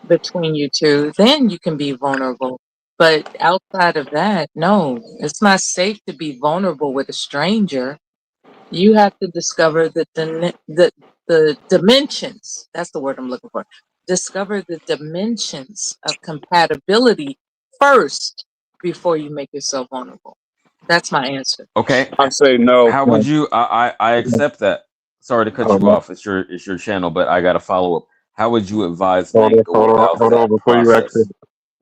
between you two, then you can be vulnerable. But outside of that, no, it's not safe to be vulnerable with a stranger. You have to discover the dimensions. That's the word I'm looking for. Discover the dimensions of compatibility first before you make yourself vulnerable. That's my answer. Okay. I say no. How would you? I accept that. Sorry to cut Hold you on, off. It's your channel, but I got to follow up. How would you advise men go about hold on. that process?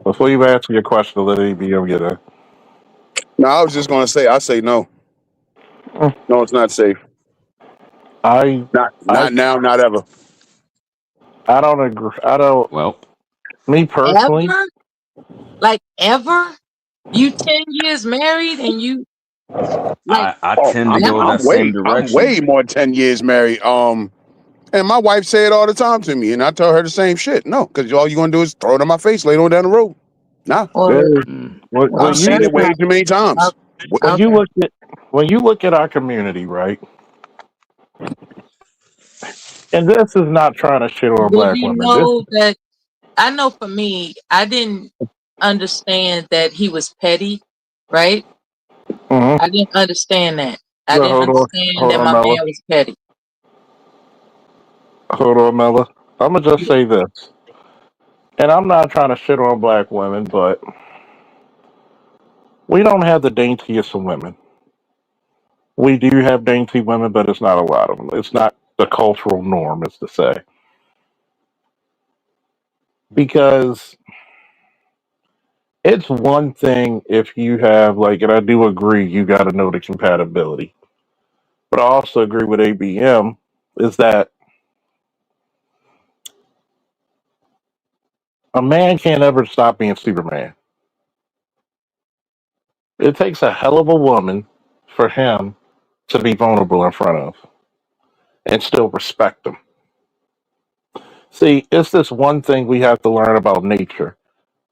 Before you answer your question, let ABM get in. No, I was just gonna say. I say no. Mm, No, it's not safe. I, I, Not now. Not ever. I don't agree. I don't. Well, Me personally, Ever? Like ever? You 10 years married and you like I Oh, tend to I'm go ever? I'm that same way I'm direction. way more than 10 years married. And my wife say it all the time to me, and I tell her the same shit. No, because all you're gonna do is throw it in my face later on down the road. Nah, Well, there- Mm. I've well, seen that's it way not too many times. when you okay. look at our community, right? And this is not trying to shit on Did Black you women. This, know that? I know for me, I didn't understand that he was petty, right? mhm. I didn't understand that. I No, didn't understand hold that on, my Mella. man was petty. Hold on, Mella. I'm gonna just say this, and I'm not trying to shit on Black women, but we don't have the daintiest of women. We do have dainty women, but it's not a lot of them. It's not the cultural norm, is to say, because it's one thing if you have like, and I do agree, you got to know the compatibility, but I also agree with ABM is that a man can't ever stop being Superman. It takes a hell of a woman for him to be vulnerable in front of and still respect them. See, it's this one thing we have to learn about nature.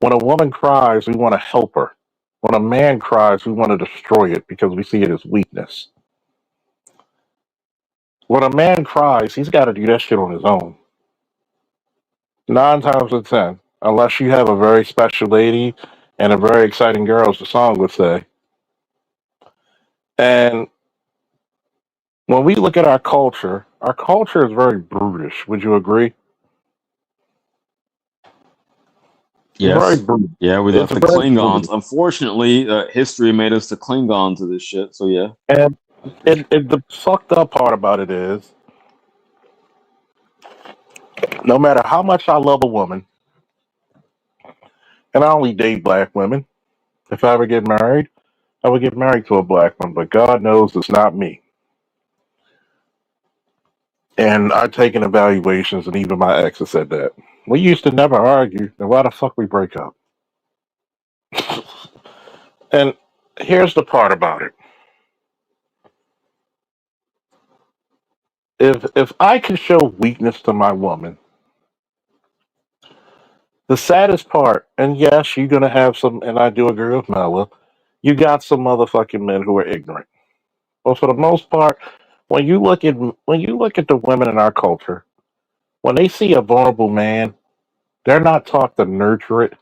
When a woman cries, we want to help her. When a man cries, we want to destroy it because we see it as weakness. When a man cries, he's got to do that shit on his own. 9 times out of 10, unless you have a very special lady and a very exciting girl, as the song would say. And when we look at our culture is very brutish. Would you agree? Very Yes. brutish. Yeah, we It's left the very Klingons. brutish. Unfortunately, history made us to cling on to this shit. So yeah. And the fucked up part about it is, no matter how much I love a woman, and I only date Black women, if I ever get married, I would get married to a Black one, but God knows it's not me. And I've taken evaluations, and even my ex has said that. We used to never argue, then why the fuck we break up? And here's the part about it. if I could show weakness to my woman, the saddest part, and yes, you're gonna have some, and I do agree with Mella. You got some motherfucking men who are ignorant, but for the most part, when you look at the women in our culture, when they see a vulnerable man, they're not taught to nurture it,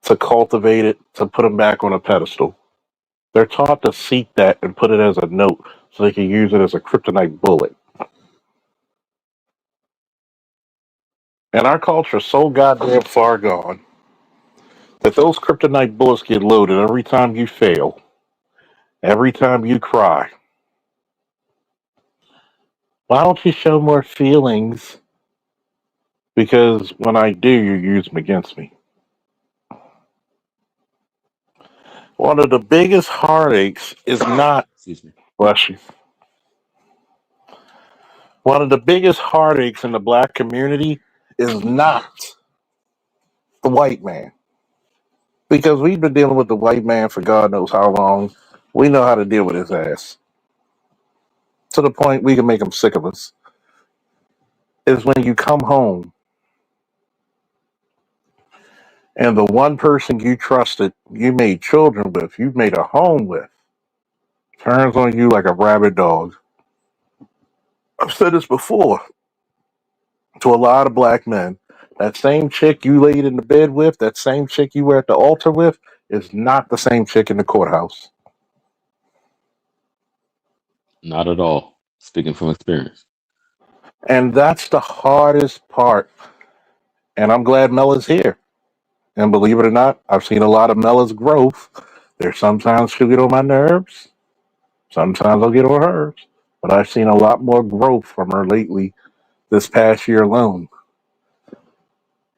to cultivate it, to put him back on a pedestal. They're taught to seek that and put it as a note so they can use it as a kryptonite bullet. And our culture is so goddamn far gone that those kryptonite bullets get loaded every time you fail, every time you cry. Why don't you show more feelings? Because when I do, you use them against me. One of the biggest heartaches is not, Excuse me. bless you, one of the biggest heartaches in the black community is not the white man. Because we've been dealing with the white man for God knows how long. We know how to deal with his ass. To the point we can make him sick of us. Is when you come home and the one person you trusted, you made children with, you made a home with, turns on you like a rabid dog. I've said this before to a lot of black men. That same chick you laid in the bed with, that same chick you were at the altar with, is not the same chick in the courthouse. Not at all. Speaking from experience. And that's the hardest part. And I'm glad Mella's here. And believe it or not, I've seen a lot of Mella's growth. There's sometimes she'll get on my nerves. Sometimes I'll get on hers. But I've seen a lot more growth from her lately this past year alone.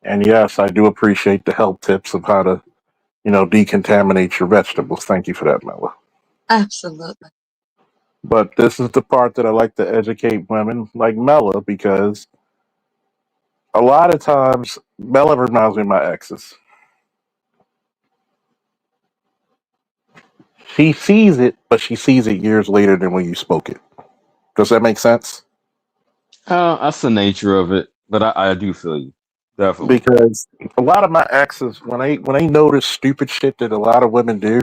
And yes, I do appreciate the help tips of how to, decontaminate your vegetables. Thank you for that, Mella. Absolutely. But this is the part that I like to educate women like Mella because a lot of times Mella reminds me of my exes. She sees it, but she sees it years later than when you spoke it. Does that make sense? That's the nature of it, but I do feel you. Definitely. Because a lot of my exes, when they notice stupid shit that a lot of women do,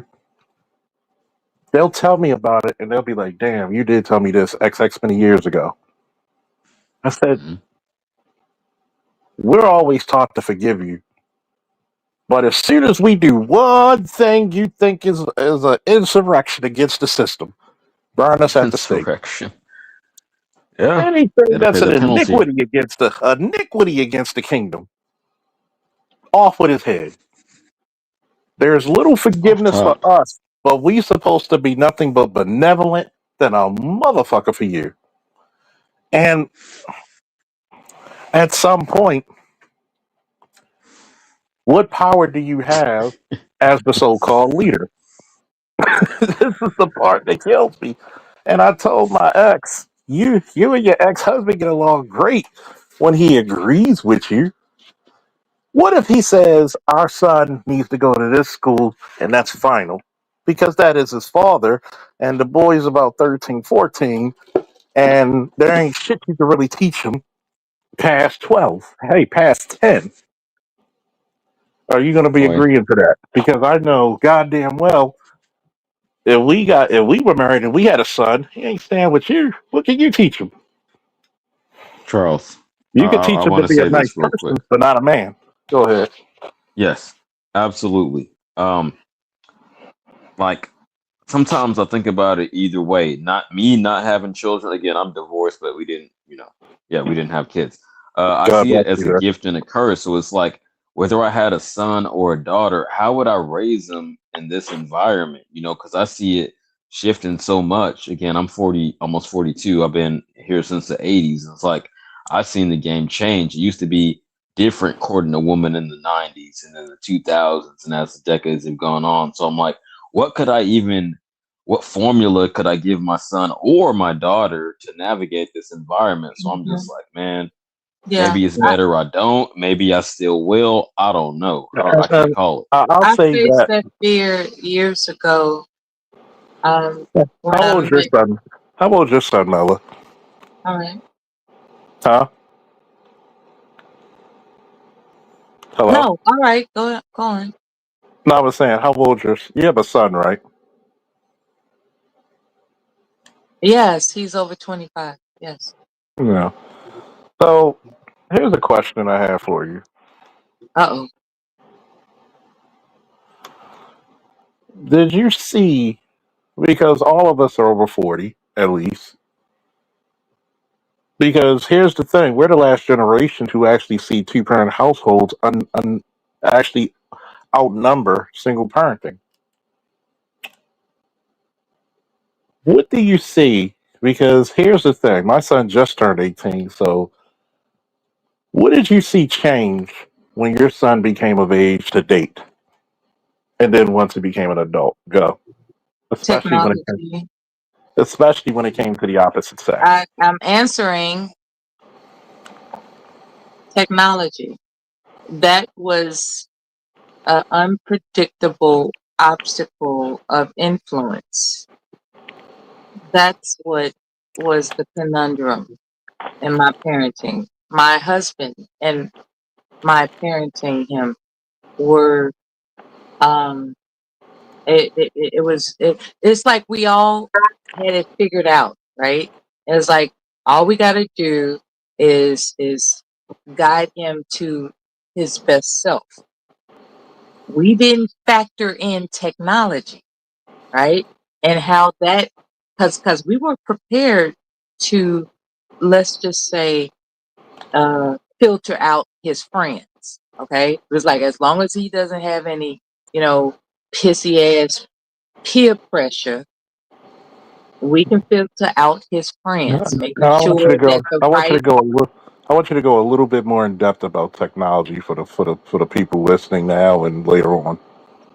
they'll tell me about it and they'll be like, "Damn, you did tell me this X many years ago." I said, Hmm. "We're always taught to forgive you, but as soon as we do one thing you think is an insurrection against the system, burn us at the stake. Insurrection. Yeah. Anything Gotta pay that's an the penalty. iniquity against the kingdom, off with his head." There's little Off forgiveness for top. us, but we supposed to be nothing but benevolent than a motherfucker for you. And at some point, what power do you have as the so-called leader? This is the part that kills me. And I told my ex, you and your ex-husband get along great when he agrees with you. What if he says our son needs to go to this school and that's final? Because that is his father, and the boy's about 13, 14, and there ain't shit you can really teach him past 12. Hey, past 10. Are you going to Good be point. agreeing to that? Because I know goddamn well if we were married and we had a son, he ain't staying with you. What can you teach him? Charles, You can I teach him want to to be a say nice this real person, quick. but not a man. Go ahead. Yes, absolutely. Like sometimes I think about it either way. Not me not having children. Again, I'm divorced, but we didn't, yeah, we didn't have kids. I God see bless it as you a there. gift and a curse. So it's like whether I had a son or a daughter, how would I raise them in this environment? Because I see it shifting so much. Again, I'm 40, almost 42. I've been here since the 80s. It's like I've seen the game change. It used to be different courting a woman in the 90s and then the 2000s, and as the decades have gone on. So I'm like, what could I even what formula could I give my son or my daughter to navigate this environment? So I'm just Mhm. like, man, Yeah. maybe it's better I don't. Maybe I still will. I don't know. I can't And call it. I'll I say faced that. that fear years ago. When How I old is your met son? How old is your son, Mella? All right. Huh? Hello? No. All right. Go on. No, I was saying, how old you have a son, right? Yes, he's over 25. Yes. Yeah. So here's a question I have for you. Uh-oh. Did you see, because all of us are over 40, at least, because here's the thing, we're the last generation to actually see two-parent households actually outnumber single parenting. What do you see? Because here's the thing, my son just turned 18, so what did you see change when your son became of age to date? And then once he became an adult, go. Especially when it came, Technology. especially when it came to the opposite sex. I'm answering technology. That was an unpredictable obstacle of influence. That's what was the conundrum in my parenting. My husband and my parenting him were um it's like we all had it figured out, right? It's like all we got to do is guide him to his best self. We didn't factor in technology, right? And how that, because we were prepared to, let's just say, filter out his friends. Okay, it was like as long as he doesn't have any, you know, pissy ass peer pressure, we can filter out his friends, making Now, sure that the right. I want you to go a little bit more in depth about technology for the people listening now and later on.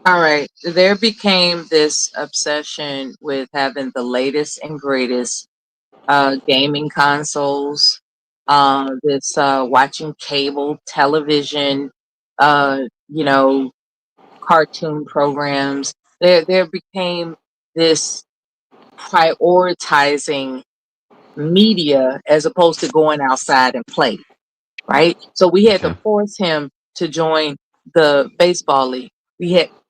All right, there became this obsession with having the latest and greatest gaming consoles, this watching cable television, you know, cartoon programs. There became this prioritizing media as opposed to going outside and play, right? So we had to Okay. force him to join the baseball league.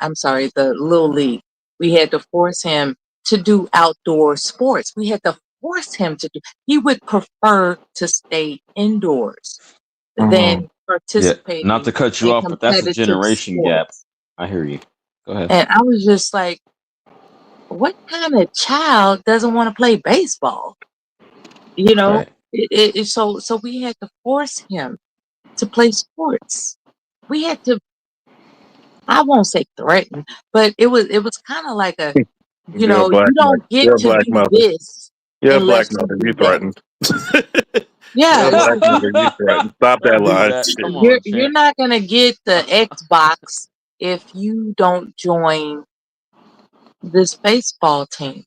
I'm sorry, the little league. We had to force him to do outdoor sports. We had to force him to do. He would prefer to stay indoors Mm. than Yeah. Not participating to cut you in off, but that's a competitive generation gap. sports. I hear you. Go ahead. And I was just like, what kind of child doesn't want to play baseball? You know, Right. so we had to force him to play sports. We had to, I won't say threaten, but it was kind of like a, You're a black you mother. don't get You're a to black do mother. this You're a black unless you mother. You do that. threatened. You're a Yeah, black mother. You threatened. Stop that Don't do lie. that. Come you're on, you're champ. not gonna get the Xbox if you don't join this baseball team.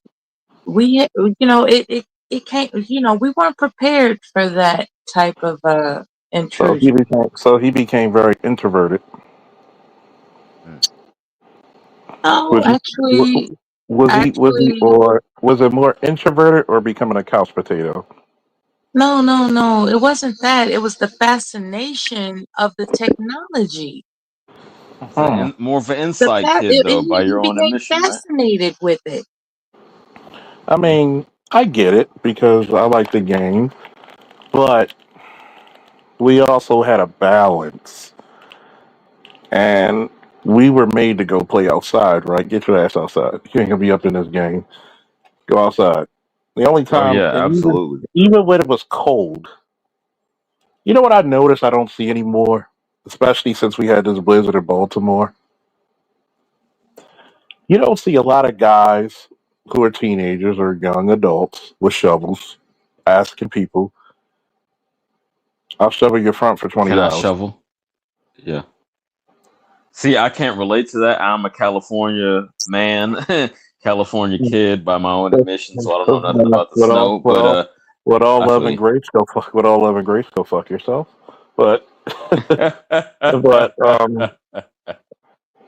It can't. We weren't prepared for that type of intrusion. So he became very introverted. Mm. No, Was he? actually, Was he, actually, or was it more introverted or becoming a couch potato? no, no, no. It wasn't that. It was the fascination of the technology. Hmm. More of an inside kid though, by He your own became admission, right? fascinated with it. I mean, I get it because I like the game, but we also had a balance, and we were made to go play outside, right? Get your ass outside. You ain't gonna be up in this game. Go outside. The only Oh time, yeah, and absolutely. even when it was cold, you know what I noticed I don't see anymore, especially since we had this blizzard in Baltimore. You don't see a lot of guys who are teenagers or young adults with shovels asking people, "I'll shovel your front for Can I $20." shovel? Yeah. See, I can't relate to that. I'm a California man, California kid by my own admission, so I don't know nothing about the With all, snow. with But all, with all I love feel and you. grace, go fuck. With all love and grace, go fuck yourself. But, but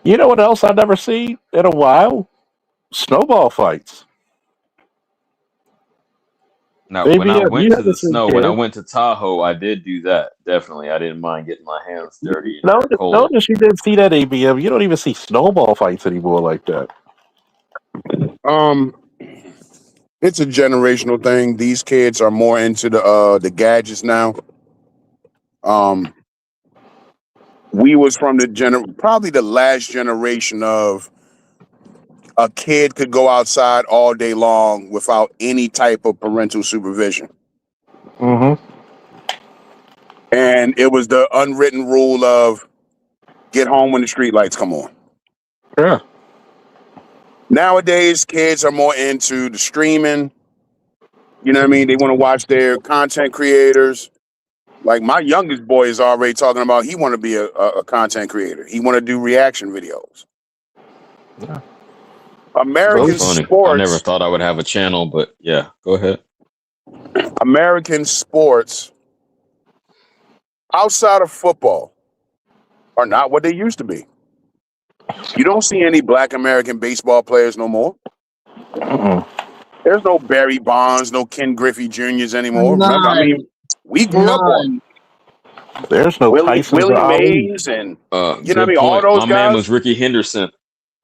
you know what else I never see in a while? Snowball fights. Now, when I ABM, went you to the haven't seen snow, when I kids. went to Tahoe, I did do that. Definitely, I didn't mind getting my hands dirty and cold. Notice you didn't see that ABM. You don't even see snowball fights anymore like that. Um, it's a generational thing. These kids are more into the gadgets now. Um, we was from probably the last generation of a kid could go outside all day long without any type of parental supervision. Mm-hmm. And it was the unwritten rule of get home when the street lights come on. Yeah. Nowadays, kids are more into the streaming. You know what I mean? They want to watch their content creators. Like my youngest boy is already talking about he want to be a content creator. He want to do reaction videos. Yeah. That's American funny. I never sports, thought I would have a channel, but yeah, go ahead. American sports outside of football are not what they used to be. You don't see any black American baseball players no more. Mm-mm. There's no Barry Bonds, no Ken Griffey Juniors anymore. Remember, I None, mean, we grew up on none. There's no Tyson's or Willie Ali. Mays and you know what I Good mean, all point. those My man guys. was Ricky Henderson.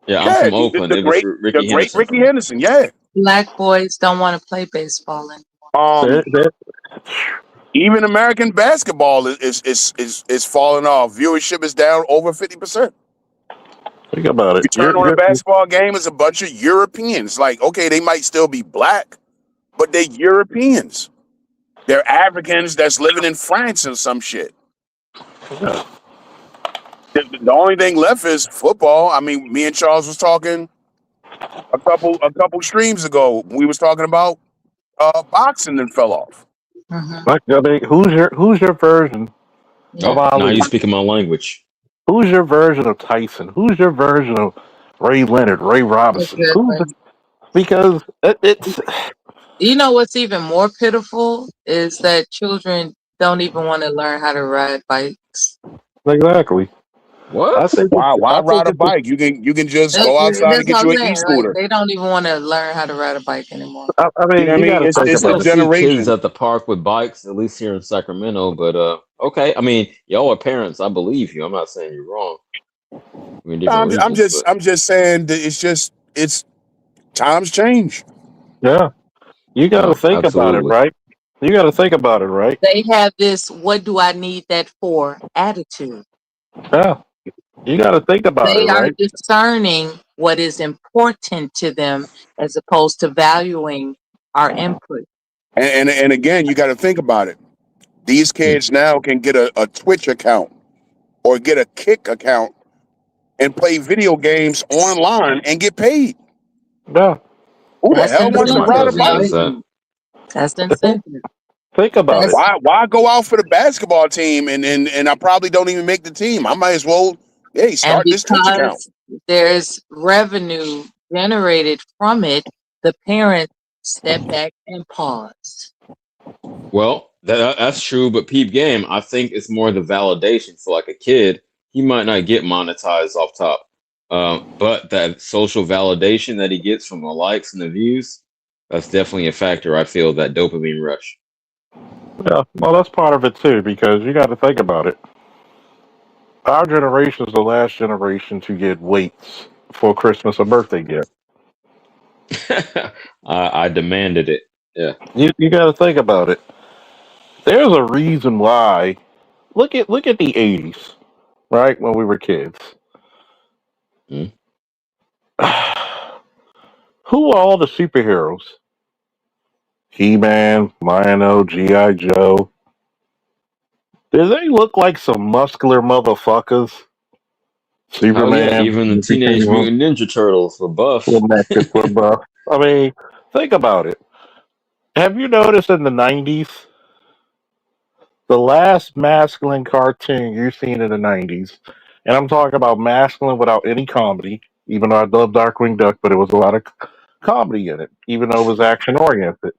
Yeah, I'm Yeah, from Oakland. the It was great Ricky Henderson for Ricky me. Henderson. Yeah. Black boys don't want to play baseball anymore. Um, There- even American basketball is falling off. Viewership is down over 50%. think about You it. turn on a basketball game, it's a bunch of Europeans. Like, okay, they might still be black, but they're Europeans. They're Africans that's living in France or some shit. Yeah. The only thing left is football. I mean, me and Charles was talking a couple streams ago. We was talking about boxing and fell off. Hmm. Like, I mean, who's your version of Oh, now Ali? you speaking my language. Who's your version of Tyson? Who's your version of Ray Leonard, Ray Robinson? Exactly. Because it's You know what's even more pitiful is that children don't even want to learn how to ride bikes. exactly. I What? think Why ride a it's bike? You can just That's go outside and what get I'm you an saying. Like e-scooter. they don't even want to learn how to ride a bike anymore. I You know mean, what I you got mean? to It's think it's a Still about it. see kids generation. at the park with bikes, at least here in Sacramento. But okay, I mean, y'all are parents. I believe you. I'm not saying you're wrong. I mean, different regions, but I'm just saying that it's times change. Yeah, you got to no, think about it, absolutely. right? You got to think about it, right? They have this "what do I need that for" attitude. Yeah, you got to think about it, They are right? discerning what is important to them as opposed to valuing our input. And again, you got to think about it. These kids now can get a Twitch account or get a Kick account and play video games online and get paid. Yeah, Who the That's the hell think wants to about ride a incentive, cousin bike? does right? that. That's the think, incentive. think about it. That's Why go out for the basketball team and I probably don't even make the team? I might as well, hey, and start this Twitch account. because there's revenue generated from it, the parents step back and pause. Well, that's true, but peep game, I think it's more the validation for like a kid. He might not get monetized off top, but that social validation that he gets from the likes and the views, that's definitely a factor. I feel that dopamine rush. Yeah, well, that's part of it too, because you got to think about it. Our generation is the last generation to get weights for Christmas or birthday gift. I demanded it. Yeah. You got to think about it. There's a reason why. Look at the '80s, right? When we were kids. Mm. Who are all the superheroes? He-Man, Lion-O, G.I. Joe. Do they look like some muscular motherfuckers? Oh yeah, Superman, even the Teenage became Mutant Ninja Turtles were buff. were buff. I mean, think about it. Have you noticed in the '90s, the last masculine cartoon you've seen in the '90s, and I'm talking about masculine without any comedy, even though I love Darkwing Duck, but it was a lot of comedy in it, even though it was action oriented.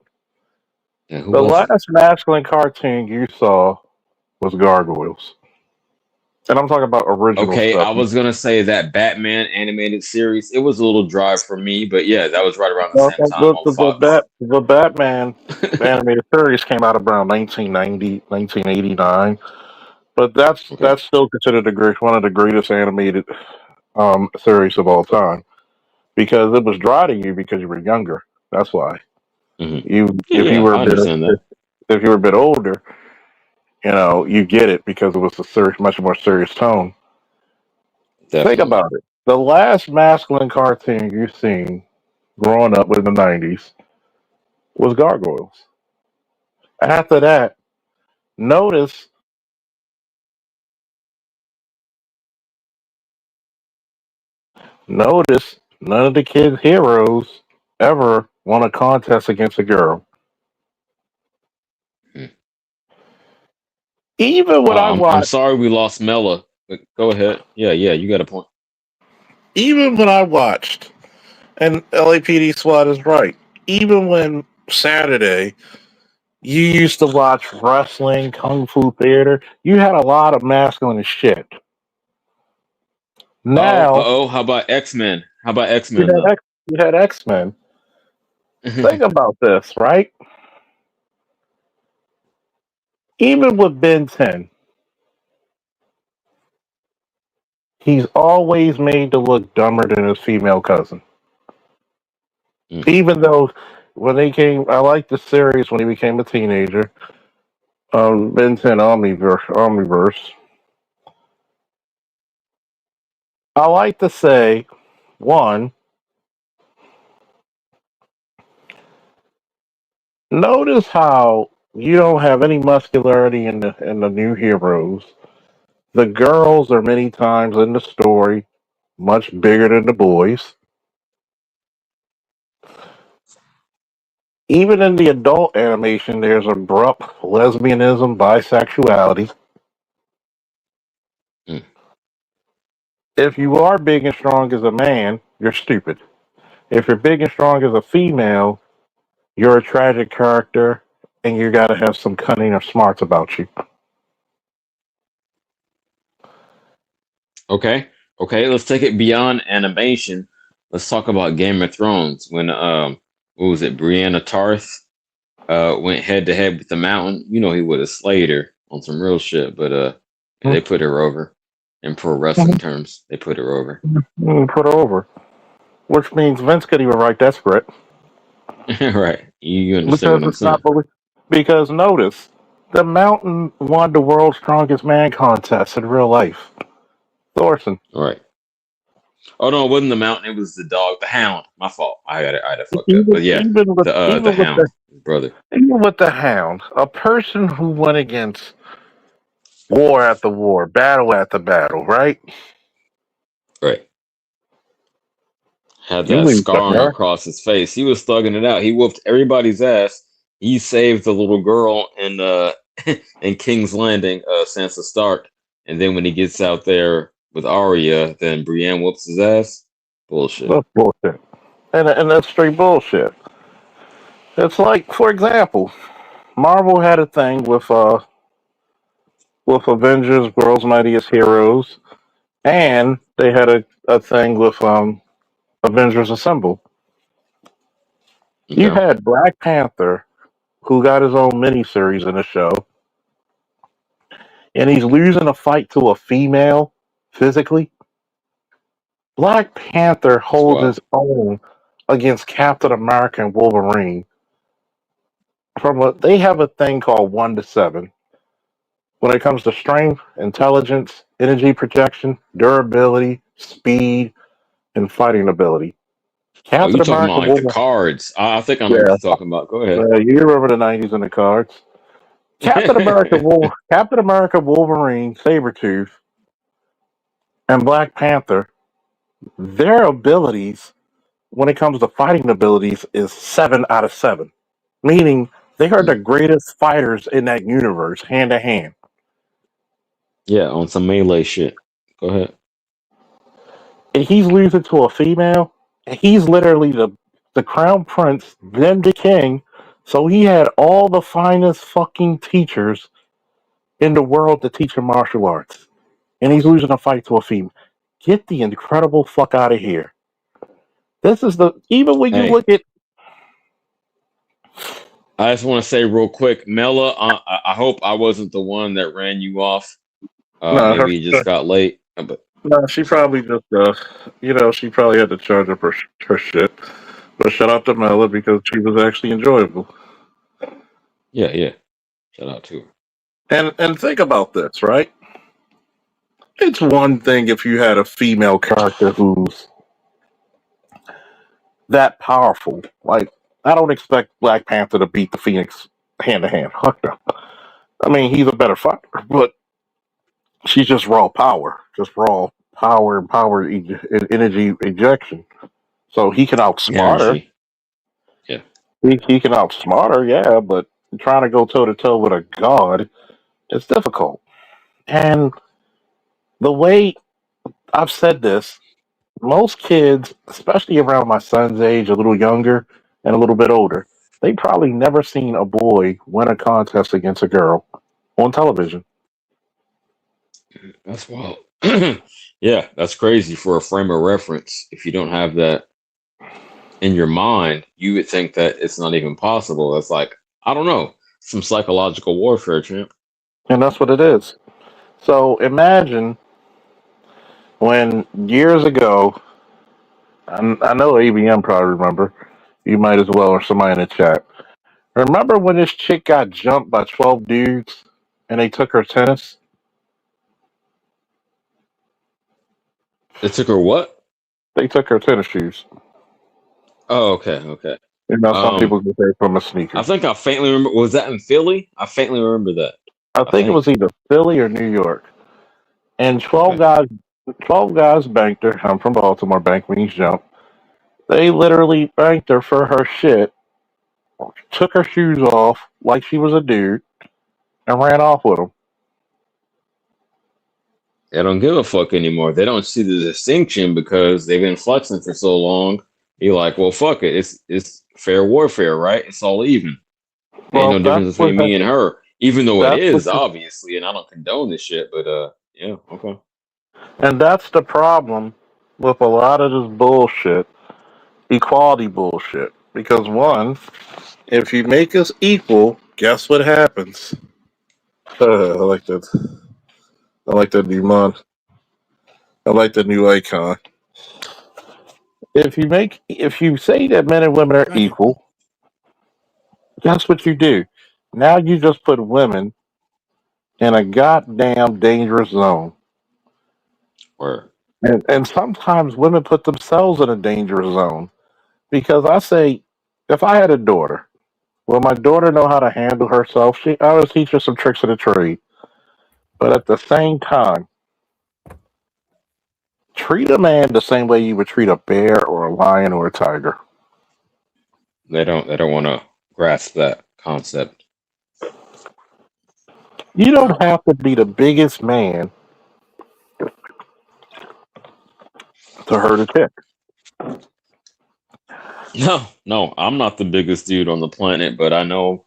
Yeah, who The was it? last masculine cartoon you saw was Gargoyles. And I'm talking about original Okay, stuff. I was gonna say that Batman animated series. It was a little dry for me, but yeah, that was right around the Well, same time on Fox. the Batman animated series came out around 1990, 1989. But Okay. that's still considered one of the greatest animated series of all time because it was dry to you because you were younger. That's why Hmm. you Yeah, if you yeah, were a I bit understand that. if you were a bit older, you get it because it was a much more serious tone. Think Definitely. about it. The last masculine cartoon you've seen growing up in the 90s was Gargoyles. After that, notice notice none of the kids' heroes ever won a contest against a girl. Hmm. Even when I I'm watched, sorry we lost Mela, but go ahead. Yeah, yeah, you got a point. even when I watched, and LAPD SWAT is right. Even when Saturday you used to watch wrestling, kung fu theater, you had a lot of masculine shit. Oh, Now oh, how about X Men? How about X you Men though? you had X Men. Think about this, right? Even with Ben 10, he's always made to look dumber than his female cousin. Mm, Even though I liked the series when he became a teenager. Ben 10 Omniverse. I like to say, one, notice how you don't have any muscularity in the new heroes. The girls are many times in the story much bigger than the boys. Even in the adult animation, there's abrupt lesbianism, bisexuality. mm. If you are big and strong as a man, you're stupid. If you're big and strong as a female, you're a tragic character and you gotta have some cunning or smarts about you. Okay, okay. Let's take it beyond animation. Let's talk about Game of Thrones. When what was it? Brianna Tarth went head to head with the Mountain. You know he would have slayed her on some real shit, but yeah, they put her over. In pro wrestling terms, they put her over. Put her over. Which means Vince could even write that script. Right? You understand Because what I'm it's saying? not because notice, the Mountain won the world's strongest man contest in real life. Thorson. Right. Oh no, it wasn't the Mountain. It was the dog, the Hound. My fault. I got it fucked up. Even But yeah, even with the Hound, his brother. the Hound, a person who went against war after war, battle after battle, right? Right. Had You that leave the scarring her. across his face. He was thugging it out. He whooped everybody's ass. He saved the little girl in in King's Landing, Sansa Stark. And then when he gets out there with Arya, then Brienne whoops his ass. Bullshit. That's bullshit. And that's straight bullshit. It's like, for example, Marvel had a thing with Avengers, World's Mightiest Heroes, and they had a thing with Avengers Assemble. You Okay. had Black Panther, who got his own miniseries in the show, and he's losing a fight to a female physically. Black Panther That's holds wild. his own against Captain America and Wolverine. They have a thing called 1 to 7. When it comes to strength, intelligence, energy projection, durability, speed, and fighting ability. Oh, you Captain talking about America like the Wolverine. cards. I think I know what Yeah, you're talking about. Go ahead. you remember the 90s and the cards. Captain America Wolverine, Sabretooth, and Black Panther, their abilities when it comes to fighting abilities is 7 out of 7. Meaning they are the greatest fighters in that universe, hand to hand. Yeah, on some melee shit. Go ahead. And he's losing to a female, and he's literally the crown prince, then the king. So he had all the finest fucking teachers in the world to teach him martial arts. and he's losing a fight to a female. Get the incredible fuck out of here. This is the even when you Hey, look at I just want to say real quick, Mela, I hope I wasn't the one that ran you off. no her Maybe you just got late. But no she probably just she probably had to charge up her shit. But shout out to Mela because she was actually enjoyable. yeah, yeah. Shout out to her. And think about this, right? It's one thing if you had a female character who's that powerful. Like I don't expect Black Panther to beat the Phoenix hand to hand. Fuck no. I mean he's a better fighter, but she's just raw power and energy ejection. So he can outsmart her. Energy. Yeah. He can outsmart her, yeah, but trying to go toe to toe with a god, it's difficult. And the way I've said this, most kids, especially around my son's age, a little younger and a little bit older, they probably never seen a boy win a contest against a girl on television. That's wild. Yeah, that's crazy for a frame of reference. If you don't have that in your mind, you would think that it's not even possible. It's like, I don't know, some psychological warfare, champ. And that's what it is. So imagine when years ago, I know ABM probably remember, you might as well, or somebody in the chat. Remember when this chick got jumped by 12 dudes and they took her tennis? It took her what? They took her tennis shoes. Oh, okay, okay. You know, some Um, people can say from a I sneakers. think I faintly remember. Was that in Philly? I faintly remember that. I I think it think. was either Philly or New York. And Okay. 12 guys banked her. I'm from Baltimore, bank means jump. They literally banked her for her shit, took her shoes off like she was a dude, and ran off with them. They don't give a fuck anymore. They don't see the distinction because they've been flexing for so long. You're like, well, fuck it. It's fair warfare, right? It's all even. Ain't Well, no difference between me and her, even though it that's what is obviously, and I don't condone this shit. But yeah, okay. and that's the problem with a lot of this bullshit, equality bullshit. Because one, if you make us equal, guess what happens? I like that. I like that new mon. I like the new icon. If you say that men and women are equal, guess what you do? Now you just put women in a goddamn dangerous zone. Or And sometimes women put themselves in a dangerous zone. Because I say, if I had a daughter, will my daughter know how to handle herself? I would teach her some tricks of the trade. But at the same time, treat a man the same way you would treat a bear or a lion or a tiger. they don't want to grasp that concept. You don't have to be the biggest man to hurt a chick. No, no, I'm not the biggest dude on the planet, but I know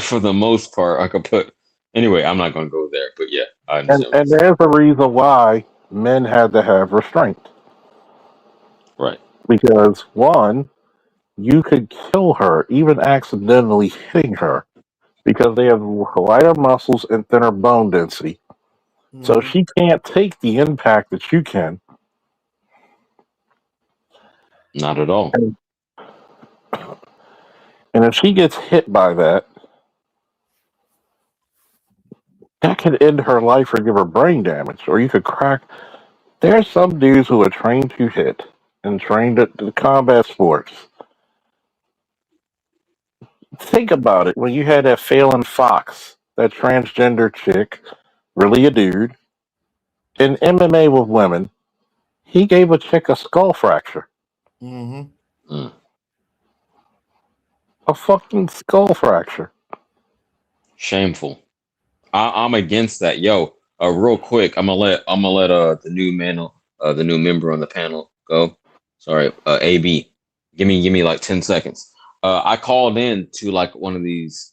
for the most part I could put. Anyway, I'm not gonna go there, but yeah, I understand what And you're there's a reason why men had to have restraint. saying. Right. Because one, you could kill her, even accidentally hitting her, because they have lighter muscles and thinner bone density. So she can't take the impact that you can. Not at all. And if she gets hit by that, that could end her life or give her brain damage, or you could crack. There are some dudes who are trained to hit and trained at the combat sports. Think about it. When you had that Phelan Fox, that transgender chick, really a dude, in MMA with women, he gave a chick a skull fracture. Mm. A fucking skull fracture. Shameful. I'm against that. Yo, real quick, I'm gonna let the new member on the panel go. Sorry, AB. Give me like 10 seconds. I called in to like one of these.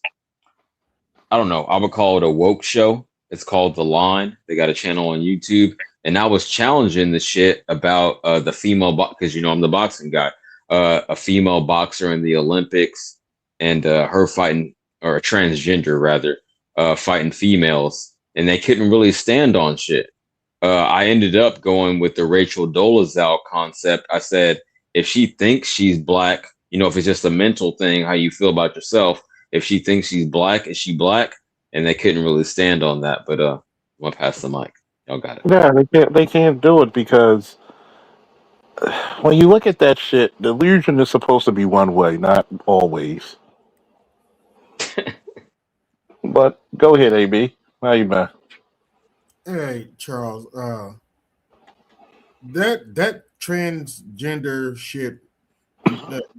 I don't know. I would call it a woke show. It's called The Line. They got a channel on YouTube, and I was challenging the shit about the female because I'm the boxing guy. A female boxer in the Olympics, and her fighting, or a transgender rather, fighting females, and they couldn't really stand on shit. I ended up going with the Rachel Dolezal concept. I said, if she thinks she's black, if it's just a mental thing, how you feel about yourself, if she thinks she's black, is she black? And they couldn't really stand on that. But I'm gonna pass the mic. Y'all got it. Yeah, they can't do it because when you look at that shit, the illusion is supposed to be one way, not always. But go ahead, AB. How you been? Hey, Charles. That transgender shit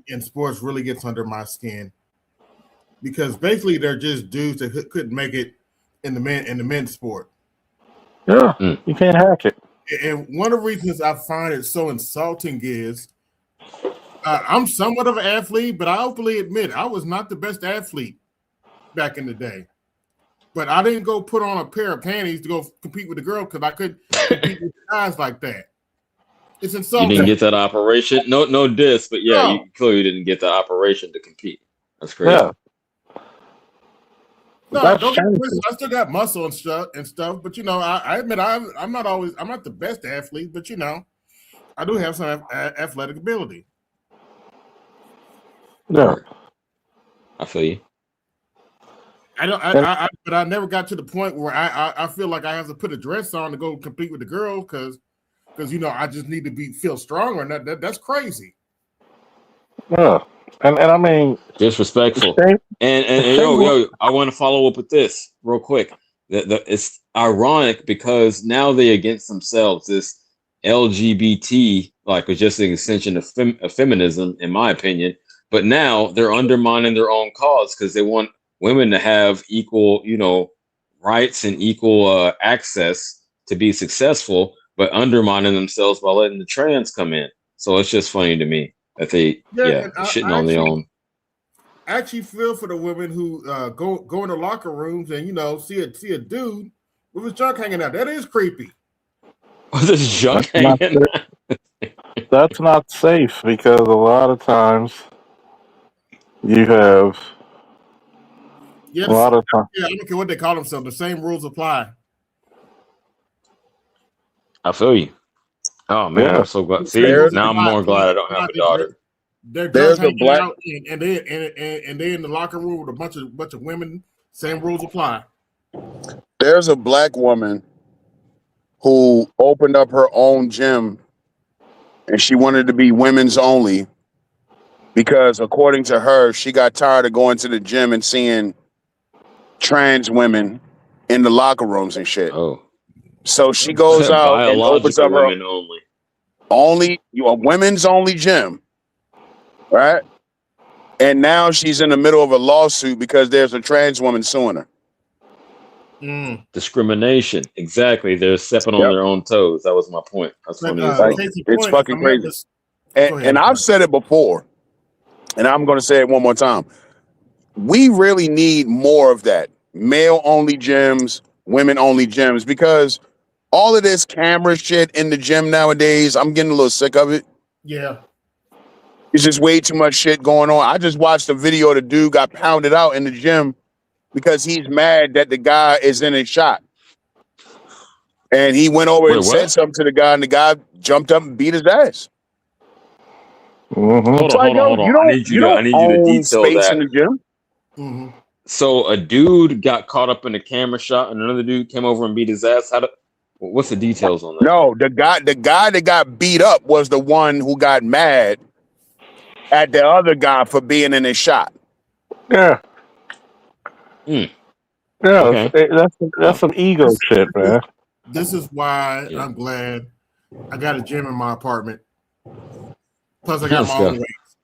in sports really gets under my skin because basically they're just dudes that couldn't make it in the men's sport. Yeah, you can't hack it. And one of the reasons I find it so insulting is I'm somewhat of an athlete, but I openly admit I was not the best athlete back in the day. But I didn't go put on a pair of panties to go compete with the girl because I couldn't compete with guys like that. It's insulting. You didn't get that operation? No diss, but yeah, you clearly didn't get the operation to compete. That's crazy. Yeah. No, That's don't get shameful. twisted. I still got muscle and stuff. But I admit I'm not the best athlete, but I do have some athletic ability. Yeah. I feel you. But I never got to the point where I feel like I have to put a dress on to go compete with the girls because I just need to feel stronger, and that's crazy. Yeah. And I mean, disrespectful. And yo, I want to follow up with this real quick. It's ironic because now they're against themselves. This LGBT was just an extension of feminism, in my opinion. But now they're undermining their own cause because they want women to have equal, rights and equal access to be successful, but undermining themselves by letting the trans come in. So it's just funny to me that they shitting on their own. I actually feel for the women who go in the locker rooms and see a dude with his junk hanging out. That is creepy. With his junk hanging out. That's not safe because a lot of times you have a lot of times. Yeah, I don't care what they call themselves. The same rules apply. I feel you. Oh man, I'm so glad. See, now I'm more glad I don't have a daughter. There's a black out and they in the locker room with a bunch of women. Same rules apply. There's a black woman who opened up her own gym, and she wanted to be women's only because, according to her, she got tired of going to the gym and seeing trans women in the locker rooms and shit. Oh, so she goes out and opens up her only women's only gym. Right? And now she's in the middle of a lawsuit because there's a trans woman suing her. Discrimination. Exactly. They're stepping on their own toes. That was my point. That's funny. It's fucking crazy. And I've said it before, and I'm going to say it one more time. We really need more of that. Male-only gyms, women-only gyms, because all of this camera shit in the gym nowadays, I'm getting a little sick of it. Yeah. It's just way too much shit going on. I just watched a video of the dude got pounded out in the gym because he's mad that the guy is in a shot. And he went over and said something to the guy, and the guy jumped up and beat his ass. Mm-hmm. Hold on. I need you to detail that. In the gym. Mm-hmm. So a dude got caught up in a camera shot, and another dude came over and beat his ass. What's the details on that? No, the guy that got beat up was the one who got mad at the other guy for being in his shot. Yeah. Yeah, okay. That's some ego shit, man. This is why I'm glad I got a gym in my apartment. Plus, I got my own weights,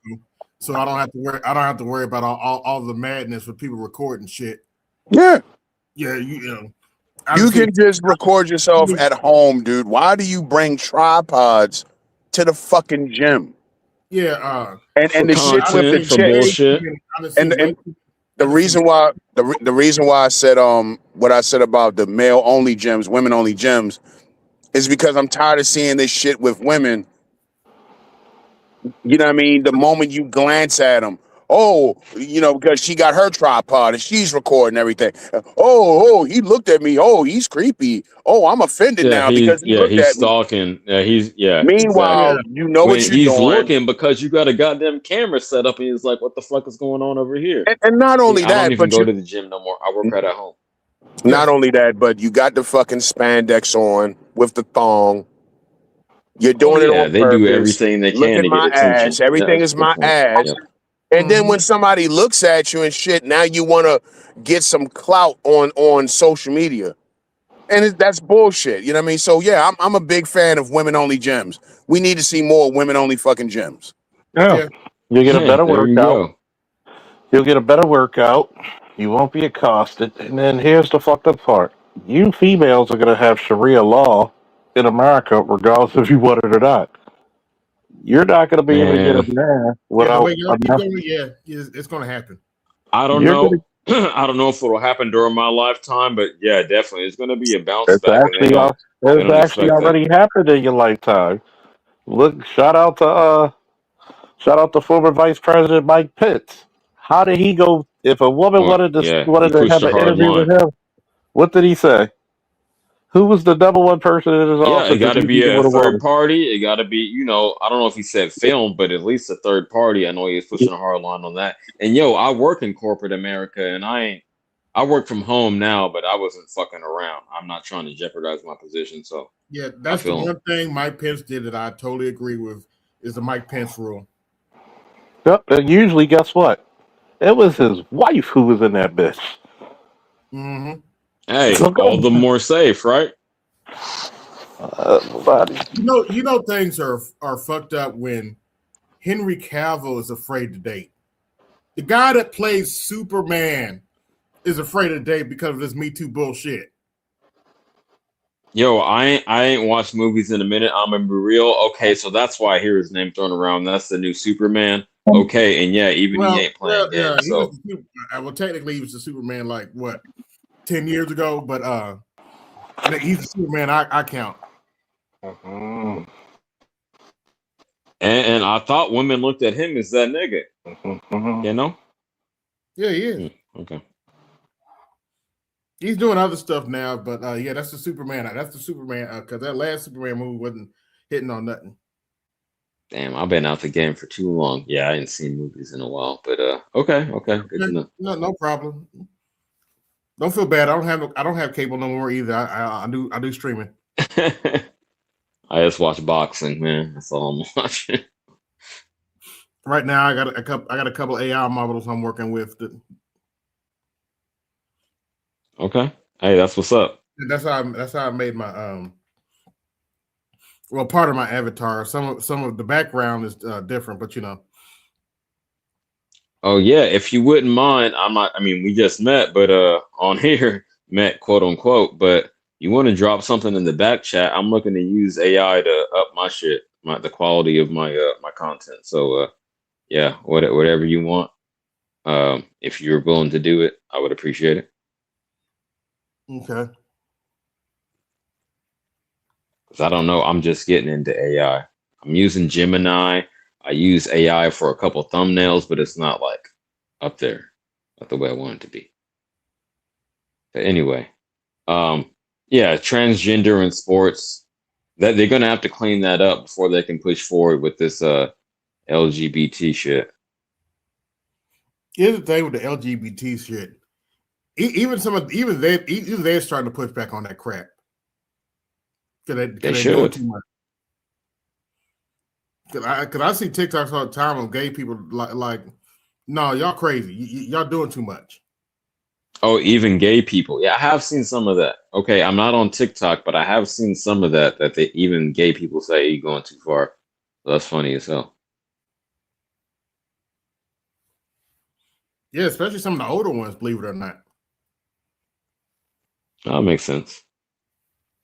so I don't have to worry. I don't have to worry about all the madness with people recording shit. Yeah, you can just record yourself at home, dude. Why do you bring tripods to the fucking gym? Yeah, and the shit with the chick. The reason why the reason why I said what I said about the male only gyms, women only gyms, is because I'm tired of seeing this shit with women. You know what I mean? The moment you glance at them, oh, because she got her tripod and she's recording everything. Oh, he looked at me. Oh, he's creepy. Oh, I'm offended now because he looked he's at me. stalking. Meanwhile, Exactly. Yeah. you know When what you're he's doing. looking because you got a goddamn camera set up, and he's like, "What the fuck is going on over here?" And not See, only I don't that, even but go you to the gym no more. I work out at home. not Yeah. only that, but you got the fucking spandex on with the thong. You're Oh doing it yeah, on they do purpose. everything they Look can at to get my attention. ass. Yeah, Everything that's is a good my point. ass. Yep. And then Mhm. when somebody looks at you and shit, now you want to get some clout on social media, and that's bullshit. You know what I mean? So yeah, I'm a big fan of women only gyms. We need to see more women only fucking gyms. Yeah. Yeah. You get a Hey, better there you workout. go. You'll get a better workout. You won't be accosted. And then here's the fucked up part. You females are gonna have Sharia law in America, regardless if you want it or not. You're not gonna be able to get a Man, man Yeah. The way without y'all keep enough. going, yeah, it's going to happen. I don't You're know. gonna. I don't know if it'll happen during my lifetime, but yeah, definitely, it's going to be a bounce It's back, and actually they it's don't actually expect that. already happened in your lifetime. Look, shout out to former Vice President Mike Pence. How did he go? If a woman Well, wanted to yeah, he wanted to pushed have a an hard interview with line. him, what did he say? Who was the number one person in his Yeah, it office got that to he be needed a with a third woman? party. It got to be, I don't know if he said film, but at least a third party. I know he was pushing a hard line on that. And I work in corporate America, and I work from home now, but I wasn't fucking around. I'm not trying to jeopardize my position, so Yeah, I that's the feel him. one thing Mike Pence did that I totally agree with is the Mike Pence rule. Yep. And usually, guess what? It was his wife who was in that bitch. Mm-hmm. Hey, So all go, the more safe, right? buddy. Things are fucked up when Henry Cavill is afraid to date. The guy that plays Superman is afraid to date because of this Me Too bullshit. I ain't watched movies in a minute. I'm gonna be real. Okay, so that's why I hear his name thrown around. That's the new Superman. Okay, and yeah, even he ain't playing Yeah, games. he was So technically he was the Superman like what 10 years ago, but he's the Superman I count. Mhm. and I thought women looked at him as that nigga. Mhm. You know? Yeah, he is. Okay. He's doing other stuff now, but yeah, that's the Superman. That's the Superman because that last Superman movie wasn't hitting on nothing. Damn, I've been out the game for too long. Yeah, I ain't seen movies in a while. But okay, good to know. No problem. Don't feel bad. I don't have cable no more either. I do streaming. I just watch boxing, man. That's all I'm watching. Right now, I got a couple AI models I'm working with. Okay. Hey, that's what's up. That's how I made my well, part of my avatar. Some of the background is different, but Oh yeah, if you wouldn't mind, I mean, we just met, but on here met quote unquote, but you want to drop something in the back chat, I'm looking to use AI to up my shit, the quality of my content. So yeah, whatever you want. If you're willing to do it, I would appreciate it. Okay. Because I don't know, I'm just getting into AI. I'm using Gemini. I use AI for a couple thumbnails, but it's not like up there, not the way I want it to be. But anyway, yeah, transgender in sports, that they're gonna have to clean that up before they can push forward with this LGBT shit. Here's the thing with the LGBT shit. Even they're starting to push back on that crap. They Cause they're doing should. too much. Cause I see TikToks all the time of gay people like no, y'all crazy. Y'all doing too much. Oh, even gay people. Yeah, I have seen some of that. Okay, I'm not on TikTok, but I have seen some of that they even gay people say you're going too far. So that's funny as hell. Yeah, especially some of the older ones, believe it or not. That makes sense.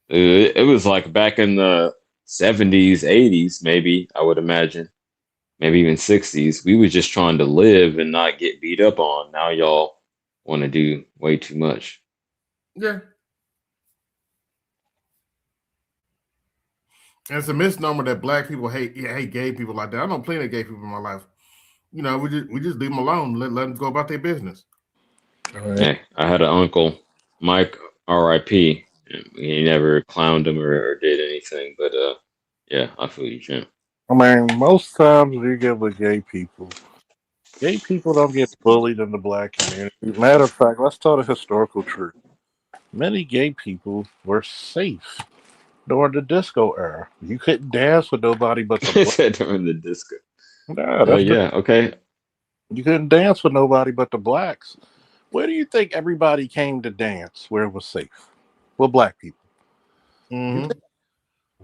It was like back in the 70s, 80s, maybe, I would imagine. Maybe even 60s. We were just trying to live and not get beat up on. Now y'all want to do way too much. Yeah. And it's a misnomer that black people hate gay people like that. I know plenty of gay people in my life. You know, we just leave them alone, let them go about their business. All right. Hey, I had an uncle, Mike, R.I.P. He never clowned him or did anything, but yeah, I feel you, Jim. I mean, most times you get with gay people don't get bullied in the black community. Matter of fact, let's tell the historical truth. Many gay people were safe during the disco era. You couldn't dance with nobody but the black. Said during the disco. Nah, that's Yeah, okay. you couldn't dance with nobody but the blacks. Where do you think everybody came to dance where it was safe? Well, black people. You think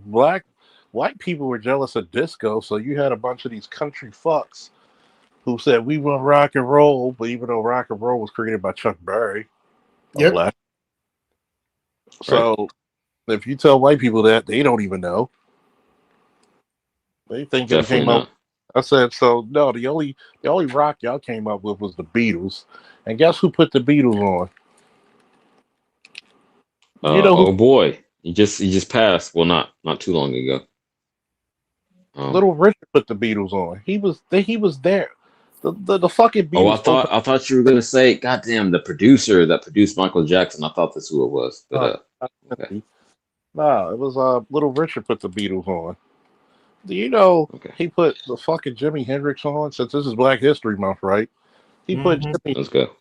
white people were jealous of disco, so you had a bunch of these country fucks who said we want rock and roll, but even though rock and roll was created by Chuck Berry, a Yep. black. So if you tell white people that, they don't even know. They think it Definitely came up. not. I said, so no, the only rock y'all came up with was the Beatles. And guess who put the Beatles on? You know who? Oh boy, he just passed. Well, not too long ago. Little Richard put the Beatles on. He was there. The fucking Oh, Beatles. I thought you were gonna say, goddamn, the producer that produced Michael Jackson. I thought that's who it was. But okay. No, it was Little Richard put the Beatles on. Do you know he put the fucking Jimi Hendrix on? Since this is Black History Month, right? He put Let's go.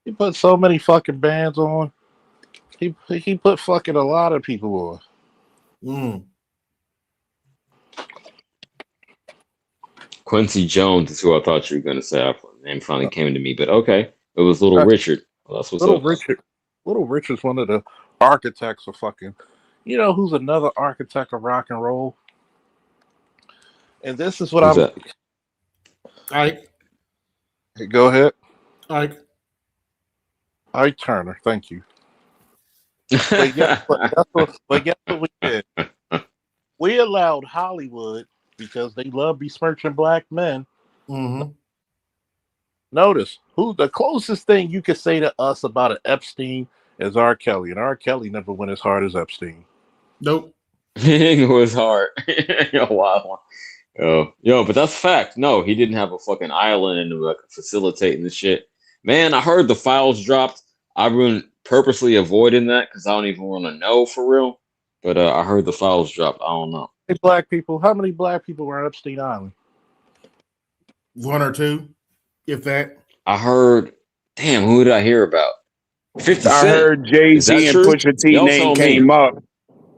He put so many fucking bands on. He put fucking a lot of people on. Quincy Jones is who I thought you were gonna say. Name finally came to me, but okay, it was Little Richard. Well, that's what's up. Little Richard's one of the architects of fucking. You know who's another architect of rock and roll? And this is what Who's that? Ike. Hey, go ahead. Ike Turner. Thank you. But guess what we did? We allowed Hollywood, because they love besmirching black men. Notice who the closest thing you could say to us about an Epstein is R. Kelly, and R. Kelly never went as hard as Epstein. Nope. It was hard. Wow. Yo, but that's fact. No, he didn't have a fucking island and like facilitating this shit. Man, I heard the files dropped. I've been purposely avoiding that because I don't even want to know for real. But I heard the files dropped. I don't know. How many black people were on Epstein Island? One or two, if that. I heard. Damn, who did I hear about? 50 Cent. I heard Jay-Z and Pusha T name came up,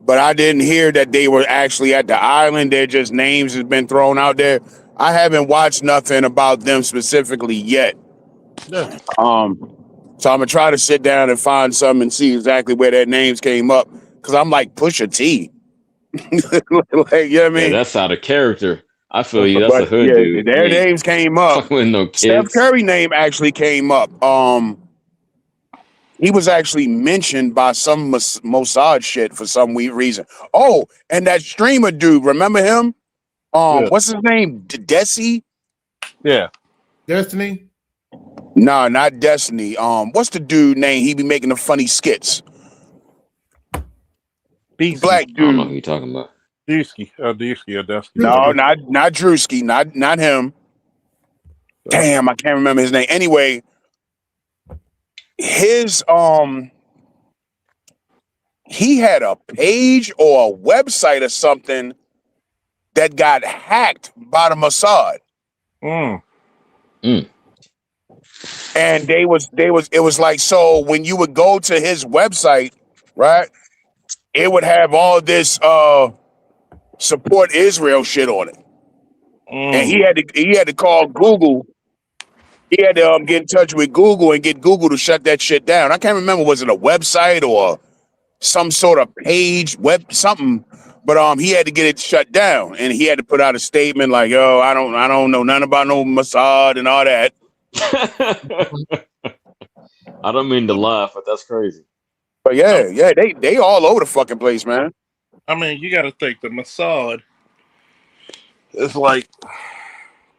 but I didn't hear that they were actually at the island. They're just names has been thrown out there. I haven't watched nothing about them specifically yet. Yeah. So I'm gonna try to sit down and find some and see exactly where their names came up, because I'm like Pusha T. Like, you know what I mean? Yeah, that's out of character. I feel you. That's a hood dude. Their names came up. With no kids. Steph Curry name actually came up. He was actually mentioned by some Mossad shit for some weird reason. Oh, and that streamer dude, remember him? What's his name? Desi? Yeah. Destiny? No, not Destiny. What's the dude name? He be making the funny skits. Black dude. I don't know who you're talking about. Drewski or Dusky. No, not Drewski. Not him. Damn, I can't remember his name. Anyway, his he had a page or a website or something that got hacked by the Mossad. And it was like, so when you would go to his website, right, it would have all this support Israel shit on it. And he had to call Google. He had to get in touch with Google and get Google to shut that shit down. I can't remember, was it a website or some sort of page, something, but he had to get it shut down, and he had to put out a statement like, "Yo, I don't know nothing about no Mossad and all that." I don't mean to laugh, but that's crazy. But yeah, they all over the fucking place, man. I mean, you got to think the Mossad is like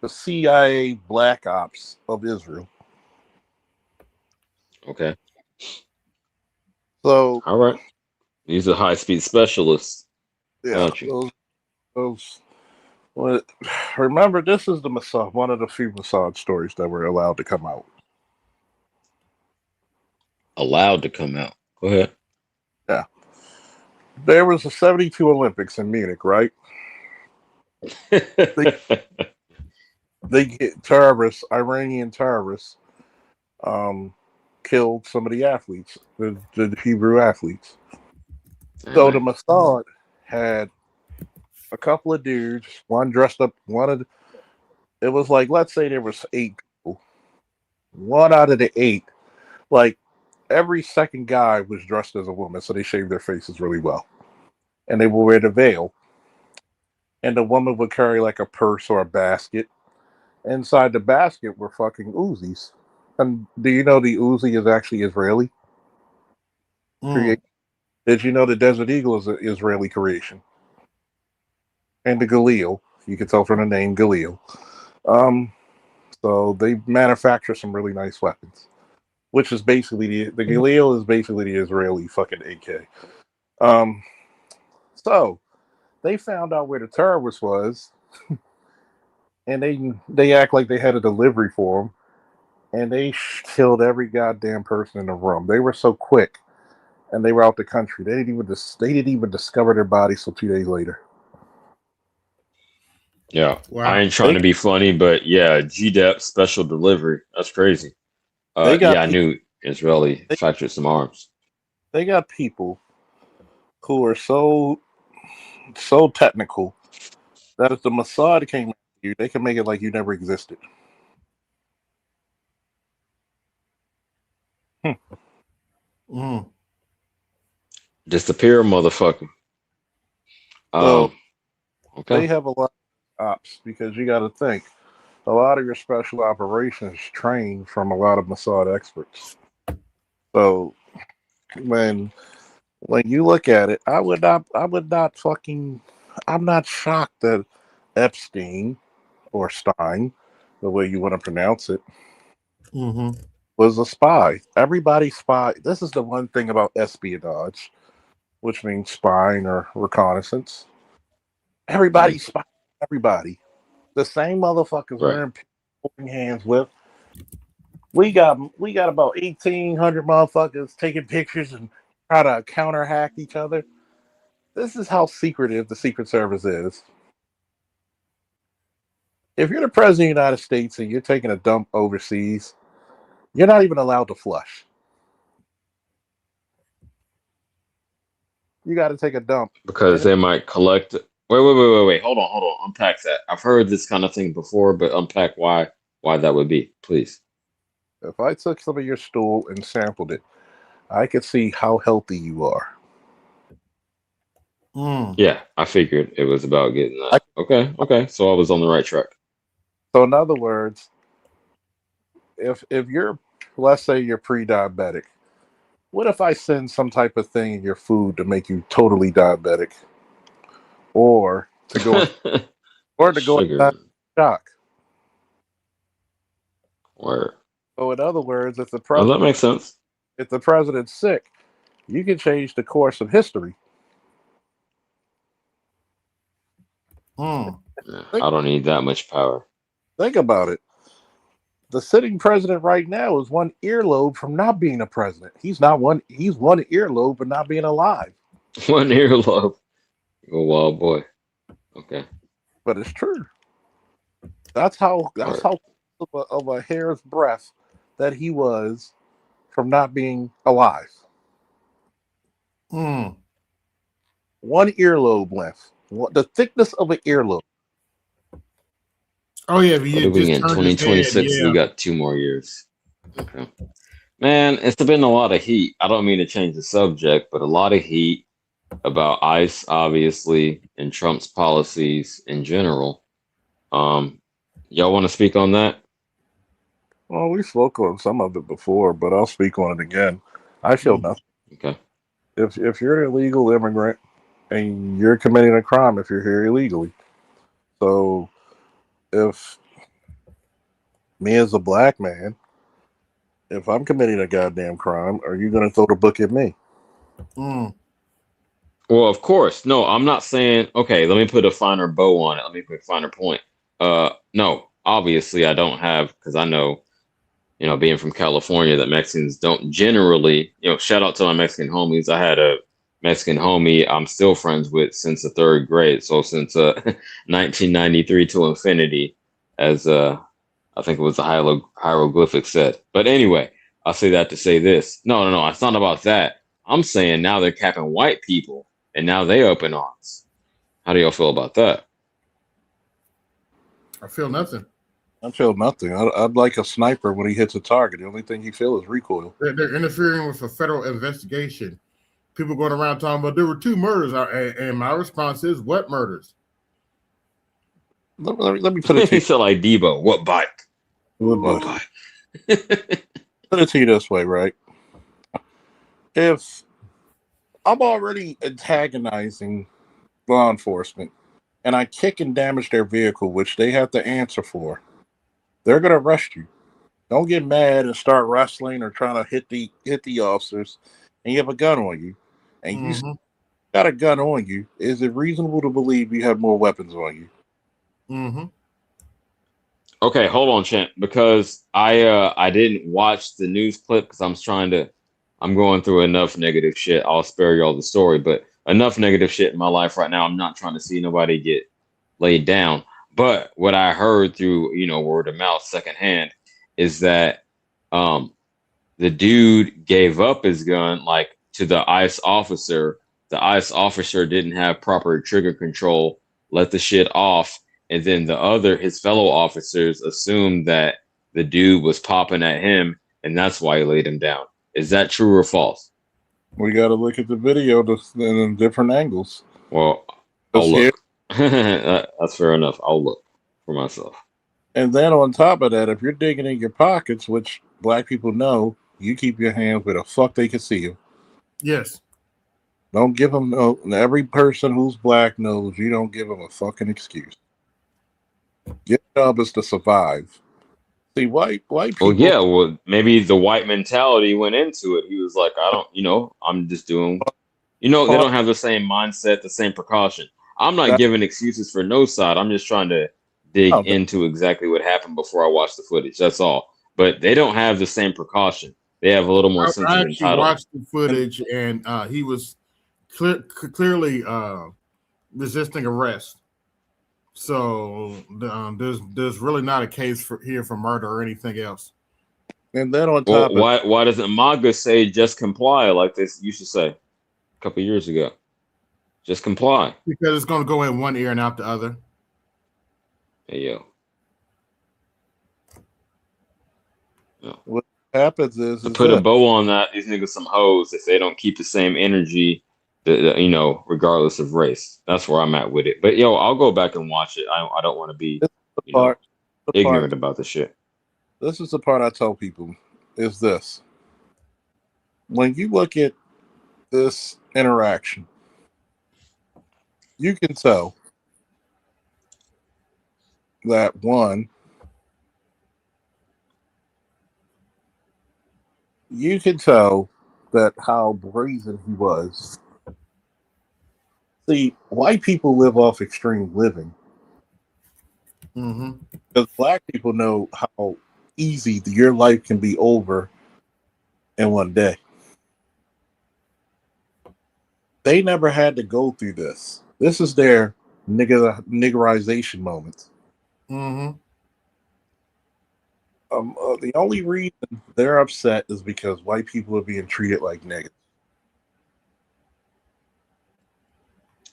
the CIA Black Ops of Israel. Okay. So All right. These are high speed specialists. yeah, Got you. those. Well, remember, this is the Mossad, one of the few Mossad stories that were allowed to come out. Allowed to come out. Go ahead. Yeah, there was the '72 Olympics in Munich, right? They they get terrorists, Iranian terrorists, um, killed some of the athletes, the Hebrew athletes. So the Amen. Mossad had a couple of dudes, one dressed up, it was like, let's say there was 8 people. One out of the 8, like every second guy was dressed as a woman, so they shaved their faces really well, and they would wear the veil. And the woman would carry like a purse or a basket. Inside the basket were fucking Uzis. And do you know the Uzi is actually Israeli Mm. creation? Did you know the Desert Eagle is an Israeli creation? And the Galil, you can tell from the name Galil. Um, so they manufacture some really nice weapons, which is basically the Galil is basically the Israeli fucking AK. Um, so they found out where the terrorist was, and they act like they had a delivery for him, and they killed every goddamn person in the room. They were so quick, and they were out the country. They didn't even discover their bodies till 2 days later. Yeah. I Wow. ain't trying They to be funny, but yeah, GDEP special delivery. That's crazy. they got Yeah, I knew Israeli they, factored some arms. they got people who are so technical that if the Mossad came after you, they can make it like you never existed. Hmm. Mm. Disappear, motherfucker. So Um, they okay. have a lot of ops because you got to think a lot of your special operations trained from a lot of Mossad experts. So when when you look at it, I would not fucking I'm not shocked that Epstein or Stein, the way you want to pronounce it, Hmm. was a spy. Everybody spy. This is the one thing about espionage, which means spying or reconnaissance. Mhm. Everybody spy. Everybody. The same motherfuckers Right. we're holding hands with. We got about 1,800 motherfuckers taking pictures and try to counter hack each other. This is how secretive the Secret Service is. If you're the president of the United States and you're taking a dump overseas, you're not even allowed to flush. You got to take a dump. Because And they might collect. Wait. Hold on. Unpack that. I've heard this kind of thing before, but unpack why that would be, please. if I took some of your stool and sampled it, I could see how healthy you are. Mm. Yeah, I figured it was about getting that. I, Okay. So I was on the right track. so in other words, if you're, let's say you're pre-diabetic, what if I send some type of thing in your food to make you totally diabetic, or to go in, or to go Sugar. into shock? Word. So in other words, Oh, that makes sense. if the president's sick, you can change the course of history. Mm. Yeah, Think, I don't need that much power. think about it. The sitting president right now is one earlobe from not being a president. He's not one. He's one earlobe of not being alive. One earlobe. You a wild boy. Okay. But it's true. That's how. That's Word. how of a hair's breadth that he was from not being alive. Mm. One earlobe length. The thickness of an earlobe. Oh yeah, if he What are had we just in? turned his head, 2026. We yeah. got 2 more years. Okay. Man, it's been a lot of heat. I don't mean to change the subject, but a lot of heat about ICE, obviously, and Trump's policies in general. Um, y'all want to speak on that? Well, we spoke on some of it before, but I'll speak on it again. I feel Mm. nothing. Okay. If you're an illegal immigrant and you're committing a crime if you're here illegally, so if me as a black man If I'm committing a goddamn crime, are you going to throw the book at me? Mm. Well, of course. No, I'm not saying, okay, let me put a finer bow on it. Let me put a finer point. No, obviously I don't have, because I know, being from California, that Mexicans don't generally, shout out to my Mexican homies. I had a Mexican homie I'm still friends with since the third grade. So since 1993 to infinity, as I think it was the hieroglyphic said. But anyway, I'll say that to say this. No, it's not about that. I'm saying now they're capping white people, and now they open arms. How do y'all feel about that? I feel nothing. I feel nothing. I'd like a sniper when he hits a target. The only thing he feels is recoil. They're interfering with a federal investigation. People going around talking about there were 2 murders, and my response is, what murders? Let me put it to He you. said like Debo, what bike? What bike? Put it to you this way, right? If I'm already antagonizing law enforcement and I kick and damage their vehicle, which they have to answer for, they're going to arrest you. Don't get mad and start wrestling or trying to hit the officers, and you have a gun on you, and you got a gun on you. Is it reasonable to believe you have more weapons on you? Mm-hmm. Okay, hold on, Champ, because I didn't watch the news clip because I'm going through enough negative shit. I'll spare you all the story, but enough negative shit in my life right now. I'm not trying to see nobody get laid down. But what I heard through, word of mouth secondhand is that the dude gave up his gun like to the ICE officer. The ICE officer didn't have proper trigger control, let the shit off, and then his fellow officers assumed that the dude was popping at him, and that's why he laid him down. Is that true or false? We got to look at the video in different angles. Well, I'll look. That's fair enough. I'll look for myself. And then on top of that, if you're digging in your pockets, which black people know, you keep your hands where the fuck they can see you. Yes. Don't give them no. Every person who's black knows you don't give them a fucking excuse. Your job is to survive. See, white people. Well, yeah. Well, maybe the white mentality went into it. He was like, I don't, I'm just doing. They don't have the same mindset, the same precaution. I'm not giving excuses for no side. I'm just trying to dig into exactly what happened before I watch the footage. That's all. But they don't have the same precaution. They have a little more sense of entitlement. I actually watched the footage, and he was clearly resisting arrest. So there's really not a case here for murder or anything else. And then on top, why doesn't MAGA say just comply like this used to say a couple of years ago? Just comply. Because it's going to go in one ear and out the other. Hey, yo. No. What happens is to put a bow on that, these niggas some hoes if they don't keep the same energy, regardless of race. That's where I'm at with it. But, I'll go back and watch it. I don't want to be ignorant about the shit. This is the part I tell people is this. When you look at this interaction, you can tell that one, you can tell that how brazen he was. See, white people live off extreme living. Because black people know how easy your life can be over in one day. They never had to go through this. This is their niggerization moment. The only reason they're upset is because white people are being treated like niggas.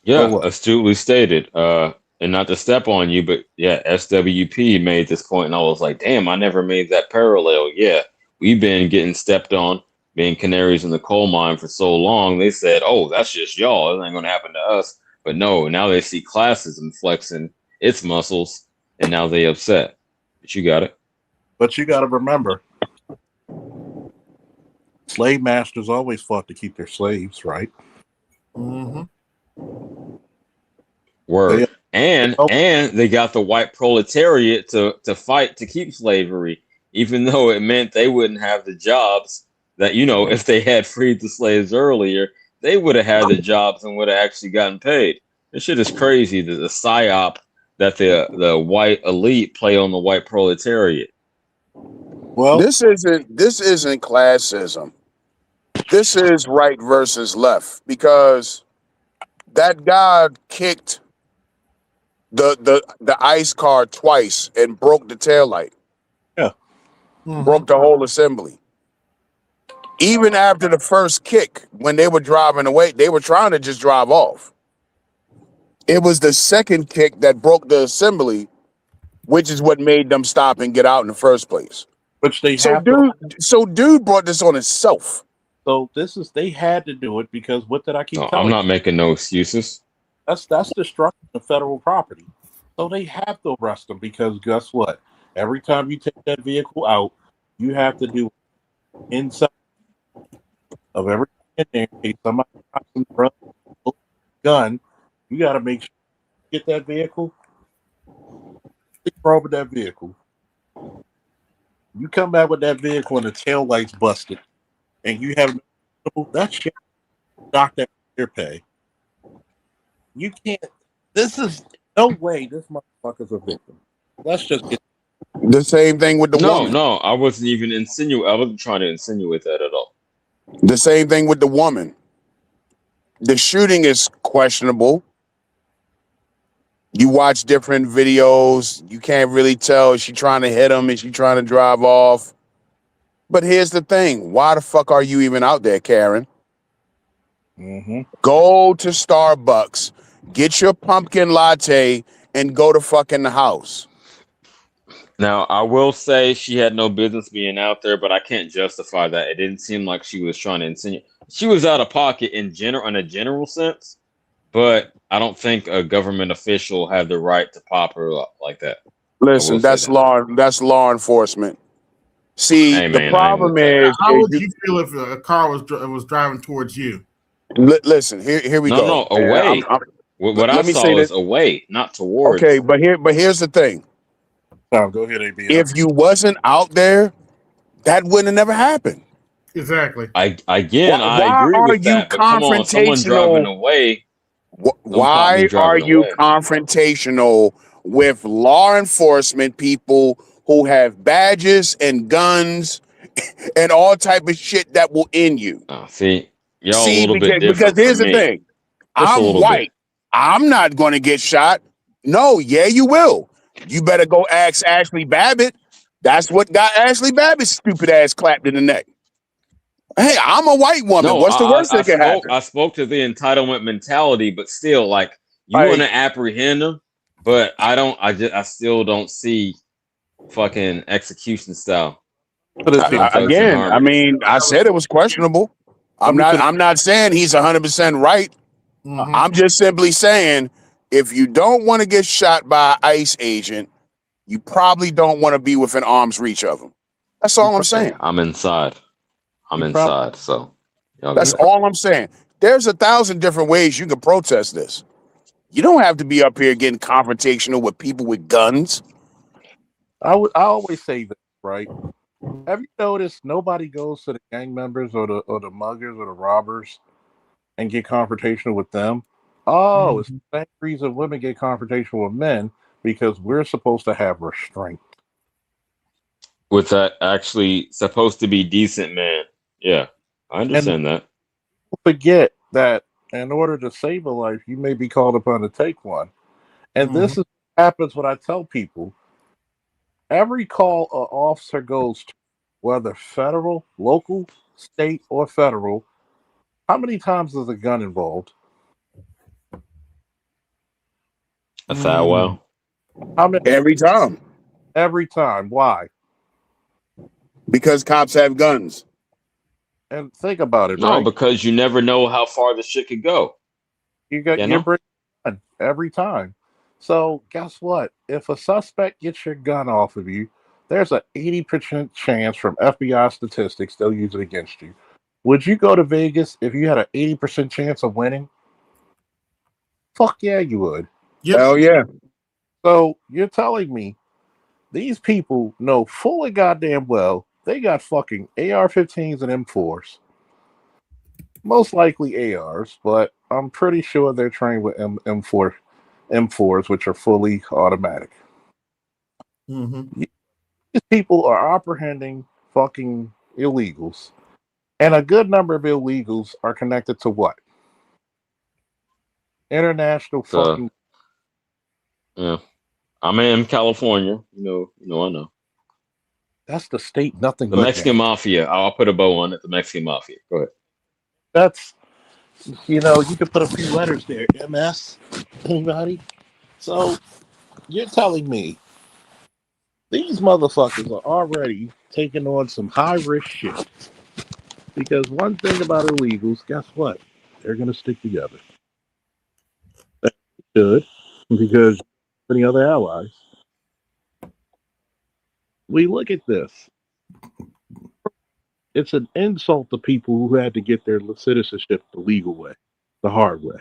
Yeah, astutely stated. And not to step on you, but yeah, SWP made this point, and I was like, damn, I never made that parallel. Yeah, we've been getting stepped on, being canaries in the coal mine for so long. They said, oh, that's just y'all. It ain't going to happen to us. But no, now they see classism flexing its muscles, and now they upset. But you got it. But you got to remember, slave masters always fought to keep their slaves, right? Word. And they got the white proletariat to fight to keep slavery. even though it meant they wouldn't have the jobs that, if they had freed the slaves earlier, they would have had the jobs and would have actually gotten paid. This shit is crazy. The psyop that the white elite play on the white proletariat. Well, This isn't classism. This is right versus left, because that guy kicked the ICE car twice and broke the taillight, broke the whole assembly. Even after the first kick, when they were driving away, they were trying to just drive off. It was the second kick that broke the assembly, which is what made them stop and get out in the first place. which they So have to. dude brought this on himself. So they had to do it because what did I keep No, telling I'm not you? making no excuses. That's destruction of federal property. So they have to arrest them because guess what? Every time you take that vehicle out, you have to do inside of everything in there in case somebody drops some drugs, gun. You got to make sure you get that vehicle. Over that vehicle. You come back with that vehicle and the tail lights busted, and you have that shit knocked that your pay. You can't. This is no way. This motherfucker's a victim. Let's just get. The same thing with the woman. No, I wasn't even I wasn't trying to insinuate that at all. The same thing with the woman. The shooting is questionable. You watch different videos, you can't really tell, is she trying to hit him? Is she trying to drive off? But here's the thing. Why the fuck are you even out there, Karen? Go to Starbucks, get your pumpkin latte, and go to fucking the house. Now, I will say she had no business being out there, but I can't justify that. It didn't seem like she was trying to insinuate. She was out of pocket in a general sense, but I don't think a government official had the right to pop her up like that. Listen, that's law enforcement. See, Hey, the man, problem is, How would you feel if a car was driving towards you? listen, here we go. No, away. What I let me saw say is that- away, not towards. Okay, but here's the thing. Go ahead, AB. If you wasn't out there, that wouldn't have never happened. Exactly. I Why agree are with you that. But come on, someone driving away. Why are you confrontational with law enforcement people who have badges and guns and all type of shit that will end you? See, y'all a little bit different. Because here's from the me. thing. Just a I'm little white. I'm not going to get shot. No, yeah, you will. You better go ask Ashley Babbitt. That's what got Ashley Babbitt's stupid ass clapped in the neck. Hey, I'm a white woman. What's the worst that can happen? I spoke to the entitlement mentality, but still, like, you want to apprehend them, but I still don't see fucking execution style. Again, I mean, I said it was questionable. I'm not saying he's 100% right. I'm just simply saying, if you don't want to get shot by an ICE agent, you probably don't want to be within arm's reach of him. That's all I'm saying. I'm inside. So that's all I'm saying. There's 1,000 different ways you can protest this. You don't have to be up here getting confrontational with people with guns. I always say this, right? Have you noticed nobody goes to the gang members or the muggers or the robbers and get confrontational with them? Oh, it's the same reason women get confrontational with men, because we're supposed to have restraint. With that actually supposed to be decent man. Yeah, I understand that. Forget that in order to save a life, you may be called upon to take one. And this is what happens when I tell people, every call an officer goes to, whether federal, local, state, or federal, how many times is a gun involved? A thou well. How many? Every time. Every time. Why? Because cops have guns. And think about it. No, right? Because you never know how far the shit could go. You bring a gun every time. So guess what? If a suspect gets your gun off of you, there's an 80% chance from FBI statistics they'll use it against you. Would you go to Vegas if you had an 80% chance of winning? Fuck yeah, you would. Yep. Hell yeah. So you're telling me These people know full and goddamn well they got fucking AR-15s and M4s. Most likely ARs, but I'm pretty sure they're trained with M4s, which are fully automatic. Mm-hmm. These people are apprehending fucking illegals, and a good number of illegals are connected to what? International So, fucking. yeah, I'm in California. I know That's the state. Nothing the but Mexican gang. Mafia. I'll put a bow on it. The Mexican Mafia. Go ahead. That's you could put a few letters there. MS. Anybody? So you're telling me these motherfuckers are already taking on some high risk shit. Because one thing about illegals, guess what? They're going to stick together. They should, because any other allies. We look at this. It's an insult to people who had to get their citizenship the legal way, the hard way.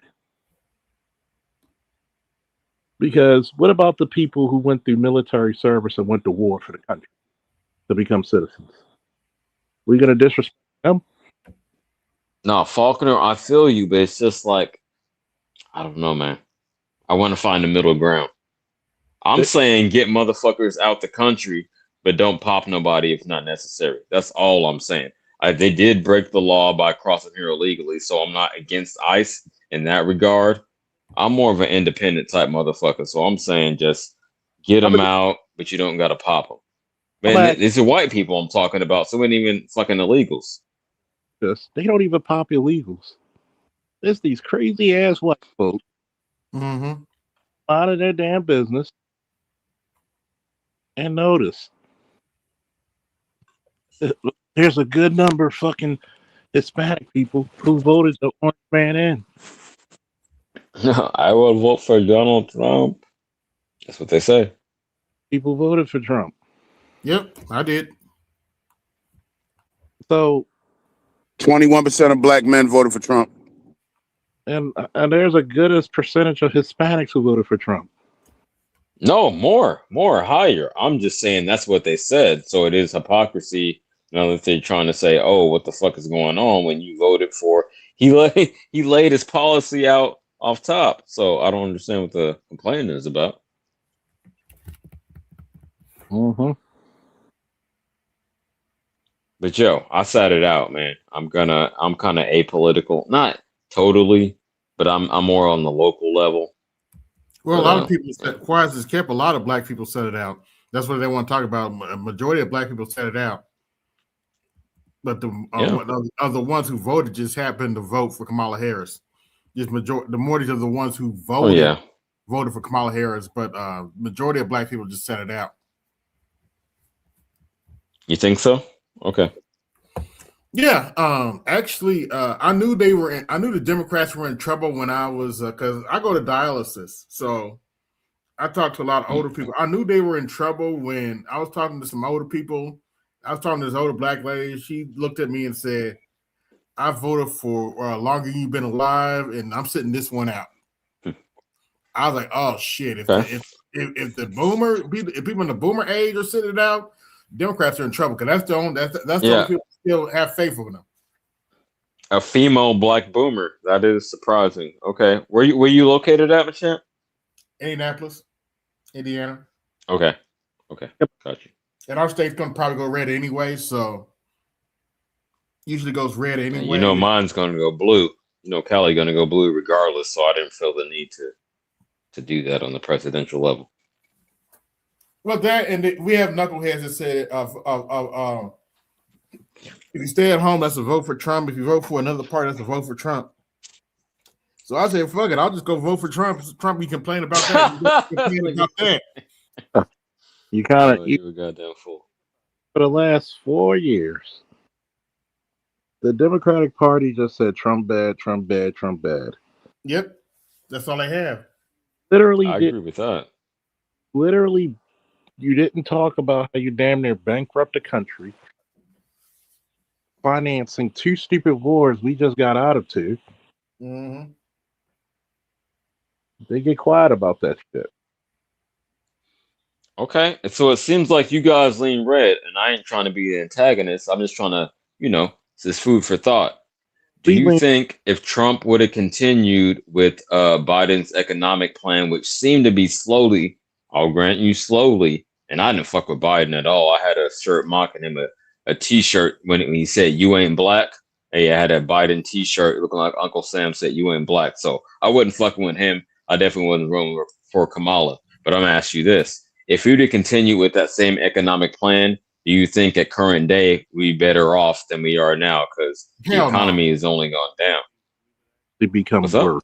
Because what about the people who went through military service and went to war for the country to become citizens? We going to disrespect them? No, Faulkner, I feel you, but it's just like I don't know, man. I want to find the middle ground. I'm saying get motherfuckers out the country, but don't pop nobody if not necessary. That's all I'm saying. They did break the law by crossing here illegally, so I'm not against ICE in that regard. I'm more of an independent type motherfucker, so I'm saying just get them out, but you don't got to pop them. Man, these are white people I'm talking about, so we ain't even fucking illegals. They don't even pop illegals. There's these crazy ass white folks out of their damn business. And notice, there's a good number of fucking Hispanic people who voted the orange man in. I will vote for Donald Trump. That's what they say. People voted for Trump. Yep, I did. So 21% of black men voted for Trump. And there's a good percentage of Hispanics who voted for Trump. No, more, higher. I'm just saying that's what they said. So it is hypocrisy now that they're trying to say, "Oh, what the fuck is going on?" When you voted for, he laid his policy out off top. So I don't understand what the complaint is about. Mm-hmm. But yo, I sat it out, man. I'm kind of apolitical, not totally, but I'm more on the local level. Well, a lot of people said, quiet as kept. A lot of black people said it out. That's what they want to talk about. A majority of black people said it out, but the ones who voted just happened to vote for Kamala Harris. Just the majority of the ones who voted voted for Kamala Harris, but majority of black people just said it out. You think so? Okay. Yeah, actually, I knew the Democrats were in trouble when I was because I go to dialysis, so I talked to a lot of older people. I knew they were in trouble when I was talking to some older people. I was talking to this older black lady. She looked at me and said, "I voted for longer you've been alive, and I'm sitting this one out." I was like, "Oh shit! If the boomer people in the boomer age are sitting it out, Democrats are in trouble because that's the only people still have faith in them." A female black boomer. That is surprising. Okay, where you located at, Machamp? Indianapolis, Indiana. Okay, got you. And our state's gonna probably go red anyway, so usually goes red anyway. You know, mine's gonna go blue. You know, Cali gonna go blue regardless. So I didn't feel the need to do that on the presidential level. Well, that and we have knuckleheads that said if you stay at home, that's a vote for Trump. If you vote for another party, that's a vote for Trump. So I said, fuck it, I'll just go vote for Trump. Trump, you complain about that. You kind of you were goddamn fool. For the last 4 years, the Democratic Party just said Trump bad, Trump bad, Trump bad. Yep, that's all they have. Literally, I agree with that. Literally, you didn't talk about how you damn near bankrupt the country, financing 2 stupid wars we just got out of 2. Mm-hmm. They get quiet about that shit. Okay, and so it seems like you guys lean red, and I ain't trying to be the antagonist. I'm just trying to, it's just food for thought. Do We you lean, think if Trump would have continued with Biden's economic plan, which seemed to be slowly, I'll grant you slowly, and I didn't fuck with Biden at all. I had a shirt mocking him, a T-shirt when he said "You ain't black." Hey, I had a Biden T-shirt looking like Uncle Sam said "You ain't black." So I wasn't fucking with him. I definitely wasn't rolling for Kamala. But I'm gonna ask you this: if you'd have continued with that same economic plan, do you think at current day we better off than we are now? Because the Hell no. economy has only gone down. to become What's up? worse.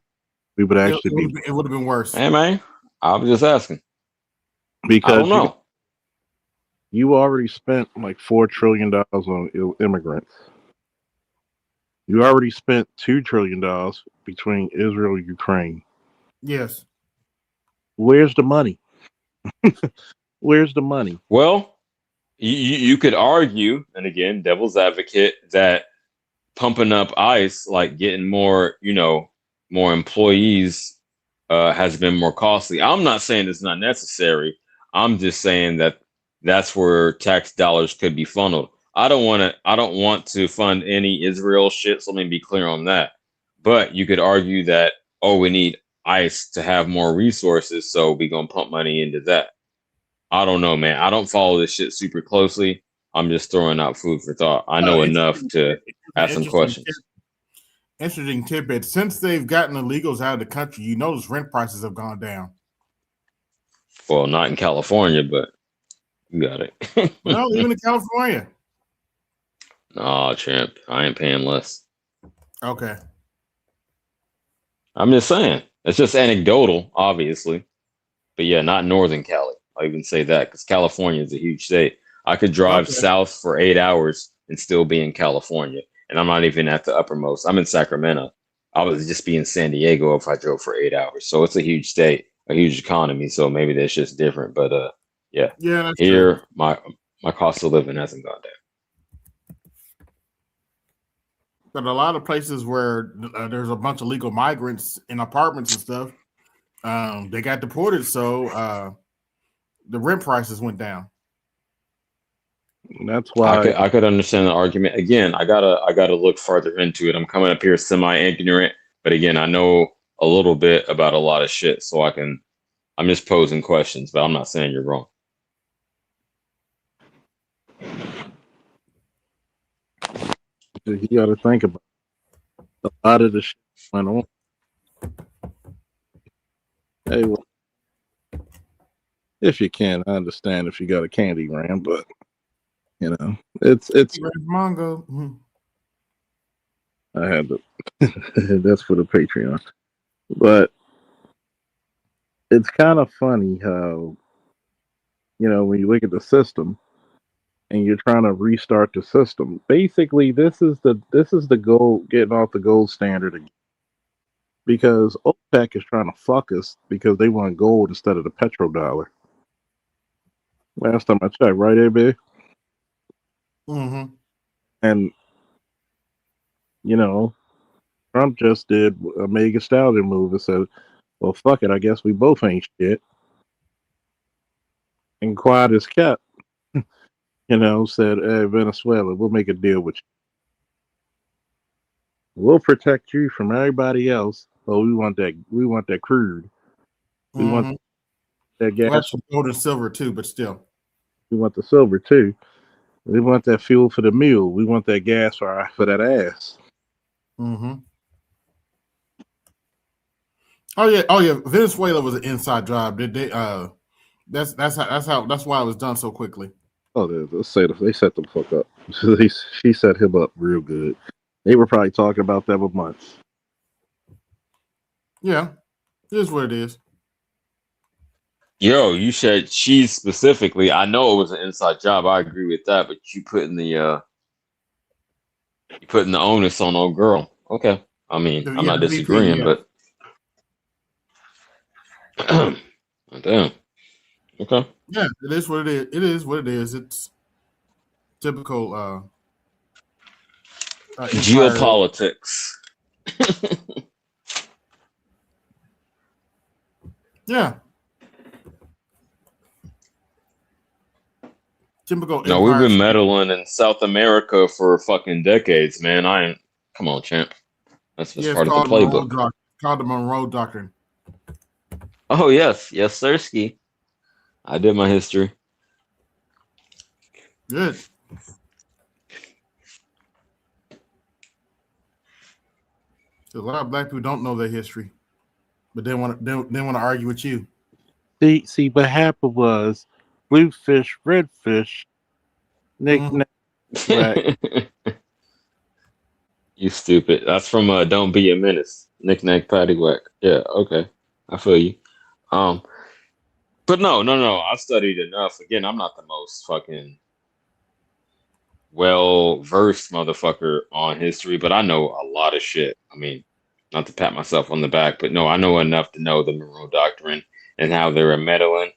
We would It, actually be it would have been worse. Hey man, I was just asking. I don't because know. you already spent like $4 trillion on immigrants. You already spent $2 trillion between Israel and Ukraine. Yes. Where's the money? Where's the money? Well, you could argue, and again, devil's advocate, that pumping up ICE, like getting more, more employees, has been more costly. I'm not saying it's not necessary. I'm just saying that that's where tax dollars could be funneled. I don't want to. I don't want to fund any Israel shit. So let me be clear on that. But you could argue that we need ICE to have more resources, so we gonna pump money into that. I don't know, man. I don't follow this shit super closely. I'm just throwing out food for thought. I know enough to ask some questions. Interesting tidbit. Since they've gotten illegals out of the country, you notice rent prices have gone down. Well, not in California, but you got it. Well, even in California. Nah, champ. I ain't paying less. Okay. I'm just saying. It's just anecdotal, obviously. But yeah, not Northern Cali. I even say that because California is a huge state. I could drive Okay. south for 8 hours and still be in California. And I'm not even at the uppermost. I'm in Sacramento. I would just be in San Diego if I drove for 8 hours. So it's a huge state, a huge economy. So maybe that's just different. But yeah. Yeah, that's true. Here, my cost of living hasn't gone down. But a lot of places where there's a bunch of legal migrants in apartments and stuff, they got deported, so the rent prices went down. And that's why I could understand the argument. Again, I gotta look further into it. I'm coming up here semi ignorant, but again, I know a little bit about a lot of shit, so I'm just posing questions, but I'm not saying you're wrong. you got to think about a lot of the shit went on. Hey, well, if you can, I understand if you got a candy ram, but it's Mongo. Mhm. I had to. That's for the Patreon, but it's kind of funny how when you look at the system and you're trying to restart the system. Basically, this is the goal, getting off the gold standard again. Because OPEC is trying to fuck us because they want gold instead of the petrodollar. Last time I checked, right, AB? Mm-hmm. And Trump just did a mega stallion move and said, "Well, fuck it, I guess we both ain't shit." And quiet as kept. Said, "Hey, Venezuela, we'll make a deal with you. We'll protect you from everybody else. Oh, we want that. We want that crude. We want that gas. Well, some gold and silver too, but still. We want the silver too. We want that fuel for the mule. We want that gas for that ass." Mm-hmm. Oh yeah. Venezuela was an inside job. Did they? That's why it was done so quickly. Oh, they set the fuck up. She set him up real good. They were probably talking about that for months. Yeah, it is what it is. Yo, you said cheese specifically. I know it was an inside job. I agree with that, but you putting the onus on old girl. Okay. I mean, I'm not The VP, disagreeing, yeah. but damn. Okay. Yeah, it is what it is. It is what it is. It's typical empire. Geopolitics. Yeah. typical No, we've empire been state. meddling in South America for fucking decades, man. I ain't. Come on, champ. That's just Yeah, it's part of the called Monroe playbook. Doctrine. Called the Monroe Doctrine. Oh yes, yes, sirski. I did my history. Good. So a lot of black people don't know their history, but they want to argue with you. See, what happened was blue fish, red fish, Nick, Mhm. Nack, Whack. You stupid. That's from Don't Be a Menace. Knick Knack Paddywhack. Yeah, okay. I feel you. Um, but no. I've studied enough. Again, I'm not the most fucking well versed motherfucker on history, but I know a lot of shit. I mean, not to pat myself on the back, but no, I know enough to know the Monroe Doctrine and how they were meddling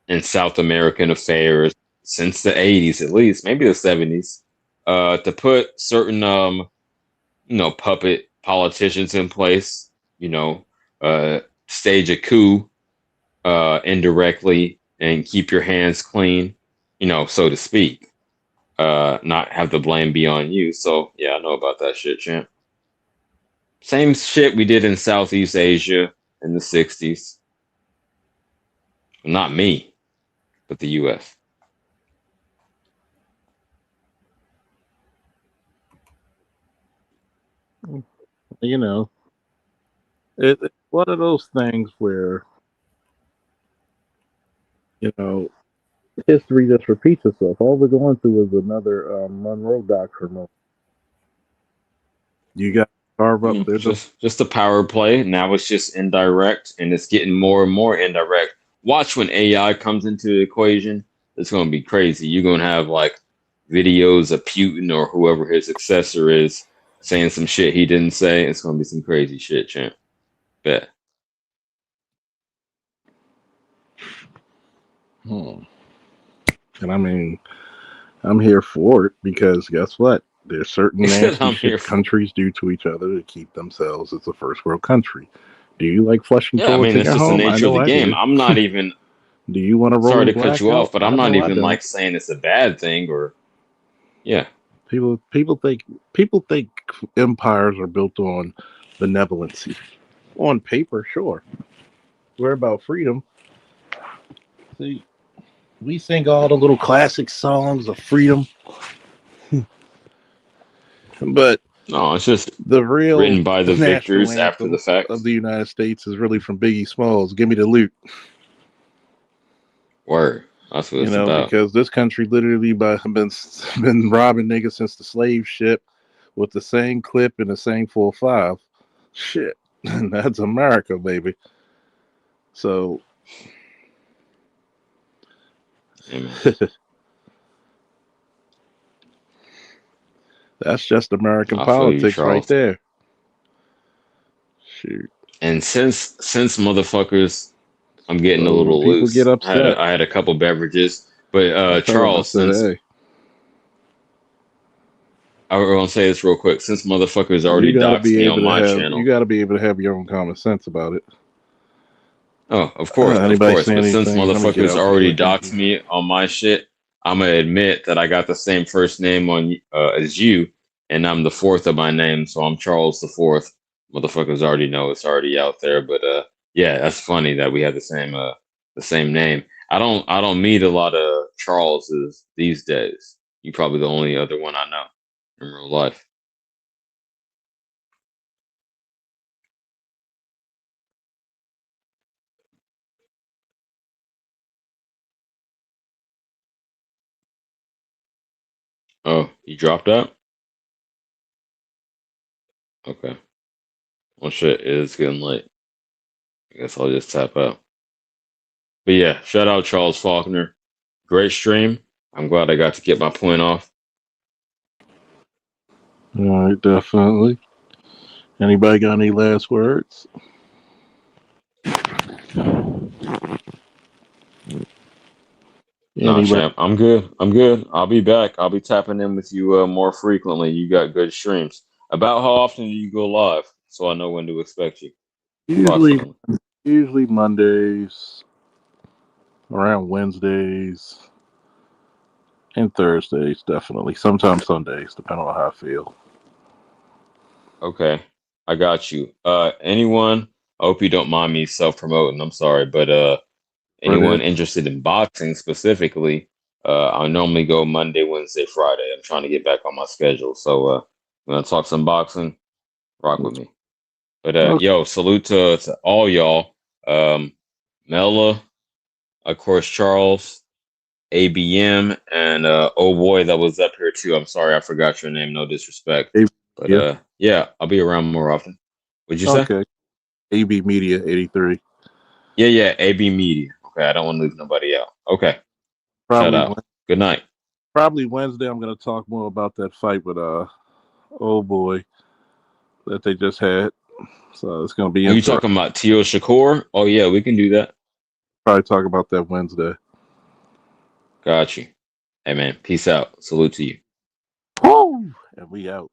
in South American affairs since the 80s, at least, maybe the 70s, to put certain puppet politicians in place, stage a coup indirectly and keep your hands clean, so to speak. Not have the blame be on you. So yeah, I know about that shit, champ. Same shit we did in Southeast Asia in the 60s. Not me, but the US. You know, it's one of those things where, history just repeats itself. All we're going through is another Monroe Doctrine moment. You got to carve up. There's Just a power play. Now it's just indirect, and it's getting more and more indirect. Watch when AI comes into the equation. It's going to be crazy. You're going to have like videos of Putin or whoever his successor is saying some shit he didn't say. It's going to be some crazy shit, champ. Bet. And I mean, I'm here for it because guess what? There's certain nasty shit countries do to each other to keep themselves as a first world country. Do you like flushing toilets in your home? It's just the nature of the game. I'm not even. Do you want to roll? Sorry to cut you off, but I'm not even like saying it's a bad thing or. Yeah. People think empires are built on benevolency. On paper, sure. We're about freedom. See, we sing all the little classic songs of freedom. But no, it's just the real written by the victors after the fact of the United States is really from Biggie Smalls. Give me the loot. Word. That's what it's about. Because this country literally been robbing niggas since the slave ship with the same clip and the same 4.5. Shit. That's America, baby. So that's just American politics right there. Shoot. And since since I'm getting a little loose. Get upset. I had a couple beverages, but Charles, I want to say this real quick. Since motherfuckers already doxed me on my channel, you got to be able to have your own common sense about it. Oh, of course. But since motherfuckers already doxed me on my shit, I'm gonna admit that I got the same first name on as you, and I'm the fourth of my name, so I'm Charles the Fourth. Motherfuckers already know it's already out there, but yeah, that's funny that we have the same name. I don't meet a lot of Charleses these days. You're probably the only other one I know in real life. Oh, you dropped out? Okay. Well, shit, it is getting late. I guess I'll just tap out. But yeah, shout out Charles Faulkner. Great stream. I'm glad I got to get my point off. All right, definitely. Anybody got any last words? No, champ, I'm good. I'll be back. I'll be tapping in with you more frequently. You got good streams. About how often do you go live? So I know when to expect you. Usually Mondays, around Wednesdays. And Thursdays, definitely. Sometimes Sundays, depending on how I feel. Okay, I got you. Anyone? I hope you don't mind me self-promoting. I'm sorry, but Right. anyone interested in boxing specifically? I normally go Monday, Wednesday, Friday. I'm trying to get back on my schedule, so we're gonna talk some boxing. Rock with me. But Okay. yo, salute to all y'all. Mela, of course, Charles, ABM, and oh boy, that was up here too. I'm sorry, I forgot your name. No disrespect, but Yeah. yeah, I'll be around more often. What'd you say? Okay. AB Media 83. Yeah, AB Media. Okay, I don't want to leave nobody out. Okay, shout Probably out. Good night. probably Wednesday. I'm gonna talk more about that fight with oh boy that they just had. So it's gonna be Are you interesting. talking about Tio Shakur? Oh yeah, we can do that. Probably talk about that Wednesday. Got you. Hey man, peace out. Salute to you. Woo! And we out.